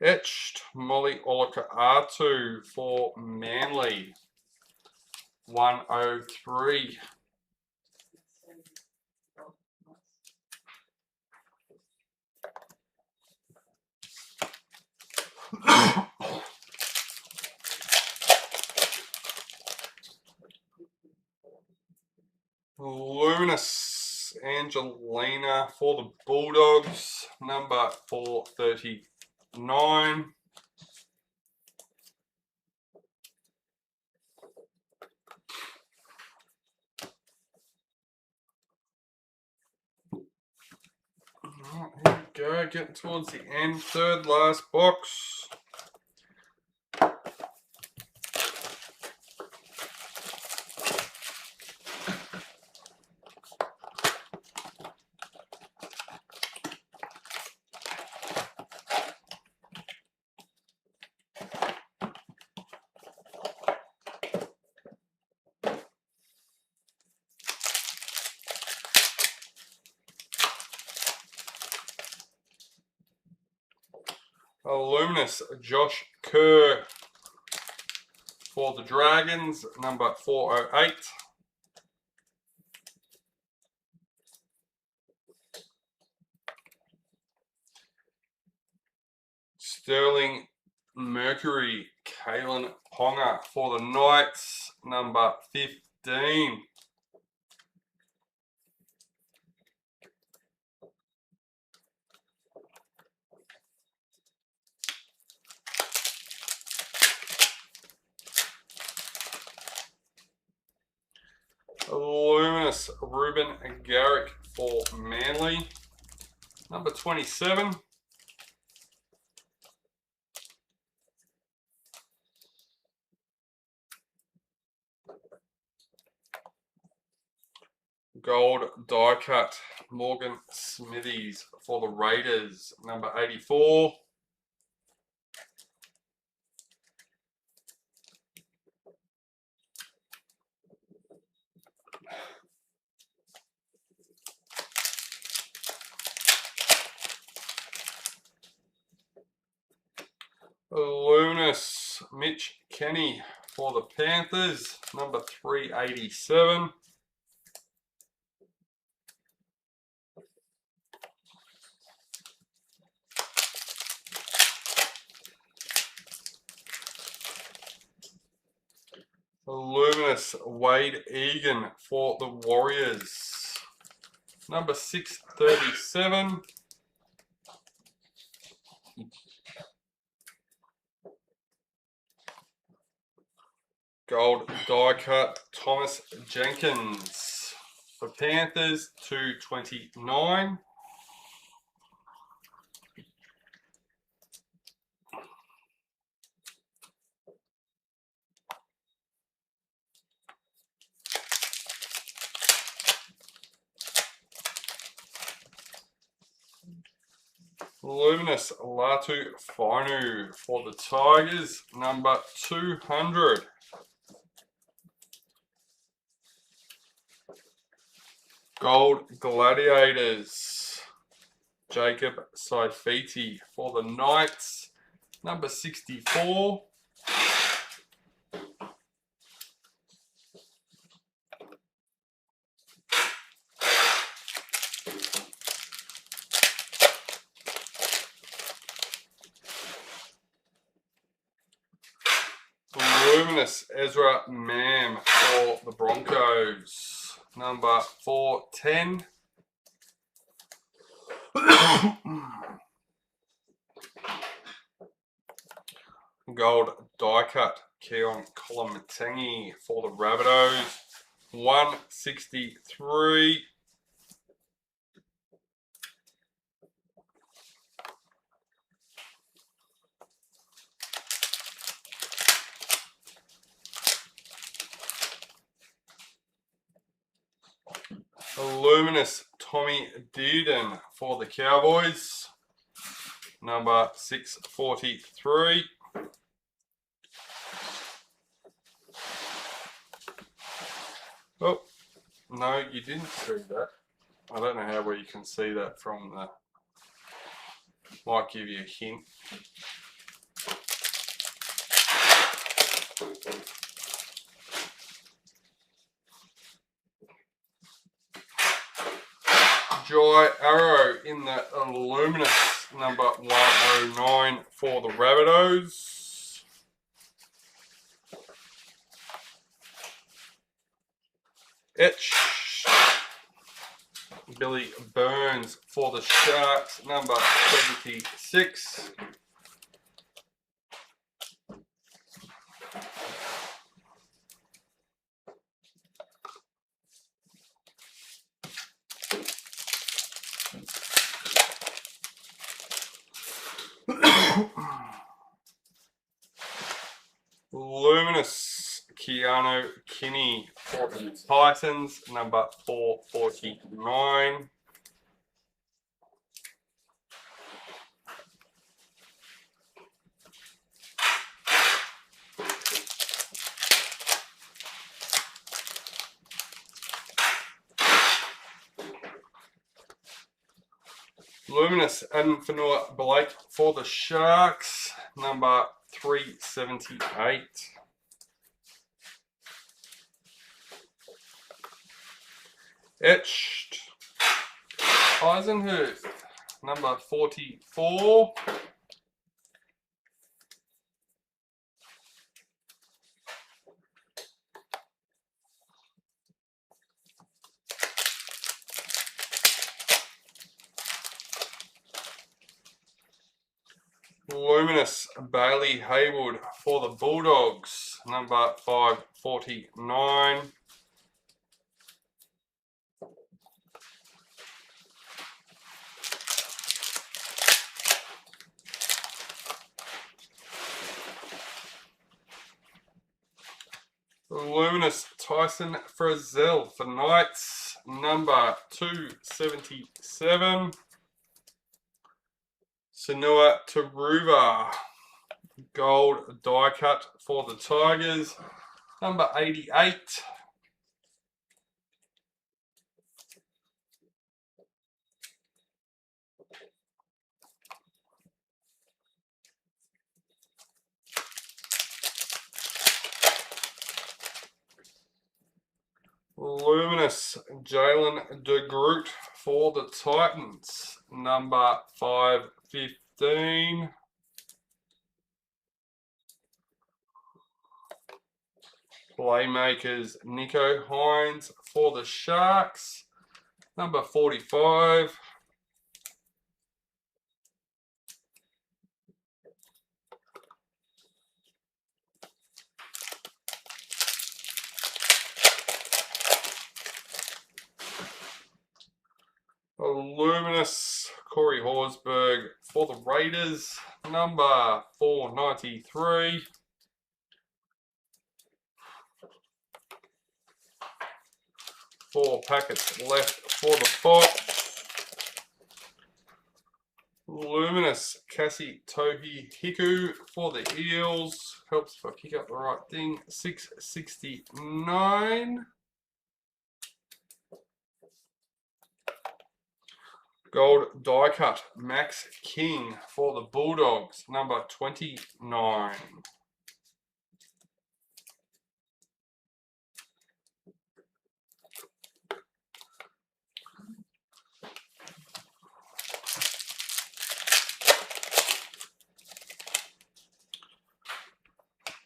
Etched Molly Olaka'atu for Manly, 103. Luminous Angelina for the Bulldogs, number 439. Here we go, getting towards the end, third last box. Luminous Josh Kerr for the Dragons, number 408. Sterling Mercury, Kalen Ponga for the Knights, number 15. Luminous Ruben Garrick for Manly, number 27. Gold die cut Morgan Smithies for the Raiders, number 84. Luminous Mich Kenny for the Panthers, number 387. Luminous Wade Egan for the Warriors, number 637. Gold die cut Thomas Jenkins for Panthers, 229. Luminous Latu Fainu for the Tigers, number 200. Gold Gladiators, Jacob Saifiti for the Knights, number 64. Luminous Ezra Mam for the Broncos, number 410. Gold die cut Keon Kolomatangi for the Rabbitohs, 163. Luminous Tommy Dearden for the Cowboys, number 643. Oh, no, you didn't see that. I don't know how well you can see that from the... Might give you a hint. Jai Arrow in the Luminous, number 109 for the Rabbitohs. Etch Billy Burns for the Sharks, number 76. Luminous Keanu Kinney for the Titans, number 449. Luminous and Fanua Blake for the Sharks, number 378. Etched Eisenhuth, number 44. Luminous Bailey Haywood for the Bulldogs, number 549. Luminous Tyson Frizzell for Knights, number 277. Sanua Taruva, gold die cut for the Tigers, number 88. Luminous Jalen De Groot for the Titans, number 515. Playmakers Nico Hines for the Sharks, number 45. Luminous Corey Horsburgh for the Raiders, number 493. Four packets left for the pot. Luminous Cassie Tohi Hiku for the Eels. Helps if I kick up the right thing. 669. Gold die cut Max King for the Bulldogs, number 29.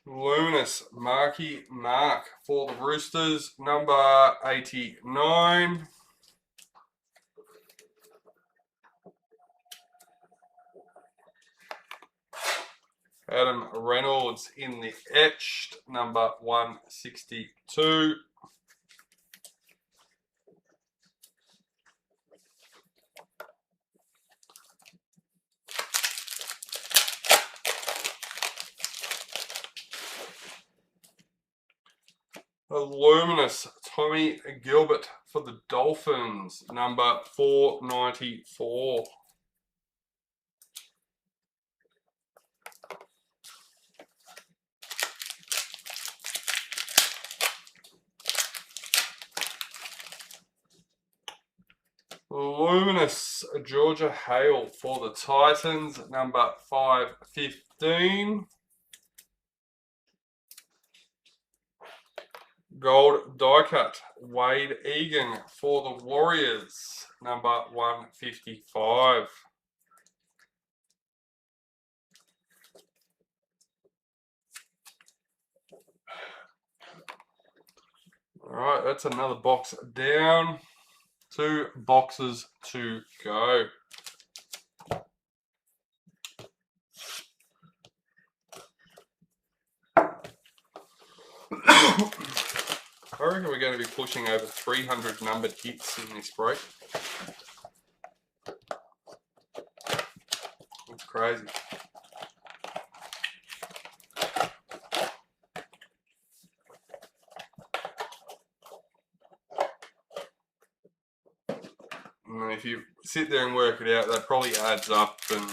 Luminous Marky Mark for the Roosters, number 89. Adam Reynolds in the etched, number 162. A luminous Tommy Gilbert for the Dolphins, number 494. Luminous Georgia Hale for the Titans, number 515. Gold die cut Wade Egan for the Warriors, number 155. All right, that's another box down. 2 boxes to go. I reckon we're going to be pushing over 300 numbered hits in this break. It's crazy. And if you sit there and work it out, that probably adds up and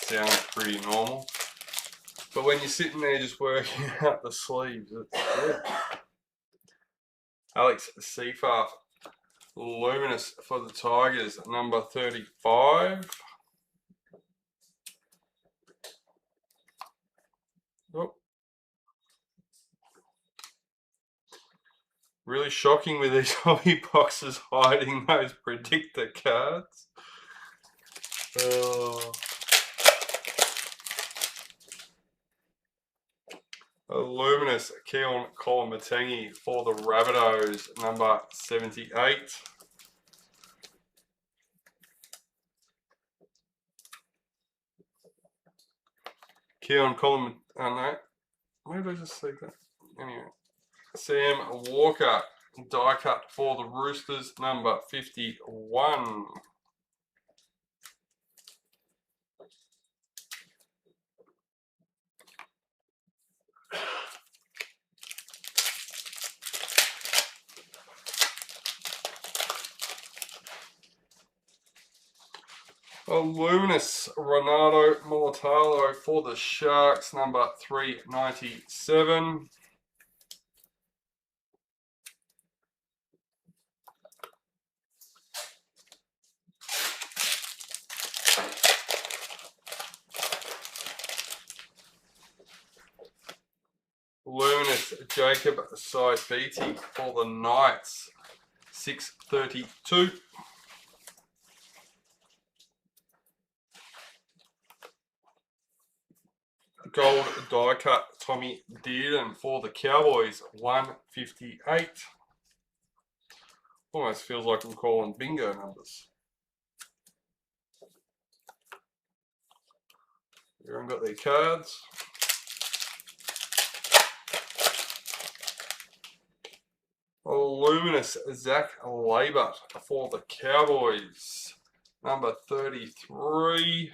sounds pretty normal. But when you're sitting there just working out the sleeves, it's good. Alex Seifert, luminous for the Tigers, number 35. Really shocking with these hobby boxes hiding those predictor cards. A luminous Keon Kolomatangi for the Rabbitohs, number 78. Keon Kolomatangi, no, where did I just see that? Anyway, Sam Walker, die cut for the Roosters, number 51. A luminous Renato Militalo for the Sharks, number 397. Luminous Jacob Saibiti for the Knights, 632. Gold die cut Tommy Dearden for the Cowboys, 158. Almost feels like I'm calling bingo numbers. Everyone got their cards. A luminous Zach Labert for the Cowboys, number 33.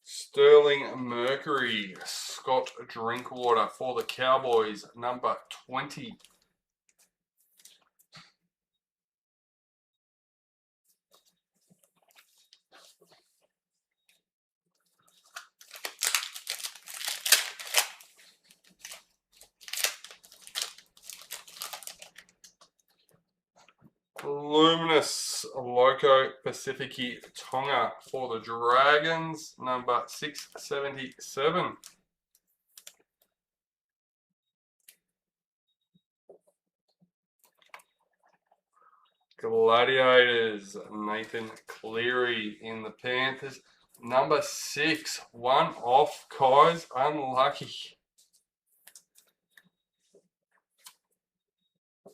Sterling Mercury, Scott Drinkwater for the Cowboys, number 20. Luminous Loco Pacifici Tonga for the Dragons, number 677. Gladiators, Nathan Cleary in the Panthers, number 6. One off, guys, unlucky.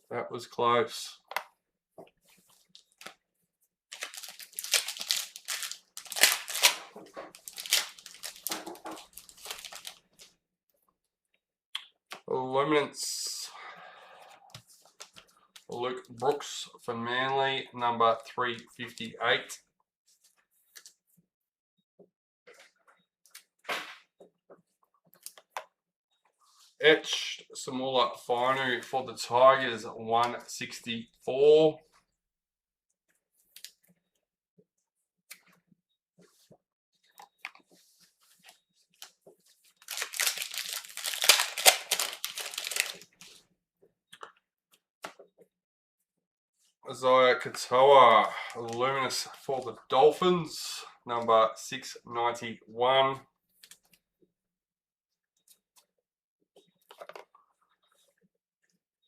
That was close. Luminance Luke Brooks for Manly, number 358. Etched Samula Finu for the Tigers, 164. Isaiah Katoa, luminous for the Dolphins, number 691.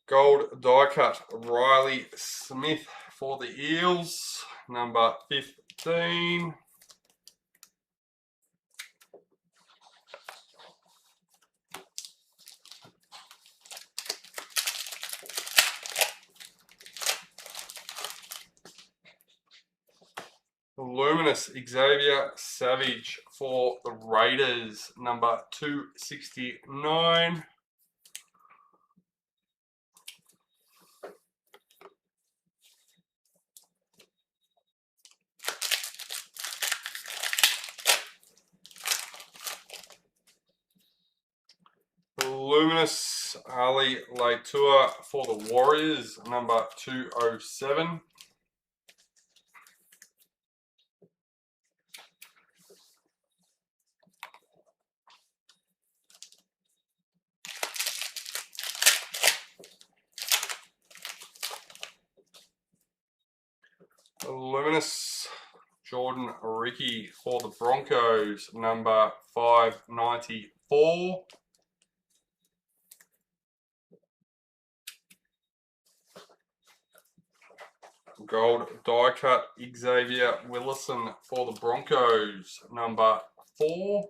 Gold die cut Riley Smith for the Eels, number 15. Luminous Xavier Savage for the Raiders, number 269. Luminous Ali Leitua for the Warriors, number 207. Luminous Jordan Ricky for the Broncos, number 594. Gold die cut Xavier Willison for the Broncos, number 4.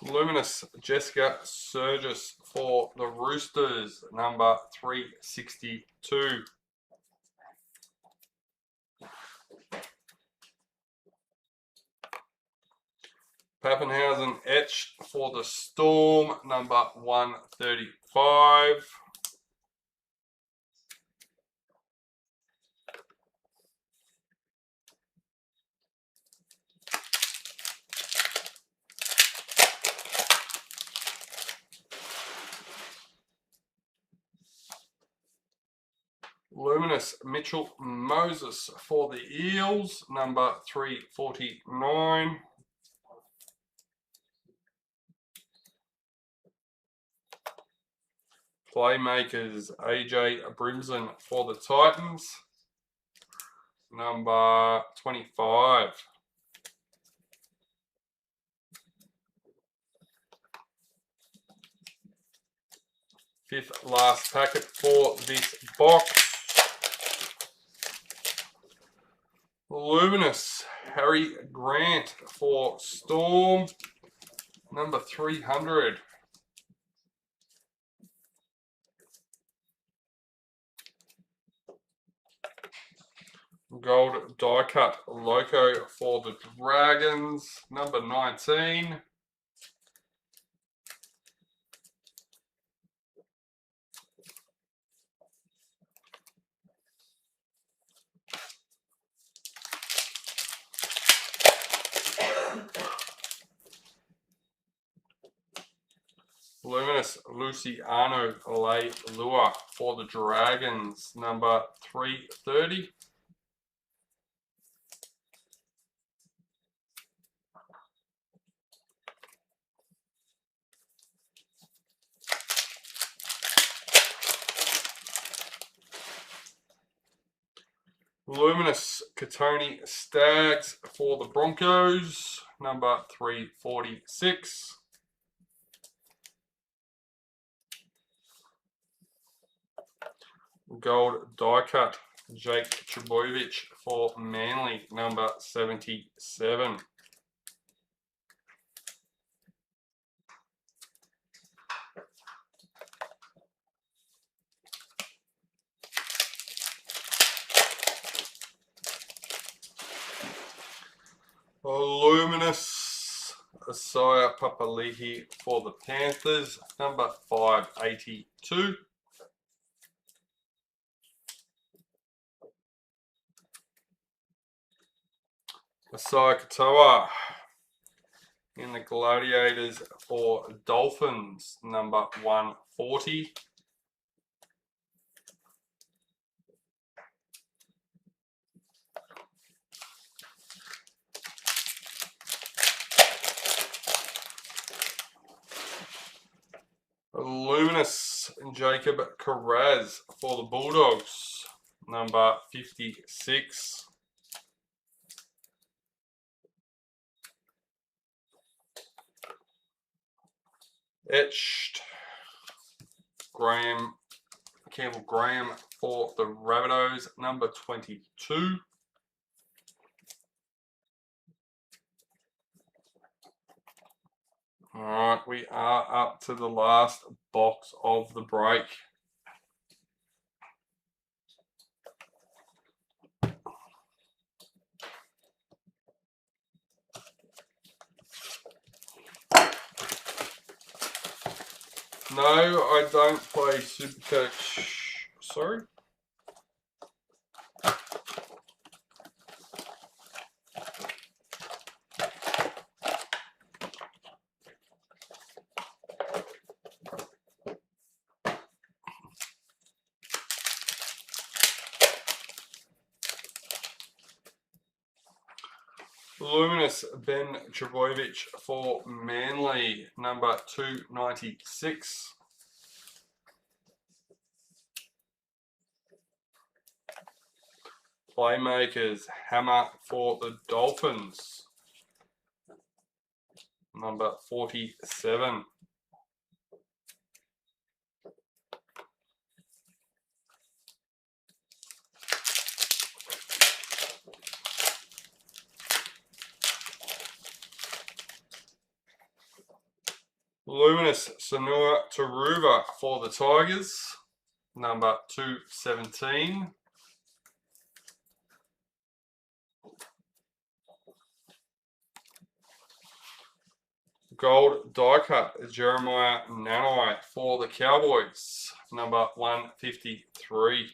Luminous Jessica Surgis for the Roosters, number 362. Pappenhausen etched for the Storm, number 135. Luminous Mitchell Moses for the Eels, number 349. Playmakers AJ Brimson for the Titans, number 25. Fifth last packet for this box. Luminous Harry Grant for Storm, number 300. Gold die cut Loco for the Dragons, number 19. Luminous Luciano Leilua for the Dragons, number 330. Luminous Katoni Staggs for the Broncos, number 346. Gold die cut Jake Trbojevic for Manly, number 77. Luminous Asaya Papali'i for the Panthers, number 582. Asaya Katoa in the Gladiators for Dolphins, number 140. Luminous Jacob Carraz for the Bulldogs, number 56. Etched Campbell Graham for the Rabbitohs, number 22. Alright, we are up to the last box of the break. No, I don't play Supercoach. Sorry? Luminous Ben Trebojevic for Manly, number 296. Playmakers, Hammer for the Dolphins, number 47. Luminous Sanua Taruva for the Tigers, number 217. Gold die cut Jeremiah Nanai for the Cowboys, number 153.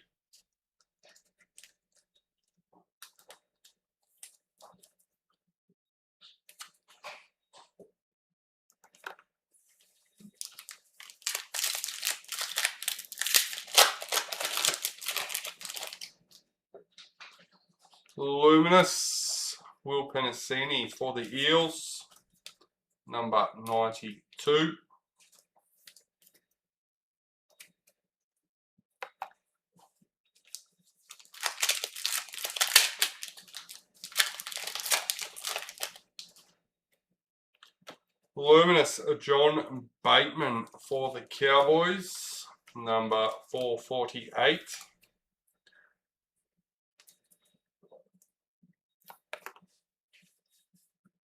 Luminous Will Penasini for the Eels, number 92. Luminous John Bateman for the Cowboys, number 448.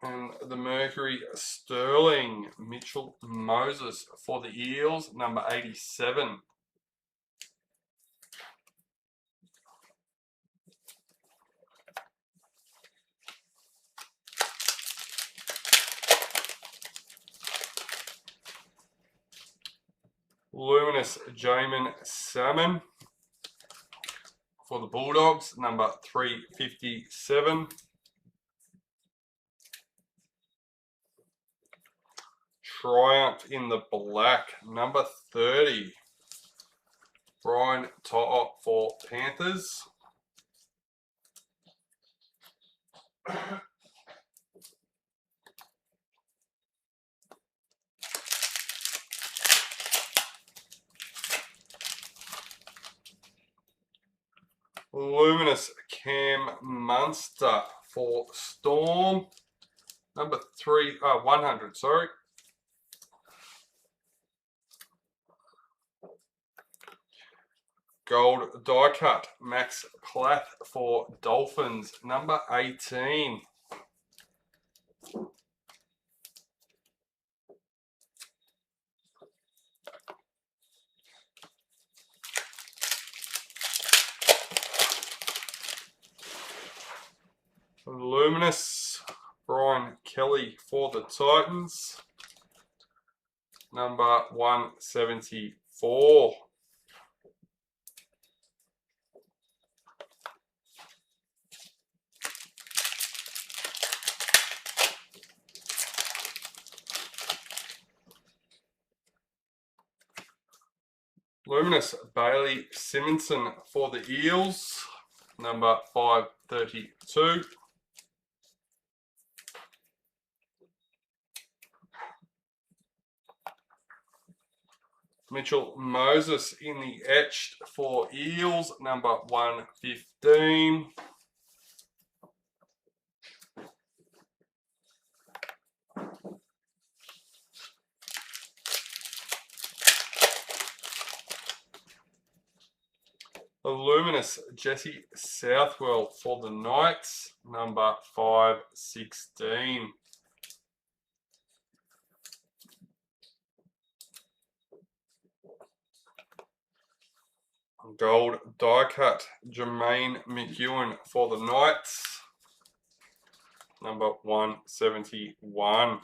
And the Mercury Sterling Mitchell Moses for the Eels, number 87. Luminous Jamin Salmon for the Bulldogs, number 357. Triumph in the black, number 30. Brian To'o for Panthers. Luminous Cam Munster for Storm, number 100, sorry. Gold die cut Max Plath for Dolphins, number 18. Luminous Brian Kelly for the Titans, number 174. Luminous Bailey Simonson for the Eels, number 532. Mitchell Moses in the etched for Eels, number 115. The Luminous Jesse Southwell for the Knights, number 516. Gold die cut Jermaine McEwen for the Knights, number 171.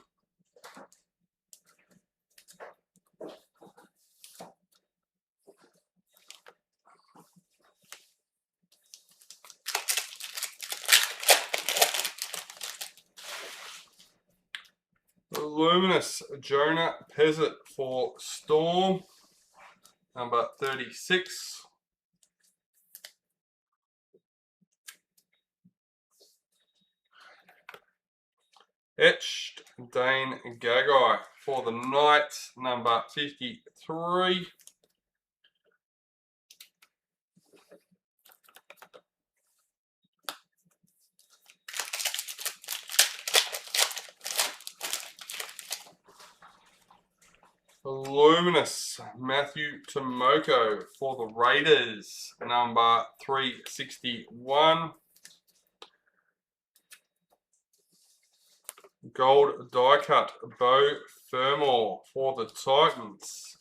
Luminous Jonah Pezzett for Storm, number 36. Etched Dane Gagai for the Knights, number 53. Luminous Matthew Tomoko for the Raiders, number 361. Gold die cut Bo Fermor for the Titans,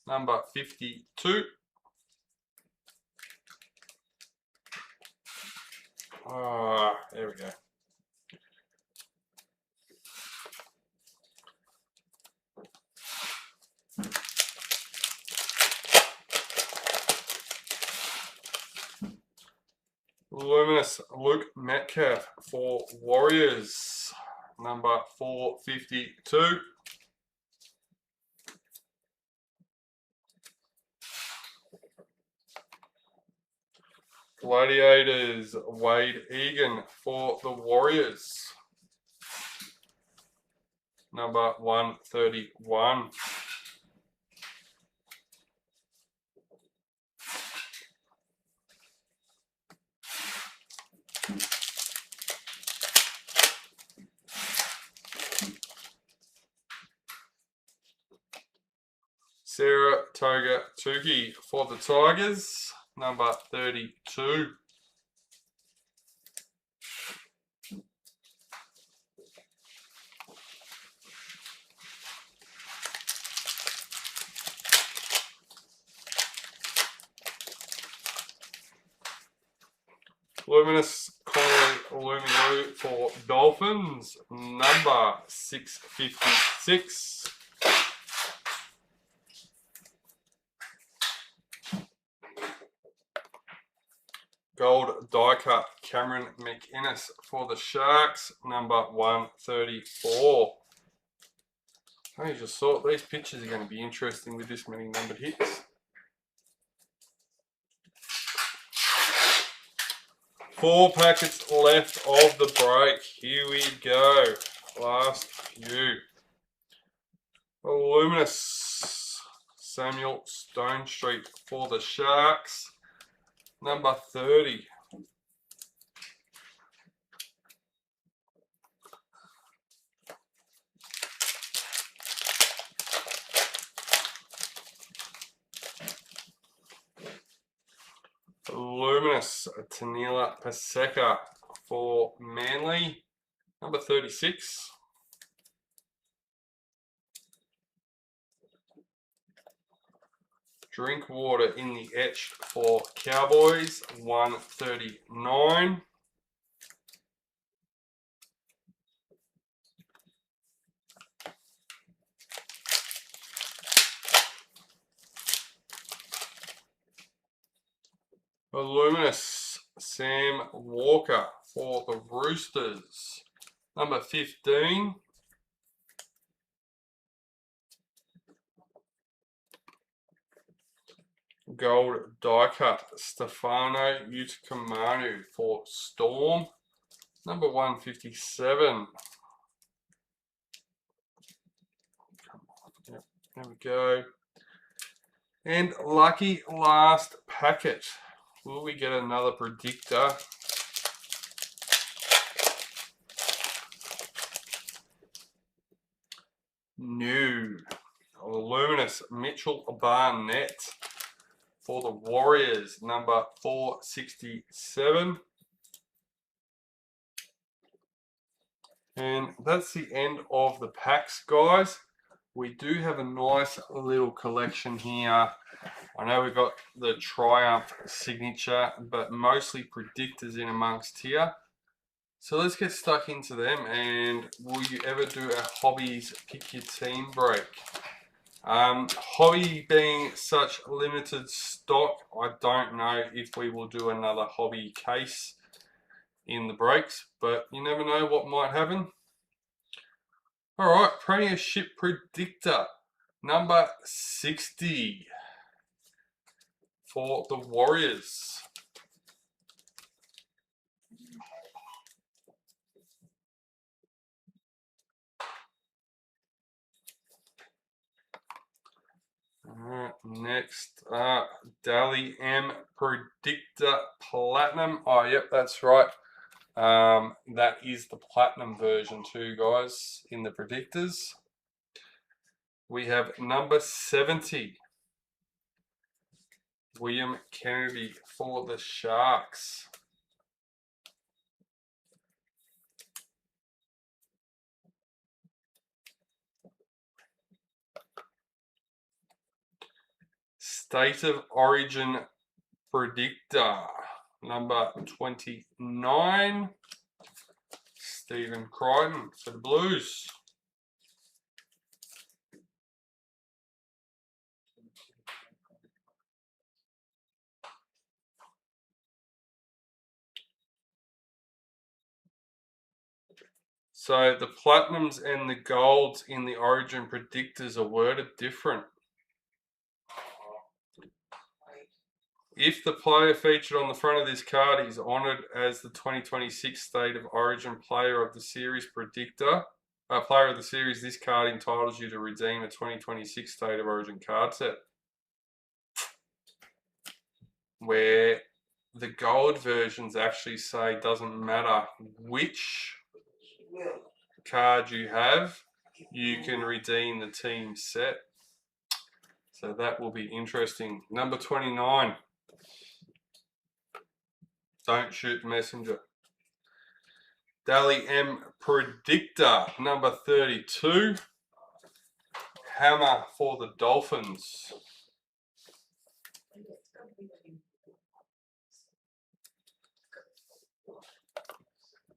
number 52. There we go. Luminous Luke Metcalf for Warriors, number 452. Gladiators Wade Egan for the Warriors, number 131. Sarah Toga Tuki for the Tigers, number 32. Luminous Connolly Lumilu for Dolphins, number 656. Gold die cut Cameron McInnes for the Sharks, number 134. I just thought these pictures are going to be interesting with this many numbered hits. 4 packets left of the break. Here we go. Last few. Luminous Samuel Stone Street for the Sharks, number 30. Luminous Tanila Paseka for Manly, number 36. Drinkwater in the etched for Cowboys, 139. Luminous Sam Walker for the Roosters, number 15. Gold die cut Stefano Utikamanu for Storm, number 157. Yep, there we go. And lucky last packet. Will we get another predictor? No. Luminous Mitchell Barnett for the Warriors, number 467. And that's the end of the packs, guys. We do have a nice little collection here. I know we've got the Triumph signature, but mostly predictors in amongst here. So let's get stuck into them. And will you ever do a Hobbies Pick Your Team break? Hobby being such limited stock, I don't know if we will do another hobby case in the breaks, but you never know what might happen. Alright, Premiership Predictor, number 60 for the Warriors. Next, Daly M Predictor Platinum. Oh, yep, that's right. That is the Platinum version too, guys, in the Predictors. We have number 70. William Kennedy for the Sharks. State of Origin Predictor, number 29, Stephen Crichton for the Blues. So the Platinums and the Golds in the Origin Predictors are worded different. If the player featured on the front of this card is honoured as the 2026 State of Origin Player of the Series Predictor, Player of the Series, this card entitles you to redeem a 2026 State of Origin card set. Where the gold versions actually say doesn't matter which card you have, you can redeem the team set. So that will be interesting. Number 29. Don't shoot messenger. Daly M Predictor, number 32. Hammer for the Dolphins.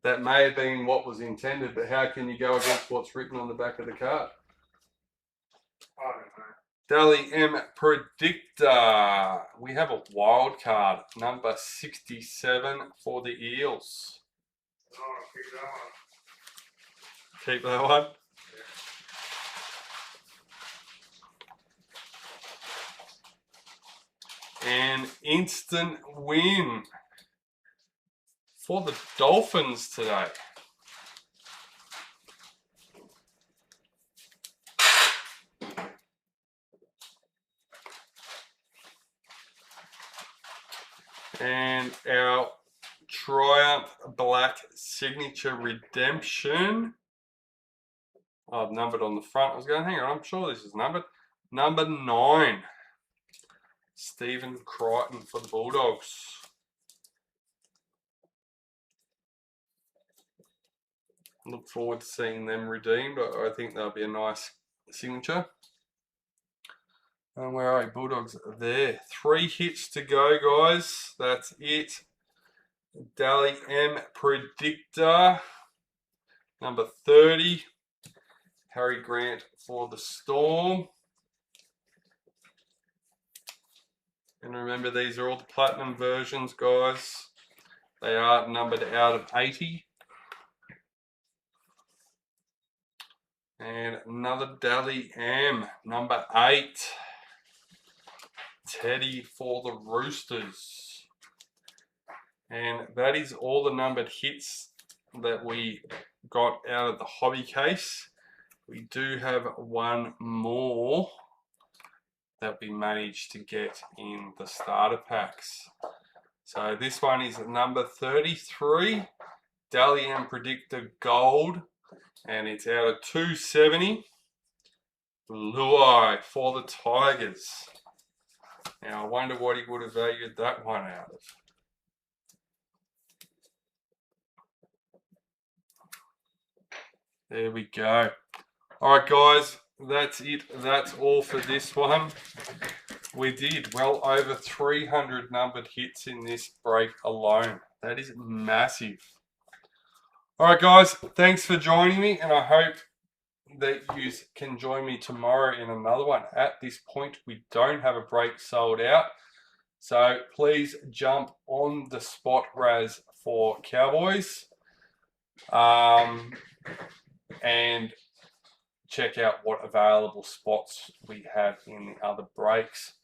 That may have been what was intended, but how can you go against what's written on the back of the card? I don't know. Daly M Predictor. We have a wild card, number 67 for the Eels. Oh, keep that one. Keep that one. An instant win for the Dolphins today. And our Triumph Black Signature Redemption. I've numbered on the front. I was going, hang on, I'm sure this is numbered. Number 9. Stephen Crichton for the Bulldogs. Look forward to seeing them redeemed. I think that'll be a nice signature. And where are you? Bulldogs there. 3 hits to go, guys. That's it. Daly M Predictor, number 30. Harry Grant for the Storm. And remember, these are all the Platinum versions, guys. They are numbered out of 80. And another Daly M, number 8. Teddy for the Roosters. And that is all the numbered hits that we got out of the hobby case. We do have one more that we managed to get in the starter packs. So this one is number 33, Daly M Predictor Gold, and it's out of 270. Lowe for the Tigers. Now I wonder what he would have valued that one out of. There we go. All right, guys, that's it. That's all for this one. We did well over 300 numbered hits in this break alone. That is massive. All right, guys, thanks for joining me, and I hope that you can join me tomorrow in another one. At this point, we don't have a break sold out, so please jump on the spot Raz for Cowboys. And check out what available spots we have in the other breaks.